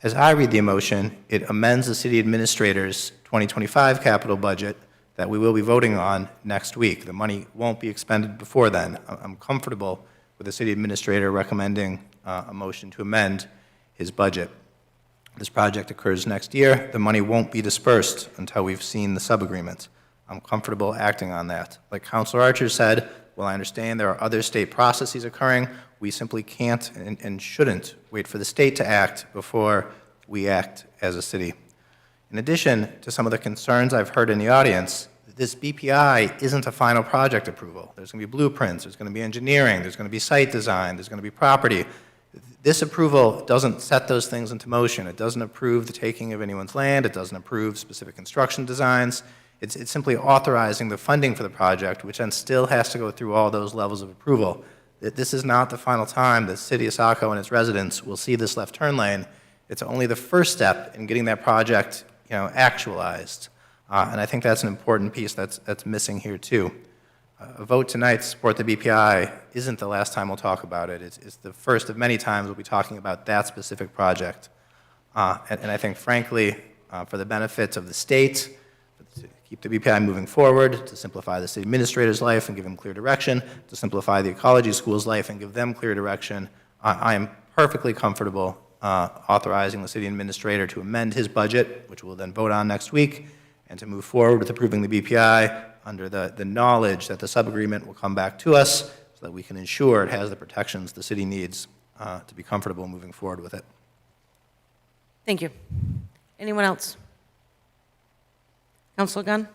As I read the motion, it amends the city administrator's 2025 capital budget that we will be voting on next week. The money won't be expended before then. I'm comfortable with the city administrator recommending a motion to amend his budget. This project occurs next year. The money won't be dispersed until we've seen the sub-agreement. I'm comfortable acting on that. Like Councilor Archer said, well, I understand there are other state processes occurring. We simply can't and shouldn't wait for the state to act before we act as a city. In addition to some of the concerns I've heard in the audience, this BPI isn't a final project approval. There's going to be blueprints, there's going to be engineering, there's going to be site design, there's going to be property. This approval doesn't set those things into motion. It doesn't approve the taking of anyone's land. It doesn't approve specific construction designs. It's simply authorizing the funding for the project, which then still has to go through all those levels of approval. This is not the final time the city of Saco and its residents will see this left turn lane. It's only the first step in getting that project, actualized. And I think that's an important piece that's missing here too. A vote tonight to support the BPI isn't the last time we'll talk about it. It's the first of many times we'll be talking about that specific project. And I think, frankly, for the benefits of the state, to keep the BPI moving forward, to simplify the city administrator's life and give him clear direction, to simplify the ecology school's life and give them clear direction, I am perfectly comfortable authorizing the city administrator to amend his budget, which we'll then vote on next week, and to move forward with approving the BPI under the knowledge that the sub-agreement will come back to us so that we can ensure it has the protections the city needs to be comfortable moving forward with it. Thank you. Anyone else? Councilor Gunn?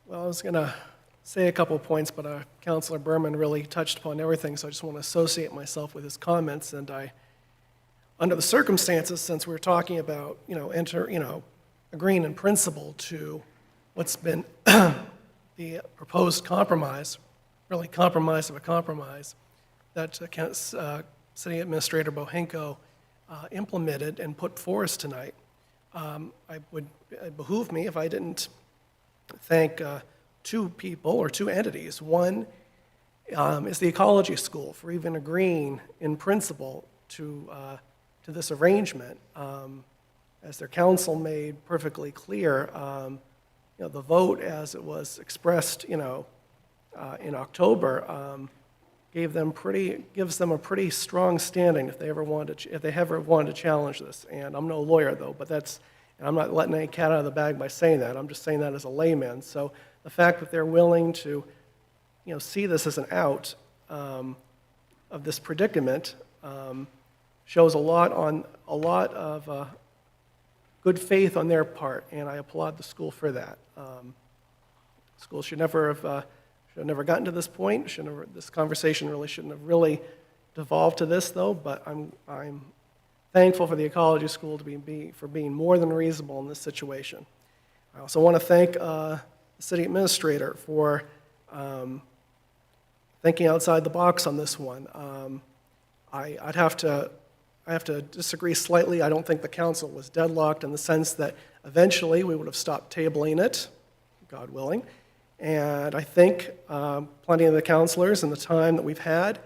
Well, I was going to say a couple of points, but Councilor Berman really touched upon everything, so I just want to associate myself with his comments. And under the circumstances, since we're talking about, agreeing in principle to what's been the proposed compromise, really compromise of a compromise, that City Administrator Bohinko implemented and put forth us tonight, it behoove me if I didn't thank two people or two entities. One is the Ecology School for even agreeing in principle to this arrangement. As their council made perfectly clear, the vote as it was expressed, in October, gives them a pretty strong standing if they ever wanted to challenge this. And I'm no lawyer though, but and I'm not letting any cat out of the bag by saying that. I'm just saying that as a layman. So the fact that they're willing to, see this as an out of this predicament shows a lot of good faith on their part, and I applaud the school for that. School should never have gotten to this point. This conversation really shouldn't have really devolved to this, though. But I'm thankful for the Ecology School for being more than reasonable in this situation. I also want to thank the city administrator for thinking outside the box on this one. I have to disagree slightly. I don't think the council was deadlocked in the sense that eventually we would have stopped tabling it, God willing. And I think plenty of the councilors in the time that we've had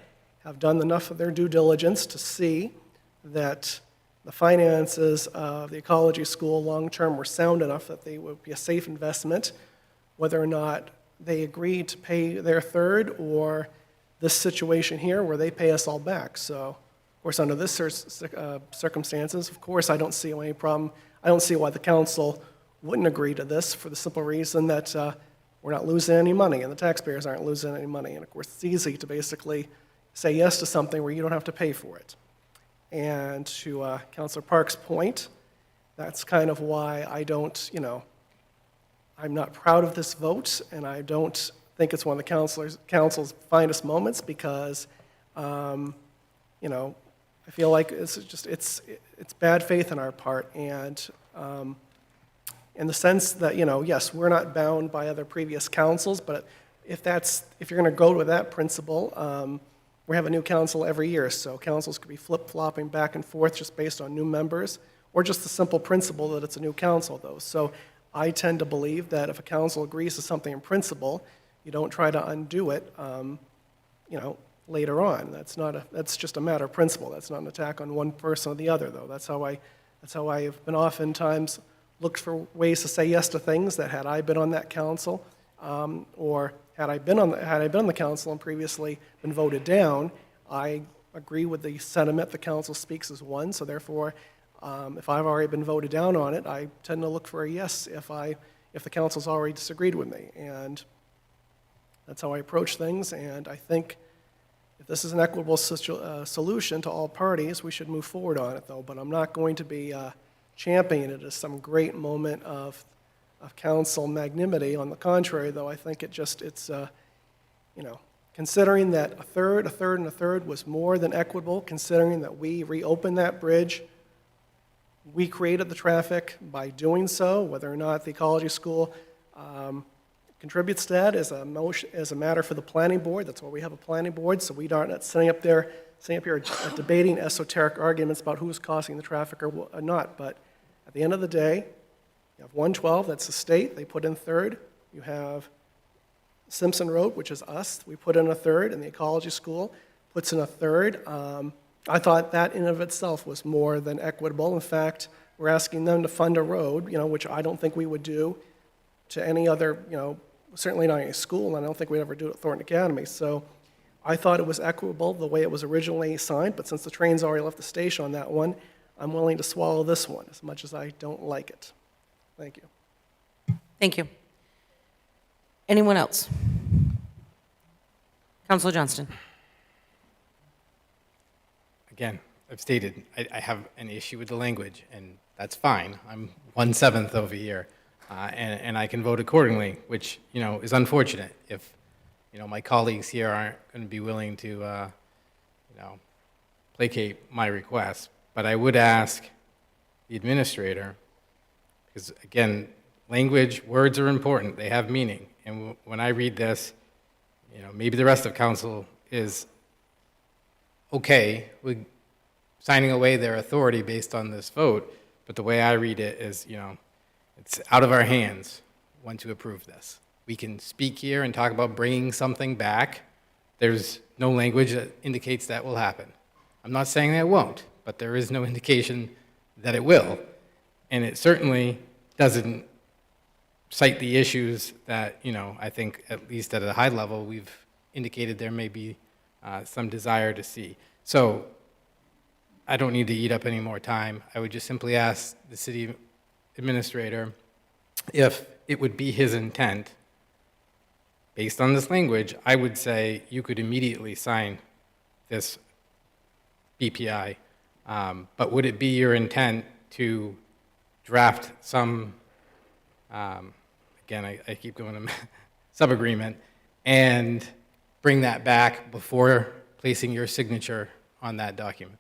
have done enough of their due diligence to see that the finances of the Ecology School long-term were sound enough that they would be a safe investment, whether or not they agreed to pay their third or this situation here where they pay us all back. So, of course, under this circumstances, of course, I don't see any problem. I don't see why the council wouldn't agree to this for the simple reason that we're not losing any money and the taxpayers aren't losing any money. And of course, it's easy to basically say yes to something where you don't have to pay for it. And to Councilor Park's point, that's kind of why I don't, I'm not proud of this vote, and I don't think it's one of the council's finest moments because, I feel like it's bad faith on our part, and in the sense that, yes, we're not bound by other previous councils, but if you're going to go with that principle, we have a new council every year, so councils could be flip-flopping back and forth just based on new members, or just the simple principle that it's a new council, though. So I tend to believe that if a council agrees to something in principle, you don't try to undo it, later on. That's just a matter of principle. That's not an attack on one person or the other, though. That's how I've been oftentimes looked for ways to say yes to things that had I been on that council, or had I been on the council and previously been voted down, I agree with the sentiment the council speaks as one. So therefore, if I've already been voted down on it, I tend to look for a yes if the council's already disagreed with me. And that's how I approach things. And I think if this is an equitable solution to all parties, we should move forward on it, though. But I'm not going to be championing it as some great moment of of council magnanimity. On the contrary, though, I think it's considering that a third, and a third was more than equitable, considering that we reopened that bridge, we created the traffic by doing so, whether or not the ecology school contributes to that is a matter for the planning board. That's why we have a planning board, so we aren't sitting up here debating esoteric arguments about who's causing the traffic or not. But at the end of the day, you have 112, that's the state, they put in third. You have Simpson Road, which is us, we put in a third, and the ecology school puts in a third. I thought that in and of itself was more than equitable. In fact, we're asking them to fund a road, which I don't think we would do to any other, certainly not any school, and I don't think we'd ever do it at Thornton Academy. So I thought it was equitable the way it was originally signed, but since the train's already left the station on that one, I'm willing to swallow this one, as much as I don't like it. Thank you. Thank you. Anyone else? Councilor Johnston. Again, I've stated I have an issue with the language, and that's fine. I'm 1/7 over here, and I can vote accordingly, which, is unfortunate if, my colleagues here aren't going to be willing to, placate my request. But I would ask the administrator, because again, language, words are important. They have meaning. And when I read this, maybe the rest of council is okay with signing away their authority based on this vote, but the way I read it is, it's out of our hands when to approve this. We can speak here and talk about bringing something back. There's no language that indicates that will happen. I'm not saying that it won't, but there is no indication that it will. And it certainly doesn't cite the issues that, I think, at least at a high level, we've indicated there may be some desire to see. So I don't need to eat up any more time. I would just simply ask the city administrator if it would be his intent, based on this language, I would say you could immediately sign this BPI. But would it be your intent to draft some, again, I keep going to sub-agreement, and bring that back before placing your signature on that document?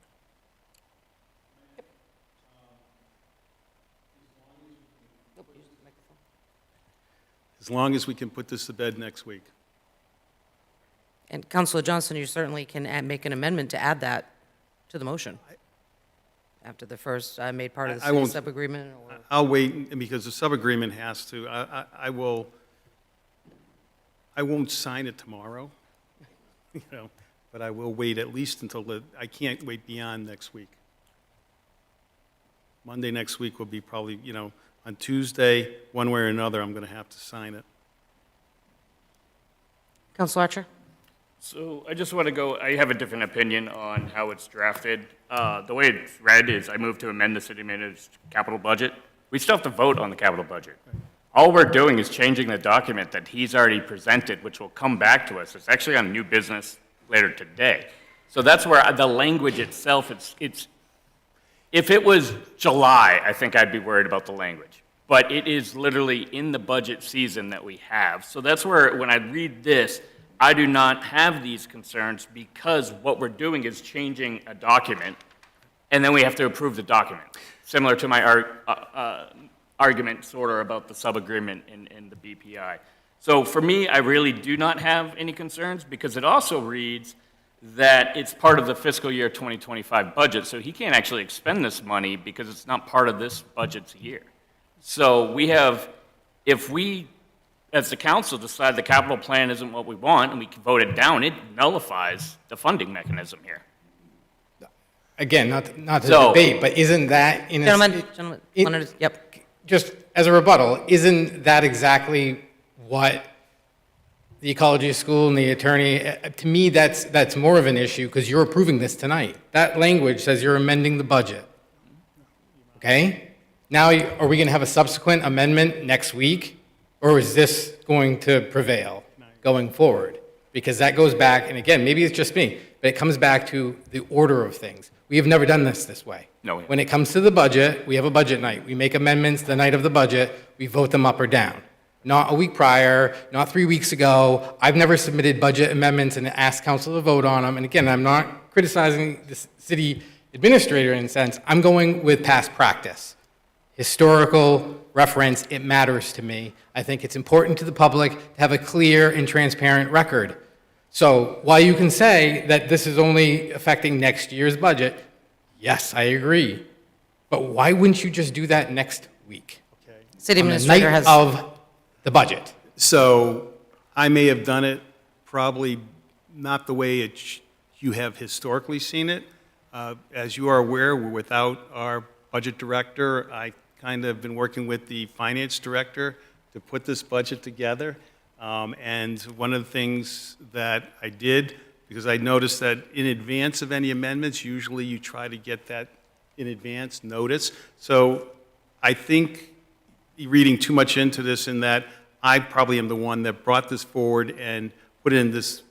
As long as we can put this to bed next week. And Councilor Johnston, you certainly can make an amendment to add that to the motion. After the first made part of the city sub-agreement? I'll wait, because the sub-agreement has to, I won't sign it tomorrow, but I will wait at least until I can't wait beyond next week. Monday next week will be probably, on Tuesday, one way or another, I'm going to have to sign it. Councilor Archer? So I just want to I have a different opinion on how it's drafted. The way it's read is I move to amend the city manager's capital budget. We still have to vote on the capital budget. All we're doing is changing the document that he's already presented, which will come back to us. It's actually on new business later today. So that's where the language itself, if it was July, I think I'd be worried about the language. But it is literally in the budget season that we have. So that's where, when I read this, I do not have these concerns, because what we're doing is changing a document, and then we have to approve the document. Similar to my argument, sort of, about the sub-agreement in the BPI. So for me, I really do not have any concerns, because it also reads that it's part of the fiscal year 2025 budget, so he can't actually expend this money because it's not part of this budget's year. So we have, if we, as the council, decide the capital plan isn't what we want and we can vote it down, it nullifies the funding mechanism here. Again, not to debate, but isn't that in Gentlemen, yep. Just as a rebuttal, isn't that exactly what the ecology school and the attorney, to me, that's more of an issue, because you're approving this tonight. That language says you're amending the budget. Okay? Now, are we going to have a subsequent amendment next week, or is this going to prevail going forward? Because that goes back, and again, maybe it's just me, but but it comes back to the order of things. We have never done this way. No. When it comes to the budget, we have a budget night. We make amendments the night of the budget, we vote them up or down. Not a week prior, not 3 weeks ago. I've never submitted budget amendments and asked council to vote on them. And again, I'm not criticizing the city administrator in a sense. I'm going with past practice. Historical reference, it matters to me. I think it's important to the public to have a clear and transparent record. So while you can say that this is only affecting next year's budget, yes, I agree. But why wouldn't you just do that next week? City On the Administrator night has. of the budget. So I may have done it probably not the way you have historically seen it. As you are aware, we're without our budget director. I kind of been working with the finance director to put this budget together. And one of the things that I did, because I noticed that in advance of any amendments, usually you try to get that in advance notice. So I think you're reading too much into this in that I probably am the one that brought this forward and put it in this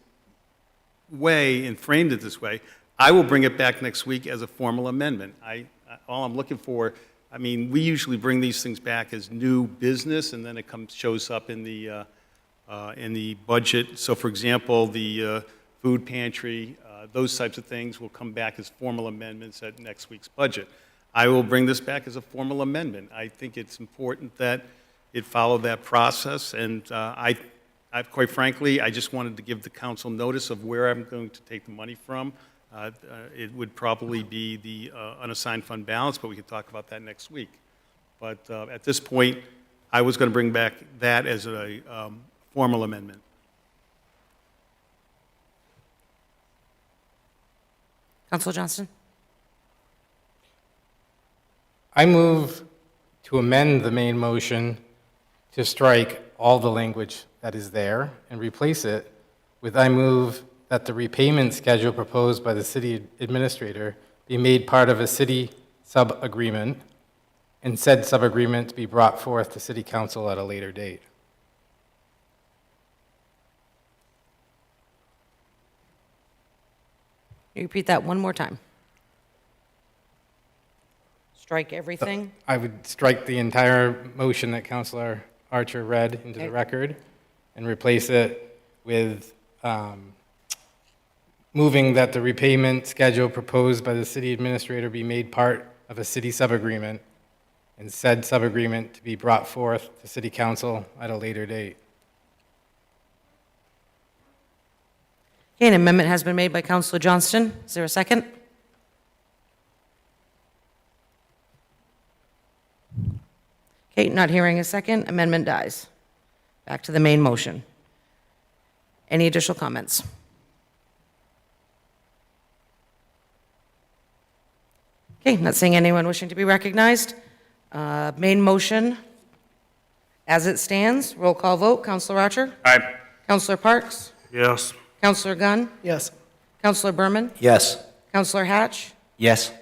way and framed it this way. I will bring it back next week as a formal amendment. All I'm looking for, I mean, we usually bring these things back as new business, and then it shows up in the budget. So, for example, the food pantry, those types of things will come back as formal amendments at next week's budget. I will bring this back as a formal amendment. I think it's important that it follow that process, and quite frankly, I just wanted to give the council notice of where I'm going to take the money from. It would probably be the unassigned fund balance, but we could talk about that next week. But at this point, I was going to bring back that as a formal amendment. Councilor Johnston? I move to amend the main motion to strike all the language that is there and replace it with I move that the repayment schedule proposed by the city administrator be made part of a city sub-agreement, and said sub-agreement to be brought forth to city council at a later date. You repeat that one more time. Strike everything? I would strike the entire motion that Councilor Archer read into the record and replace it with moving that the repayment schedule proposed by the city administrator be made part of a city sub-agreement, and said sub-agreement to be brought forth to city council at a later date. Okay, an amendment has been made by Councilor Johnston. Is there a second? Okay, not hearing a second, amendment dies. Back to the main motion. Any additional comments? Okay, not seeing anyone wishing to be recognized. Main motion, as it stands, roll call vote. Councilor Archer? Aye. Councilor Parks? Yes. Councilor Gunn? Yes. Councilor Berman? Yes. Councilor Hatch? Yes.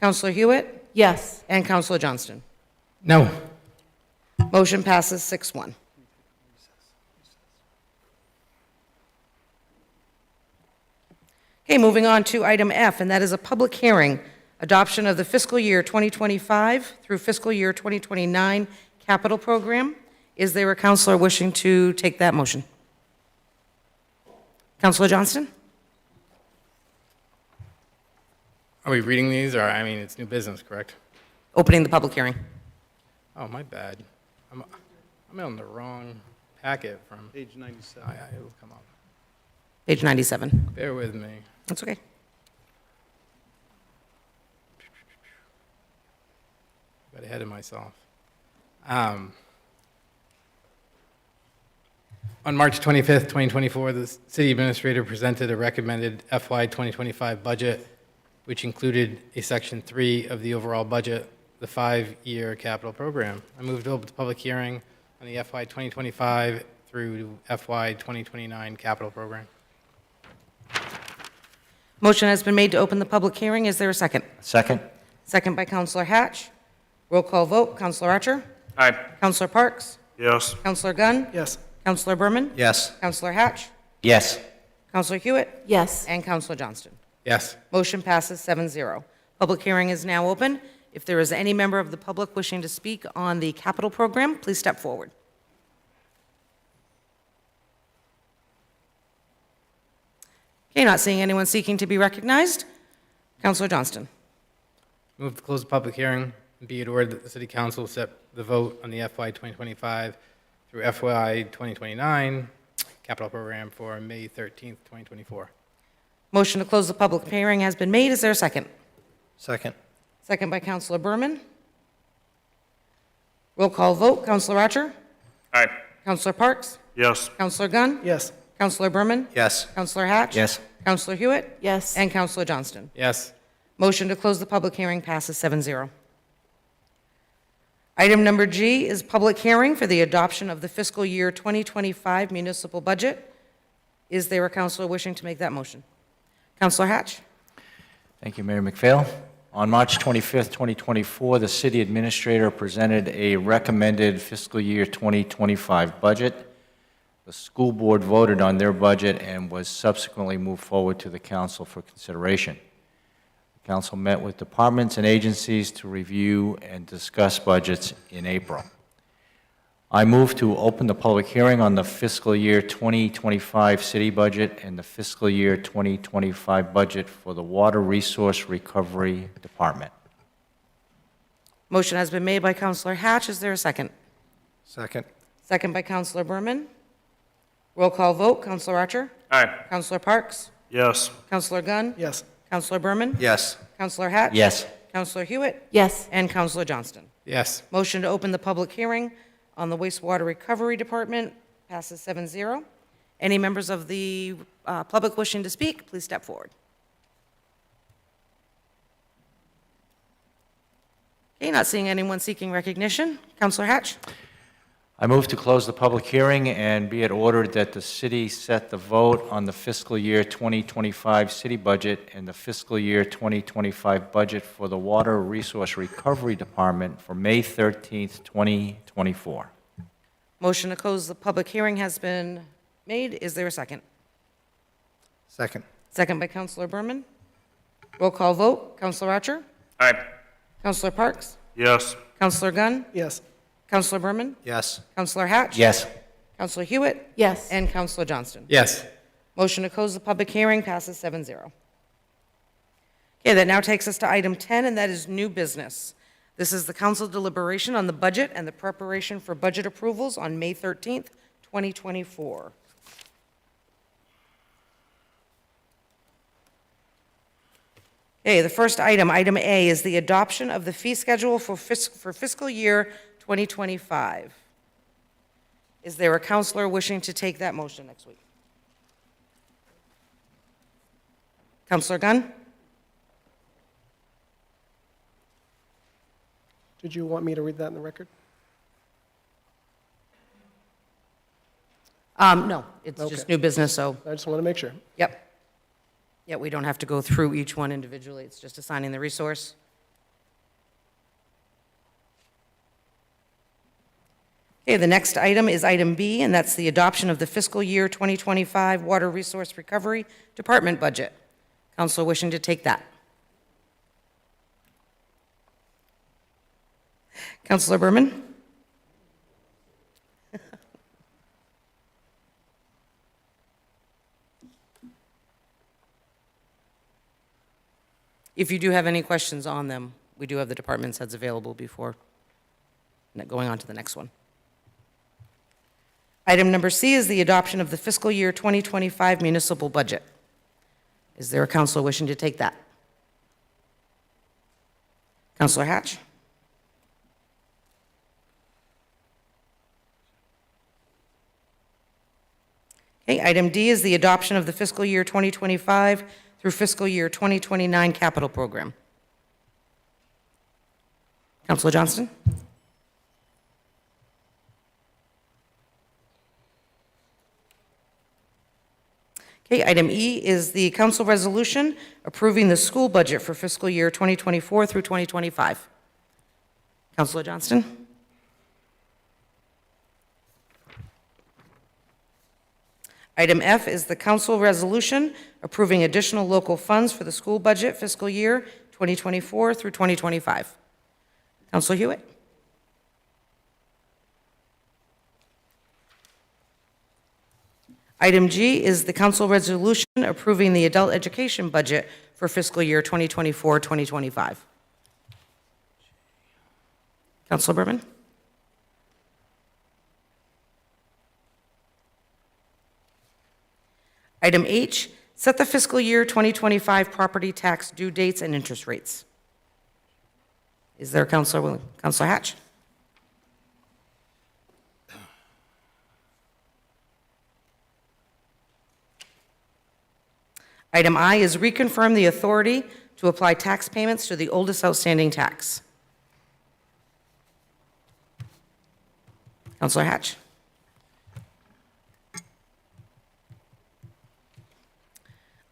Councilor Hewitt? Yes. And Councilor Johnston. No. Motion passes 6-1. Okay, moving on to item F, and that is a public hearing, adoption of the fiscal year 2025 through fiscal year 2029 capital program. Is there a councilor wishing to take that motion? Councilor Johnston? Are we reading these, or, I mean, it's new business, correct? Opening the public hearing. Oh, my bad. I'm on the wrong packet from... Page 97. It'll come up. Page 97. Bear with me. That's okay. Got ahead of myself. On March 25th, 2024, the city administrator presented a recommended FY 2025 budget, which included a Section 3 of the overall budget, the 5-year capital program. I moved to open the public hearing on the FY 2025 through FY 2029 capital program. Motion has been made to open the public hearing. Is there a second? Second? Second by Councilor Hatch. Roll call vote. Councilor Archer? Aye. Councilor Parks? Yes. Councilor Gunn? Yes. Councilor Berman? Yes. Councilor Hatch? Yes. Councilor Hewitt? Yes. And Councilor Johnston. Yes. Motion passes 7-0. Public hearing is now open. If there is any member of the public wishing to speak on the capital program, please step forward. Okay, not seeing anyone seeking to be recognized. Councilor Johnston. Move to close the public hearing and be it ordered that the City Council set the vote on the FY 2025 through FY 2029 capital program for May 13th, 2024. Motion to close the public hearing has been made. Is there a second? Second. Second by Councilor Berman. Roll call vote. Councilor Archer? Aye. Councilor Parks? Yes. Councilor Gunn? Yes. Councilor Berman? Yes. Councilor Hatch? Yes. Councilor Hewitt? Yes. And Councilor Johnston. Yes. Motion to close the public hearing passes 7-0. Item number G is public hearing for the adoption of the fiscal year 2025 municipal budget. Is there a councilor wishing to make that motion? Councilor Hatch? Thank you, Mayor McPhail. On March 25th, 2024, the city administrator presented a recommended fiscal year 2025 budget. The school board voted on their budget and was subsequently moved forward to the council for consideration. The council met with departments and agencies to review and discuss budgets in April. I move to open the public hearing on the fiscal year 2025 city budget and the fiscal year 2025 budget for the Water Resource Recovery Department. Motion has been made by Councilor Hatch. Is there a second? Second. Second by Councilor Berman. Roll call vote. Councilor Archer? Aye. Councilor Parks? Yes. Councilor Gunn? Yes. Councilor Berman? Yes. Councilor Hatch? Yes. Councilor Hewitt? Yes. And Councilor Johnston. Yes. Motion to open the public hearing on the wastewater recovery department passes 7-0. Any members of the public wishing to speak, please step forward. Okay, not seeing anyone seeking recognition. Councilor Hatch? I move to close the public hearing and be it ordered that the city set the vote on the fiscal year 2025 city budget and the fiscal year 2025 budget for the Water Resource Recovery Department for May 13th, 2024. Motion to close the public hearing has been made. Is there a second? Second. Second by Councilor Berman. Roll call vote. Councilor Archer? Aye. Councilor Parks? Yes. Councilor Gunn? Yes. Councilor Berman? Yes. Councilor Hatch? Yes. Councilor Hewitt? Yes. And Councilor Johnston. Yes. Motion to close the public hearing passes 7-0. Okay, that now takes us to item 10, and that is new business. This is the council deliberation on the budget and the preparation for budget approvals on May 13th, 2024. Okay, the first item, item A, is the adoption of the fee schedule for fiscal year 2025. Is there a counselor wishing to take that motion next week? Councilor Gunn? Did you want me to read that in the record? No, it's just Okay. new business, so, I just want to make sure. yep. Yeah, we don't have to go through each one individually, it's just assigning the resource. Okay, the next item is item B, and that's the adoption of the fiscal year 2025 Water Resource Recovery Department budget. Councilor wishing to take that? Councilor Berman? If you do have any questions on them, we do have the department's heads available before going on to the next one. Item number C is the adoption of the fiscal year 2025 municipal budget. Is there a counselor wishing to take that? Counselor Hatch? Okay, item D is the adoption of the fiscal year 2025 through fiscal year 2029 capital program. Counselor Johnston? Okay, item E is the council resolution approving the school budget for fiscal year 2024 through 2025. Counselor Johnston? Item F is the council resolution approving additional local funds for the school budget fiscal year 2024 through 2025. Councilor Hewitt. Item G is the council resolution approving the adult education budget for fiscal year 2024-2025. Councilor Berman. Item H, set the fiscal year 2025 property tax due dates and interest rates. Is there Councilor Hatch? Item I is reconfirm the authority to apply tax payments to the oldest outstanding tax. Councilor Hatch.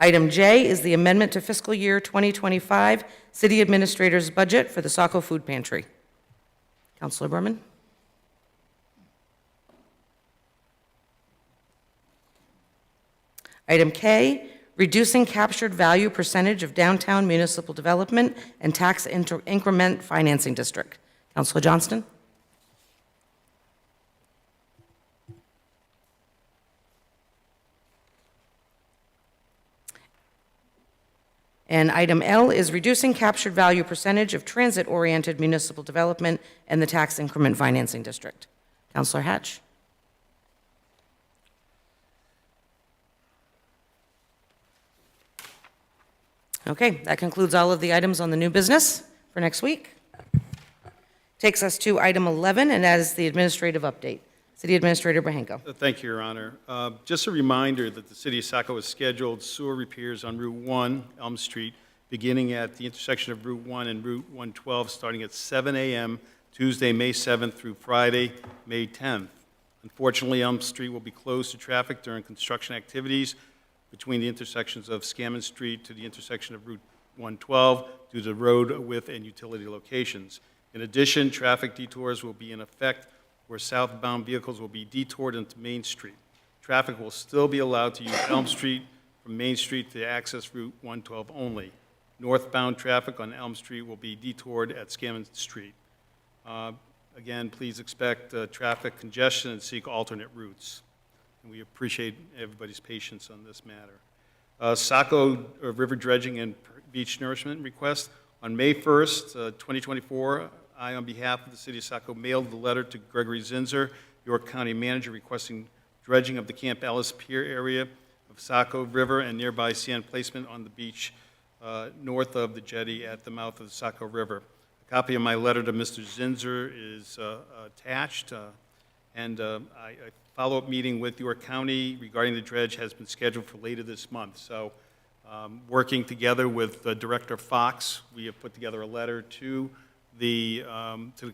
Item J is the amendment to fiscal year 2025 city administrator's budget for the Saco Food Pantry. Councilor Berman. Item K, reducing captured value percentage of downtown municipal development and tax increment financing district. Councilor Johnston. And item L is reducing captured value percentage of transit-oriented municipal development and the tax increment financing district. Councilor Hatch. Okay, that concludes all of the items on the new business for next week. Takes us to item 11, and that is the administrative update. City Administrator Brahenko. Thank you, Your Honor. Just a reminder that the City of Saco has scheduled sewer repairs on Route 1, Elm Street, beginning at the intersection of Route 1 and Route 112, starting at 7 a.m. Tuesday, May 7th through Friday, May 10th. Unfortunately, Elm Street will be closed to traffic during construction activities between the intersections of Scammon Street to the intersection of Route 112 due to road width and utility locations. In addition, traffic detours will be in effect where southbound vehicles will be detoured into Main Street. Traffic will still be allowed to use Elm Street from Main Street to access Route 112 only. Northbound traffic on Elm Street will be detoured at Scammon Street. Again, please expect traffic congestion and seek alternate routes. And we appreciate everybody's patience on this matter. Saco River dredging and beach nourishment request. On May 1st, 2024, I, on behalf of the City of Saco, mailed the letter to Gregory Zinser, York County Manager, requesting dredging of the Camp Ellis Pier area of Saco River and nearby sand placement on the beach north of the jetty at the mouth of the Saco River. A copy of my letter to Mr. Zinser is attached, and a follow-up meeting with York County regarding the dredge has been scheduled for later this month. So, working together with Director Fox, we have put together a letter to the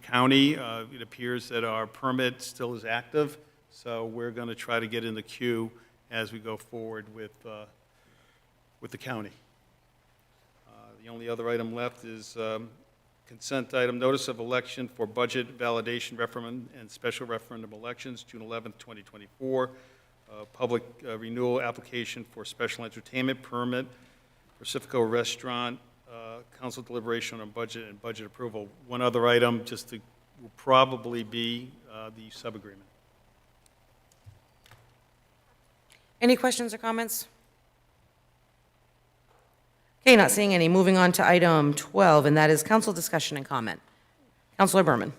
county. It appears that our permit still is active, so we're going to try to get in the queue as we go forward with the county. The only other item left is consent item, notice of election for budget validation referendum and special referendum elections, June 11th, 2024. Public renewal application for special entertainment permit, Pacifico Restaurant, council deliberation on budget and budget approval. One other item will probably be the sub-agreement. Any questions or comments? Okay, not seeing any. Moving on to item 12, and that is council discussion and comment. Councilor Berman.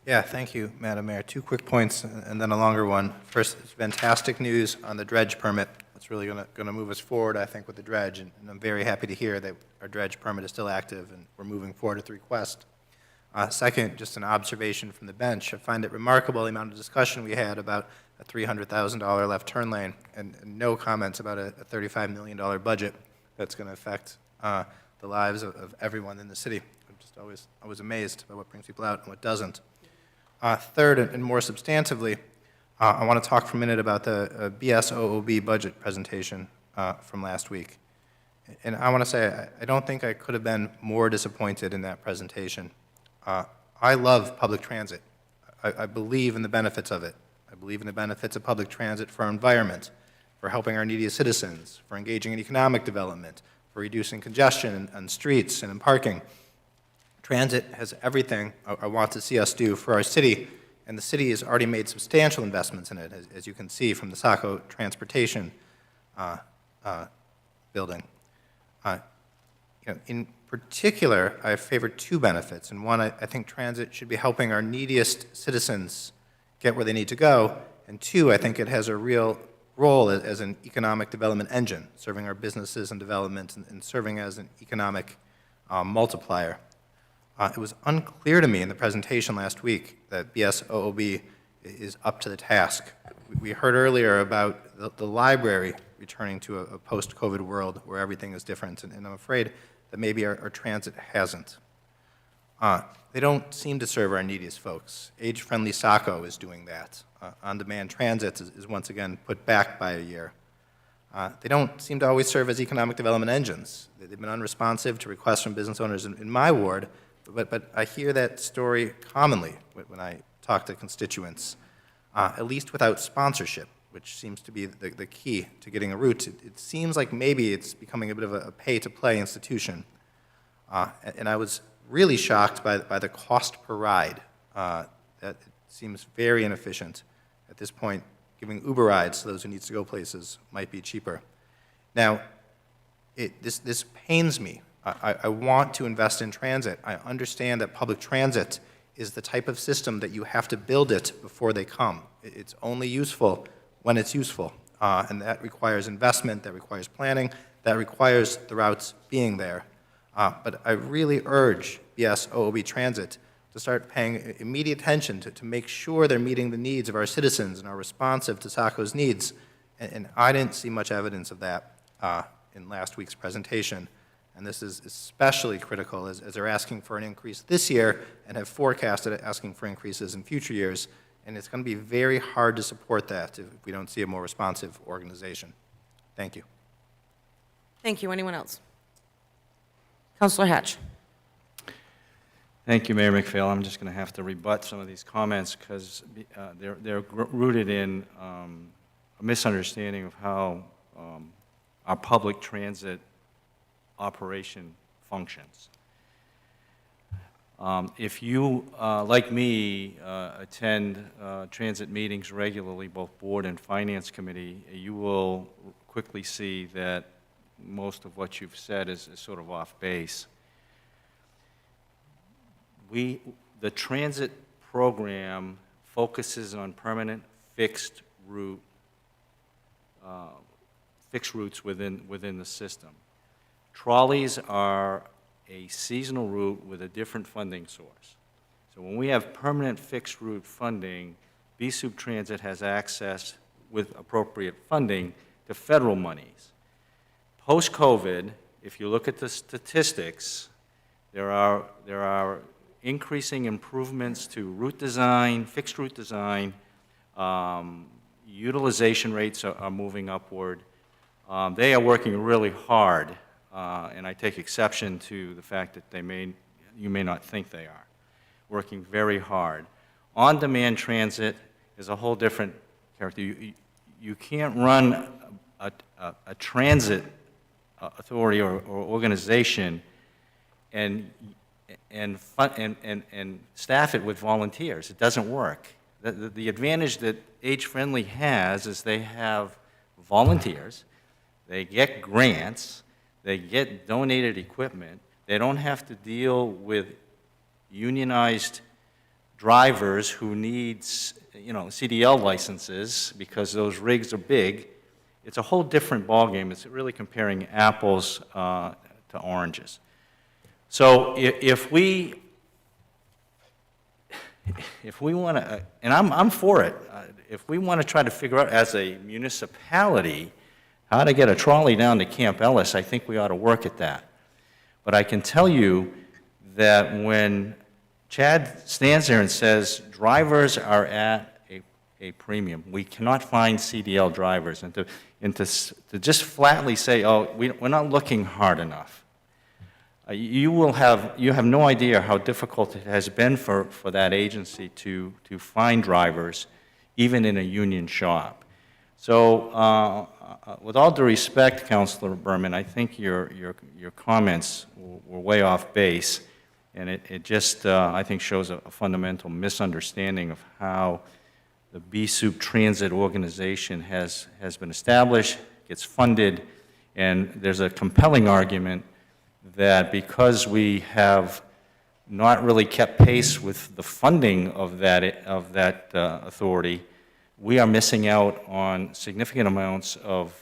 Yeah, thank you, Madam Mayor. 2 quick points and then a longer one. First, it's fantastic news on the dredge permit. It's really going to move us forward, I think, with the dredge, and I'm very happy to hear that our dredge permit is still active and we're moving forward with the request. Second, just an observation from the bench. I find it remarkable the amount of discussion we had about a $300,000 left turn lane and no comments about a $35 million budget that's going to affect the lives of everyone in the city. I'm just always amazed by what brings people out and what doesn't. Third, and more substantively, I want to talk for a minute about the BSOOB budget presentation from last week. And I want to say I don't think I could have been more disappointed in that presentation. I love public transit. I believe in the benefits of it. I believe in the benefits of public transit for our environment. for helping our neediest citizens, for engaging in economic development, for reducing congestion on streets and in parking. Transit has everything I want to see us do for our city, and the city has already made substantial investments in it, as you can see from the Saco transportation building. In particular, I favor two benefits, and one, I think transit should be helping our neediest citizens get where they need to go, and two, I think it has a real role as an economic development engine, serving our businesses and development and serving as an economic multiplier. It was unclear to me in the presentation last week that BSOOB is up to the task. We heard earlier about the library returning to a post-COVID world where everything is different, and I'm afraid that maybe our transit hasn't. They don't seem to serve our neediest folks. Age-friendly Saco is doing that. On-demand transit is once again put back by a year. They don't seem to always serve as economic development engines. They've been unresponsive to requests from business owners in my ward, but I hear that story commonly when I talk to constituents, at least without sponsorship, which seems to be the key to getting a route. It seems like maybe it's becoming a bit of a pay-to-play institution. And I was really shocked by the cost per ride. That it seems very inefficient. At this point, giving Uber rides to those who need to go places might be cheaper. Now, this pains me. I want to invest in transit. I understand that public transit is the type of system that you have to build it before they come. It's only useful when it's useful, and that requires investment, that requires planning, that requires the routes being there. But I really urge BSOOB Transit to start paying immediate attention to make sure they're meeting the needs of our citizens and are responsive to Saco's needs. And I didn't see much evidence of that in last week's presentation. And this is especially critical as they're asking for an increase this year and have forecasted asking for increases in future years. And it's going to be very hard to support that if we don't see a more responsive organization. Thank you. Thank you. Anyone else? Councilor Hatch. Thank you, Mayor McPhail. I'm just going to have to rebut some of these comments because they're rooted in a misunderstanding of how our public transit operation functions. If you, like me, attend transit meetings regularly, both board and finance committee, you will quickly see that most of what you've said is sort of off base. The transit program focuses on permanent fixed routes within the system. Trolleys are a seasonal route with a different funding source. So when we have permanent fixed route funding, BSOOB Transit has access with appropriate funding to federal monies. Post-COVID, if you look at the statistics, there are increasing improvements to route design, fixed route design. Utilization rates are moving upward. They are working really hard, and I take exception to the fact that you may not think they are. Working very hard. On-demand transit is a whole different character. You can't run a transit authority or organization and staff it with volunteers. It doesn't work. The advantage that Age Friendly has is they have volunteers, they get grants, they get donated equipment, they don't have to deal with unionized drivers who need, CDL licenses because those rigs are big. It's a whole different ballgame. It's really comparing apples to oranges. So if we want to, and I'm for it, if we want to try to figure out as a municipality how to get a trolley down to Camp Ellis, I think we ought to work at that. But I can tell you that when Chad stands there and says drivers are at a premium, we cannot find CDL drivers, and to just flatly say, oh, we're not looking hard enough. You have no idea how difficult it has been for that agency to find drivers, even in a union shop. So with all due respect, Councilor Berman, I think your comments were way off base, and it just, I think, shows a fundamental misunderstanding of how the B-Soup Transit Organization has been established, gets funded, and there's a compelling argument that because we have not really kept pace with the funding of that authority, we are missing out on significant amounts of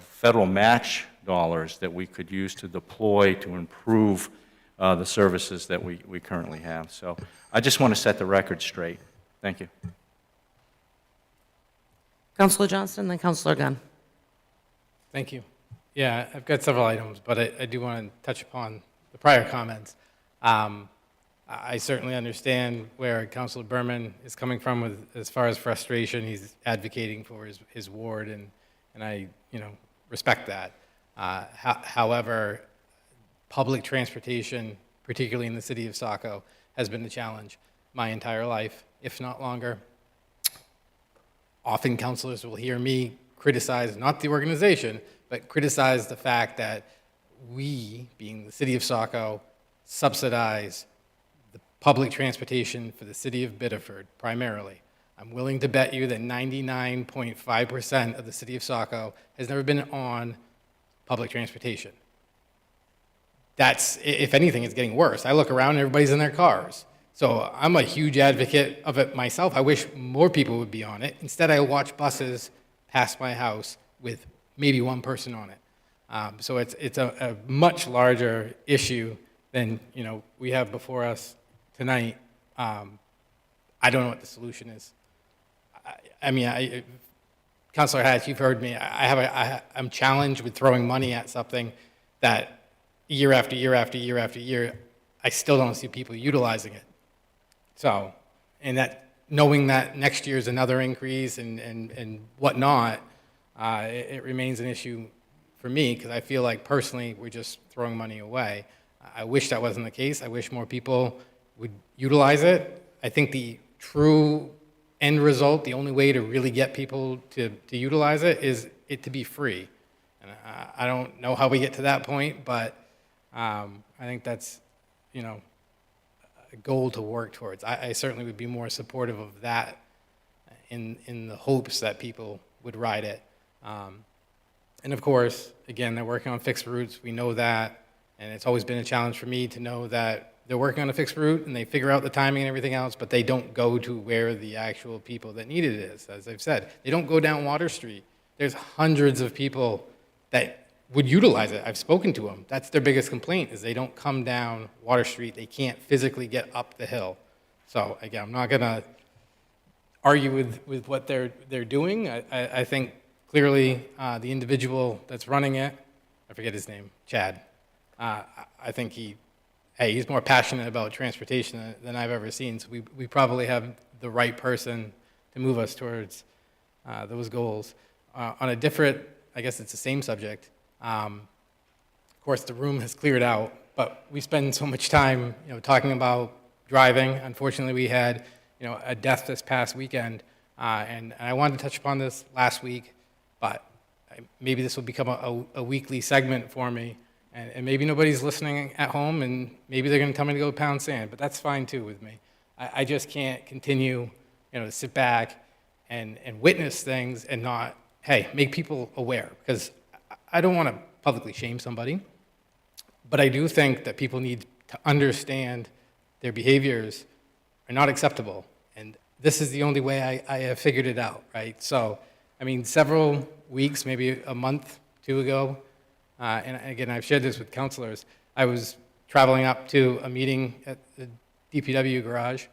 federal match dollars that we could use to deploy to improve the services that we currently have. So I just want to set the record straight. Thank you. Councilor Johnston, then Councilor Gunn. Thank you. Yeah, I've got several items, but I do want to touch upon the prior comments. I certainly understand where Councilor Berman is coming from with as far as frustration. He's advocating for his ward, and I respect that. However, public transportation, particularly in the city of Saco, has been the challenge my entire life, if not longer. Often councilors will hear me criticize, not the organization, but criticize the fact that we, being the city of Saco, subsidize the public transportation for the city of Biddeford, primarily. I'm willing to bet you that 99.5% of the city of Saco has never been on public transportation. That's, if anything, it's getting worse. I look around and everybody's in their cars. So I'm a huge advocate of it myself. I wish more people would be on it. Instead, I watch buses pass my house with maybe one person on it. So it's a much larger issue than we have before us tonight. I don't know what the solution is. Councilor Hatch, you've heard me. I'm challenged with throwing money at something that year after year after year after year, I still don't see people utilizing it. So, and that knowing that next year's another increase and whatnot, it remains an issue for me because I feel like personally we're just throwing money away. I wish that wasn't the case. I wish more people would utilize it. I think the true end result, the only way to really get people to utilize it is it to be free. And I don't know how we get to that point, but I think that's, a goal to work towards. I certainly would be more supportive of that in the hopes that people would ride it. And of course, again, they're working on fixed routes. We know that. And it's always been a challenge for me to know that they're working on a fixed route and they figure out the timing and everything else, but they don't go to where the actual people that need it is. As I've said, they don't go down Water Street. There's hundreds of people that would utilize it. I've spoken to them. That's their biggest complaint is they don't come down Water Street. They can't physically get up the hill. So again, I'm not going to argue with what they're doing. I think clearly the individual that's running it, I forget his name, Chad, I think he's more passionate about transportation than I've ever seen. So we probably have the right person to move us towards those goals. On a different, I guess it's the same subject. Of course, the room has cleared out, but we spend so much time, talking about driving. Unfortunately, we had, a death this past weekend, and I wanted to touch upon this last week, but maybe this will become a weekly segment for me, and maybe nobody's listening at home, and maybe they're going to tell me to go pound sand, but that's fine too with me. I just can't continue, to sit back and witness things and not, hey, make people aware, because I don't want to publicly shame somebody, but I do think that people need to understand their behaviors are not acceptable. And this is the only way I have figured it out, right? So, several weeks, maybe a month, 2 ago, and again, I've shared this with councilors, I was traveling up to a meeting at the DPW garage,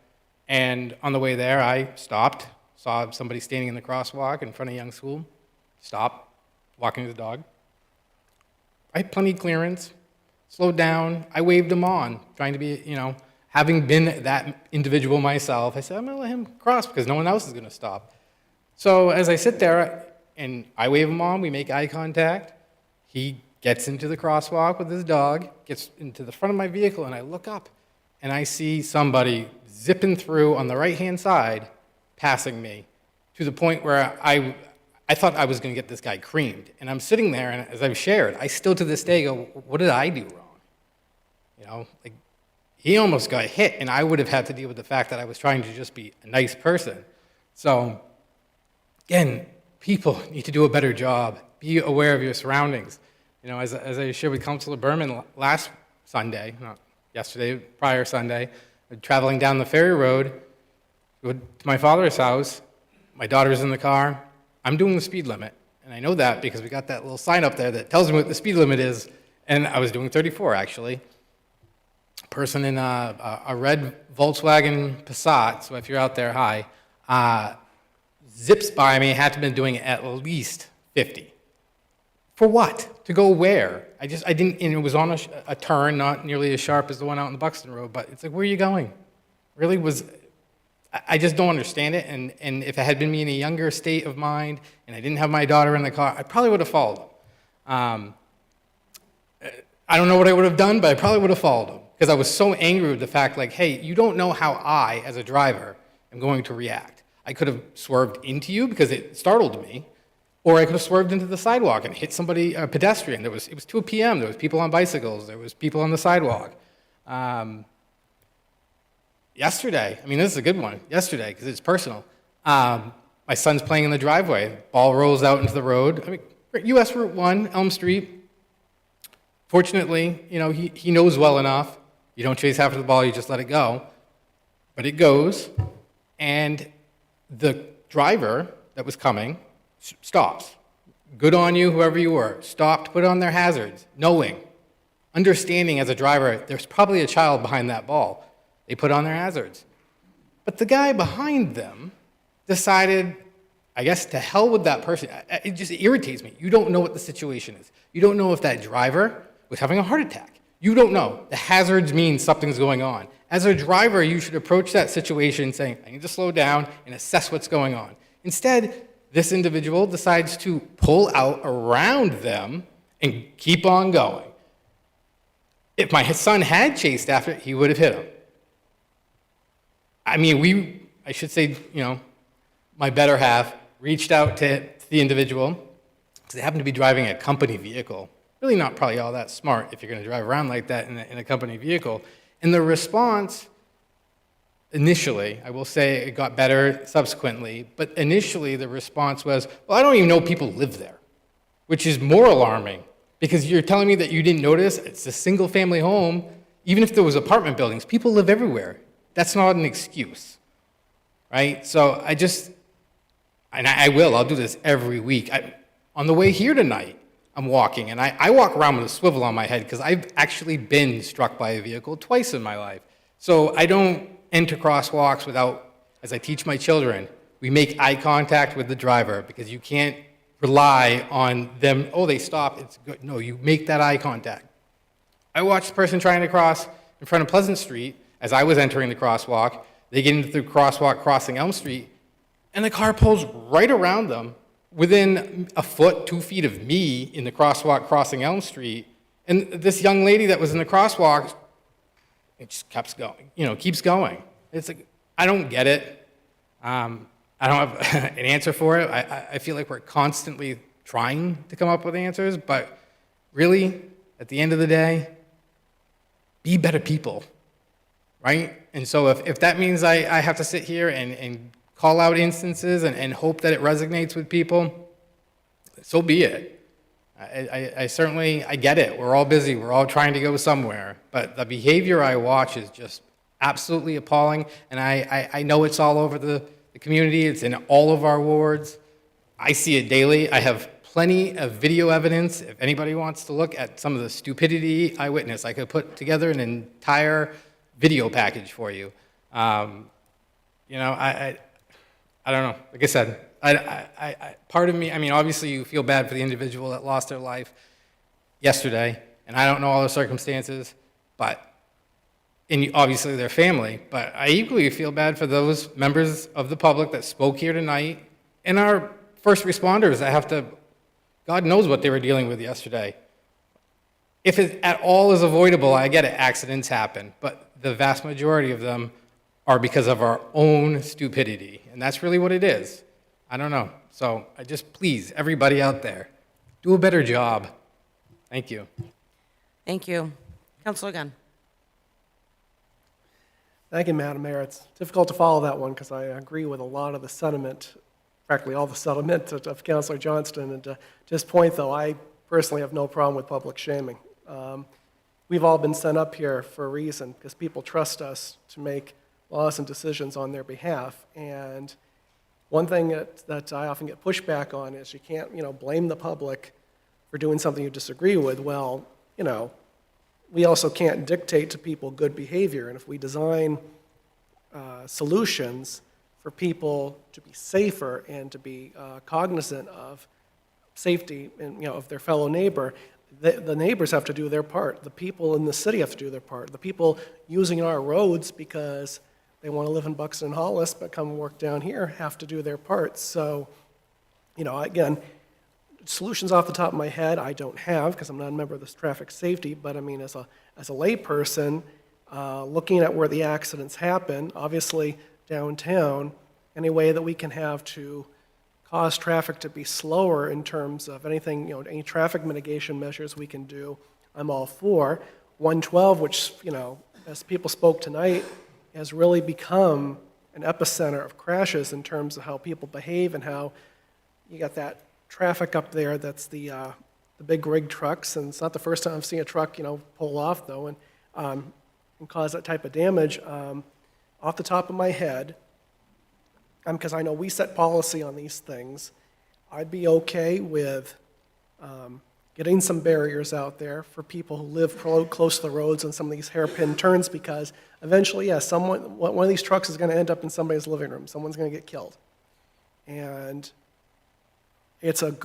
and on the way there, I stopped, saw somebody standing in the crosswalk in front of Young School, stopped, walking the dog. I had plenty of clearance, slowed down, I waved him on, trying to be, having been that individual myself, I said, I'm gonna let him cross because no one else is gonna stop. So as I sit there and I wave him on, we make eye contact, he gets into the crosswalk with his dog, gets into the front of my vehicle, and I look up and I see somebody zipping through on the right-hand side, passing me, to the point where I thought I was going to get this guy creamed. And I'm sitting there, and as I've shared, I still to this day go, what did I do wrong? You know, like, he almost got hit, and I would have had to deal with the fact that I was trying to just be a nice person. So, again, people need to do a better job. Be aware of your surroundings. You know, as I shared with Councilor Berman last Sunday, not yesterday, prior Sunday, traveling down the ferry road to my father's house, my daughter's in the car, I'm doing the speed limit. And I know that because we got that little sign up there that tells me what the speed limit is, and I was doing 34, actually. A person in a red Volkswagen Passat, so if you're out there, hi, zips by me, had to have been doing at least 50. For what? To go where? I didn't, and it was on a turn, not nearly as sharp as the one out on the Buxton Road, but it's like, where are you going? Really was, I just don't understand it, and if it had been me in a younger state of mind, and I didn't have my daughter in the car, I probably would have followed him. I don't know what I would have done, but I probably would have followed him, because I was so angry with the fact, like, hey, you don't know how I, as a driver, am going to react. I could have swerved into you because it startled me, or I could have swerved into the sidewalk and hit somebody, a pedestrian. It was 2 p.m. There was people on bicycles. There was people on the sidewalk. Yesterday, I mean, this is a good one. Yesterday, because it's personal. My son's playing in the driveway. Ball rolls out into the road. I mean, U.S. Route 1, Elm Street. Fortunately, you know, he knows well enough. You don't chase after the ball, you just let it go. But it goes, and the driver that was coming stops. Good on you, whoever you were. Stopped, put on their hazards, knowing, understanding as a driver, there's probably a child behind that ball. They put on their hazards. But the guy behind them decided, I guess, to hell with that person. It just irritates me. You don't know what the situation is. You don't know if that driver was having a heart attack. You don't know. The hazards mean something's going on. As a driver, you should approach that situation saying, I need to slow down and assess what's going on. Instead, this individual decides to pull out around them and keep on going. If my son had chased after it, he would have hit him. I mean, I should say, you know, my better half reached out to the individual because they happened to be driving a company vehicle. Really not probably all that smart if you're going to drive around like that in a company vehicle. And the response, initially, I will say it got better subsequently, but initially the response was, well, I don't even know people live there, which is more alarming because you're telling me that you didn't notice it's a single-family home. Even if there was apartment buildings, people live everywhere. That's not an excuse, right? So I'll do this every week. On the way here tonight, I'm walking, and I walk around with a swivel on my head because I've actually been struck by a vehicle twice in my life. So I don't enter crosswalks without, as I teach my children, we make eye contact with the driver because you can't rely on them, oh, they stop, it's good. No, you make that eye contact. I watched the person trying to cross in front of Pleasant Street as I was entering the crosswalk. They get into the crosswalk crossing Elm Street, and the car pulls right around them within a foot, 2 feet of me in the crosswalk crossing Elm Street. And this young lady that was in the crosswalk, it just keeps going, keeps going. It's like, I don't get it. I don't have an answer for it. I feel like we're constantly trying to come up with answers, but really, at the end of the day, be better people, right? And so if that means I have to sit here and call out instances and hope that it resonates with people, so be it. I certainly get it. We're all busy. We're all trying to go somewhere. But the behavior I watch is just absolutely appalling. And I know it's all over the community. It's in all of our wards. I see it daily. I have plenty of video evidence. If anybody wants to look at some of the stupidity I witnessed, I could put together an entire video package for you. I don't know. Like I said, part of me, I mean, obviously you feel bad for the individual that lost their life yesterday, and I don't know all the circumstances, and obviously their family, but I equally feel bad for those members of the public that spoke here tonight, and our first responders that have to, God knows what they were dealing with yesterday. If it at all is avoidable, I get it, accidents happen, but the vast majority of them are because of our own stupidity, and that's really what it is. I don't know. So I just, please, everybody out there, do a better job. Thank you. Thank you. Councilor Gunn. Thank you, Madam Mayor. It's difficult to follow that one because I agree with a lot of the sentiment, practically all the sentiment of Councilor Johnston. And to his point, though, I personally have no problem with public shaming. We've all been sent up here for a reason because people trust us to make laws and decisions on their behalf. And one thing that I often get pushback on is you can't, blame the public for doing something you disagree with. Well, we also can't dictate to people good behavior. And if we design solutions for people to be safer and to be cognizant of safety and, of their fellow neighbor, the neighbors have to do their part. The people in the city have to do their part. The people using our roads because they want to live in Buxton and Hollis but come and work down here have to do their part. So, again, solutions off the top of my head I don't have because I'm not a member of this traffic safety, but I mean, as a layperson, looking at where the accidents happen, obviously downtown, any way that we can have to cause traffic to be slower in terms of anything, any traffic mitigation measures we can do, I'm all for. 112, which, as people spoke tonight, has really become an epicenter of crashes in terms of how people behave and how you got that traffic up there that's the big rig trucks, and it's not the first time I've seen a truck, pull off, though, and cause that type of damage. Off the top of my head, because I know we set policy on these things, I'd be okay with getting some barriers out there for people who live close to the roads and some of these hairpin turns, because eventually, yes, one of these trucks is going to end up in somebody's living room. Someone's going to get killed. And it's an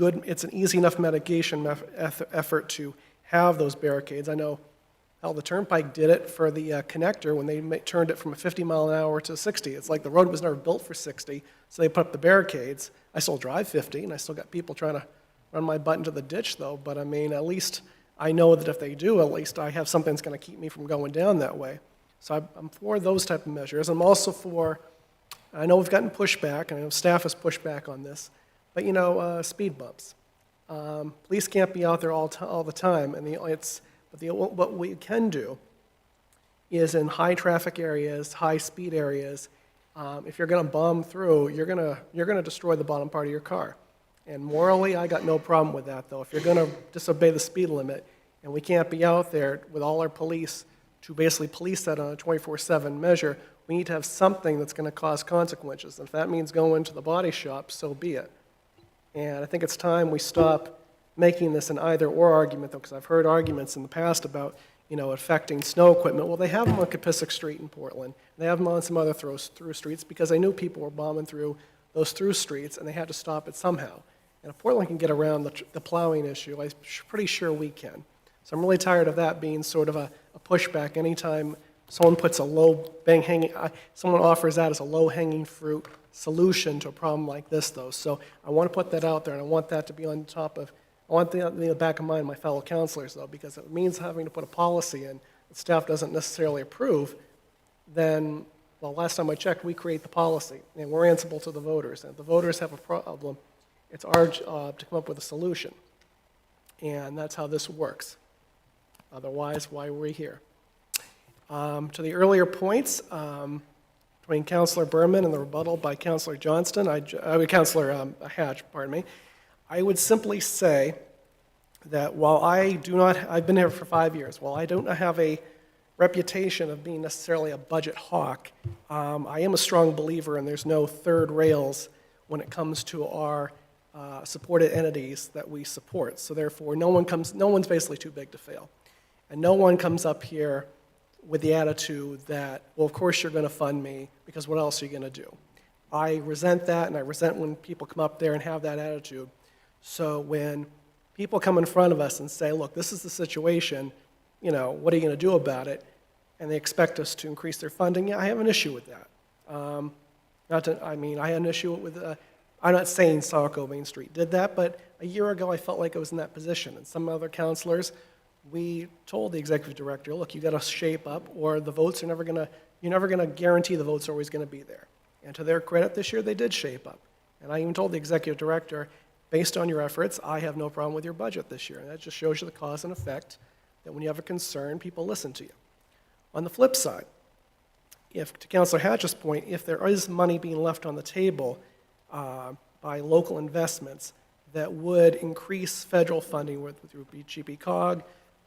easy enough mitigation effort to have those barricades. I know how the Turnpike did it for the connector when they turned it from a 50 mile an hour to 60. It's like the road was never built for 60, so they put up the barricades. I still drive 50, and I still got people trying to run my butt into the ditch, though. But I mean, at least I know that if they do, at least I have something that's going to keep me from going down that way. So I'm for those type of measures. I'm also for, I know we've gotten pushback, and I know staff has pushed back on this, but speed bumps. Police can't be out there all the time, and what we can do is in high traffic areas, high speed areas, if you're going to bomb through, you're going to destroy the bottom part of your car. And morally, I got no problem with that, though. If you're going to disobey the speed limit, and we can't be out there with all our police to basically police that on a 24/7 measure, we need to have something that's going to cause consequences. And if that means going to the body shop, so be it. And I think it's time we stop making this an either-or argument, though, because I've heard arguments in the past about, affecting snow equipment. Well, they have them on Capissic Street in Portland. They have them on some other through streets because they knew people were bombing through those through streets, and they had to stop it somehow. And if Portland can get around the plowing issue, I'm pretty sure we can. So I'm really tired of that being sort of a pushback anytime someone puts someone offers that as a low-hanging fruit solution to a problem like this, though. So I want to put that out there, and I want that to be on top of, I want that in the back of mind, my fellow counselors, though, because it means having to put a policy in that staff doesn't necessarily approve, then, well, last time I checked, we create the policy, and we're answerable to the voters. And if the voters have a problem, it's our job to come up with a solution. And that's how this works. Otherwise, why are we here? To the earlier points, between Councilor Berman and the rebuttal by Councilor Johnston, Councilor Hatch, pardon me, I would simply say that while I've been here for 5 years, while I don't have a reputation of being necessarily a budget hawk, I am a strong believer in there's no third rails when it comes to our supported entities that we support. So therefore, no one's basically too big to fail. And no one comes up here with the attitude that, well, of course you're going to fund me, because what else are you going to do? I resent that, and I resent when people come up there and have that attitude. So when people come in front of us and say, look, this is the situation, what are you going to do about it? And they expect us to increase their funding, yeah, I have an issue with that. I had an issue with, I'm not saying Saco Main Street did that, but a year ago I felt like I was in that position, and some other counselors, we told the executive director, look, you got to shape up, or the votes are you're never going to guarantee the votes are always going to be there. And to their credit, this year they did shape up. And I even told the executive director, based on your efforts, I have no problem with your budget this year. And that just shows you the cause and effect, that when you have a concern, people listen to you. On the flip side, if, to Councilor Hatch's point, if there is money being left on the table by local investments that would increase federal funding, whether through GP-COG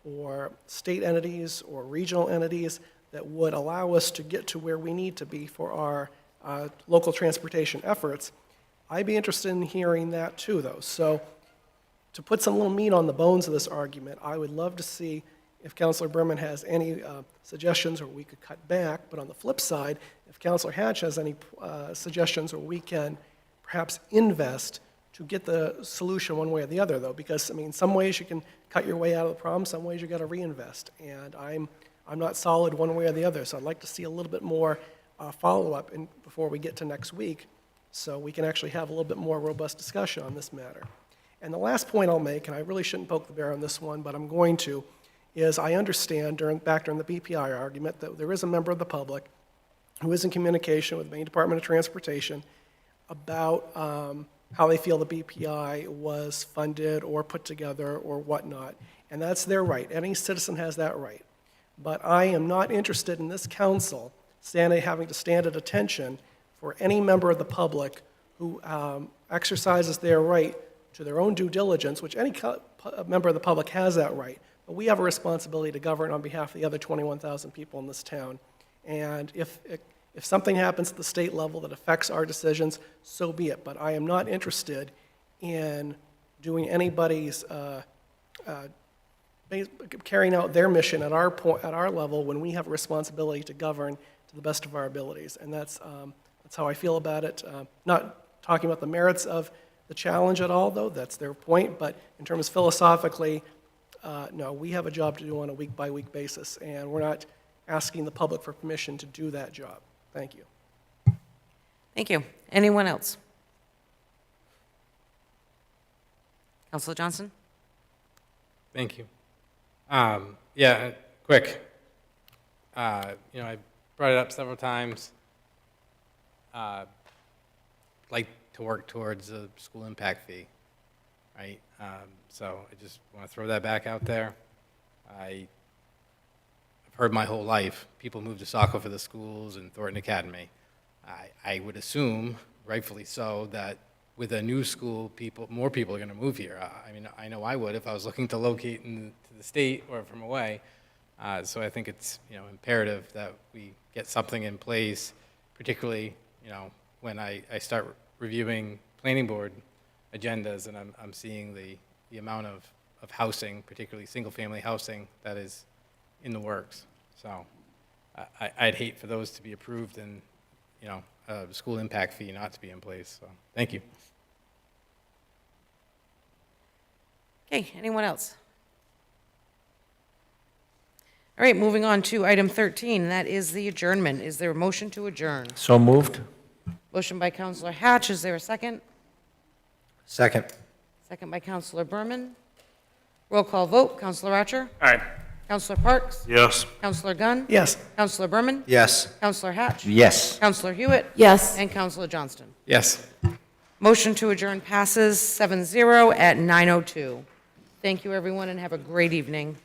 or state entities or regional entities, that would allow us to get to where we need to be for our local transportation efforts, I'd be interested in hearing that too, though. So to put some little meat on the bones of this argument, I would love to see if Councilor Berman has any suggestions where we could cut back. But on the flip side, if Councilor Hatch has any suggestions where we can perhaps invest to get the solution one way or the other, though, because, I mean, some ways you can cut your way out of the problem, some ways you got to reinvest. And I'm not solid one way or the other, so I'd like to see a little bit more follow-up before we get to next week, so we can actually have a little bit more robust discussion on this matter. And the last point I'll make, and I really shouldn't poke the bear on this one, but I'm going to, is I understand back during the BPI argument that there is a member of the public who is in communication with the Maine Department of Transportation about how they feel the BPI was funded or put together or whatnot. And that's their right. Any citizen has that right. But I am not interested in this council having to stand at attention for any member of the public who exercises their right to their own due diligence, which any member of the public has that right. But we have a responsibility to govern on behalf of the other 21,000 people in this town. And if something happens at the state level that affects our decisions, so be it. But I am not interested in doing anybody's carrying out their mission at our level when we have a responsibility to govern to the best of our abilities. And that's how I feel about it. Not talking about the merits of the challenge at all, though. That's their point. But in terms philosophically, no, we have a job to do on a week-by-week basis, and we're not asking the public for permission to do that job. Thank you. Thank you. Anyone else? Councilor Johnston? Thank you. Yeah, quick. I brought it up several times. Like to work towards a school impact fee, right? So I just want to throw that back out there. I've heard my whole life people move to Saco for the schools and Thornton Academy. I would assume, rightfully so, that with a new school, more people are going to move here. I mean, I know I would if I was looking to locate to the state or from away. So I think it's imperative that we get something in place, particularly when I start reviewing planning board agendas and I'm seeing the amount of housing, particularly single-family housing, that is in the works. So I'd hate for those to be approved and a school impact fee not to be in place. So thank you. Okay, anyone else? All right, moving on to item 13, that is the adjournment. Is there a motion to adjourn? So moved. Motion by Councilor Hatch, is there a second? Second. Second by Councilor Berman. Roll call vote, Councilor Ratcher? Aye. Councilor Parks? Yes. Councilor Gunn? Yes. Councilor Berman? Yes. Councilor Hatch? Yes. Councilor Hewitt? Yes. And Councilor Johnston. Yes. Motion to adjourn passes 7-0 at 9:02. Thank you, everyone, and have a great evening.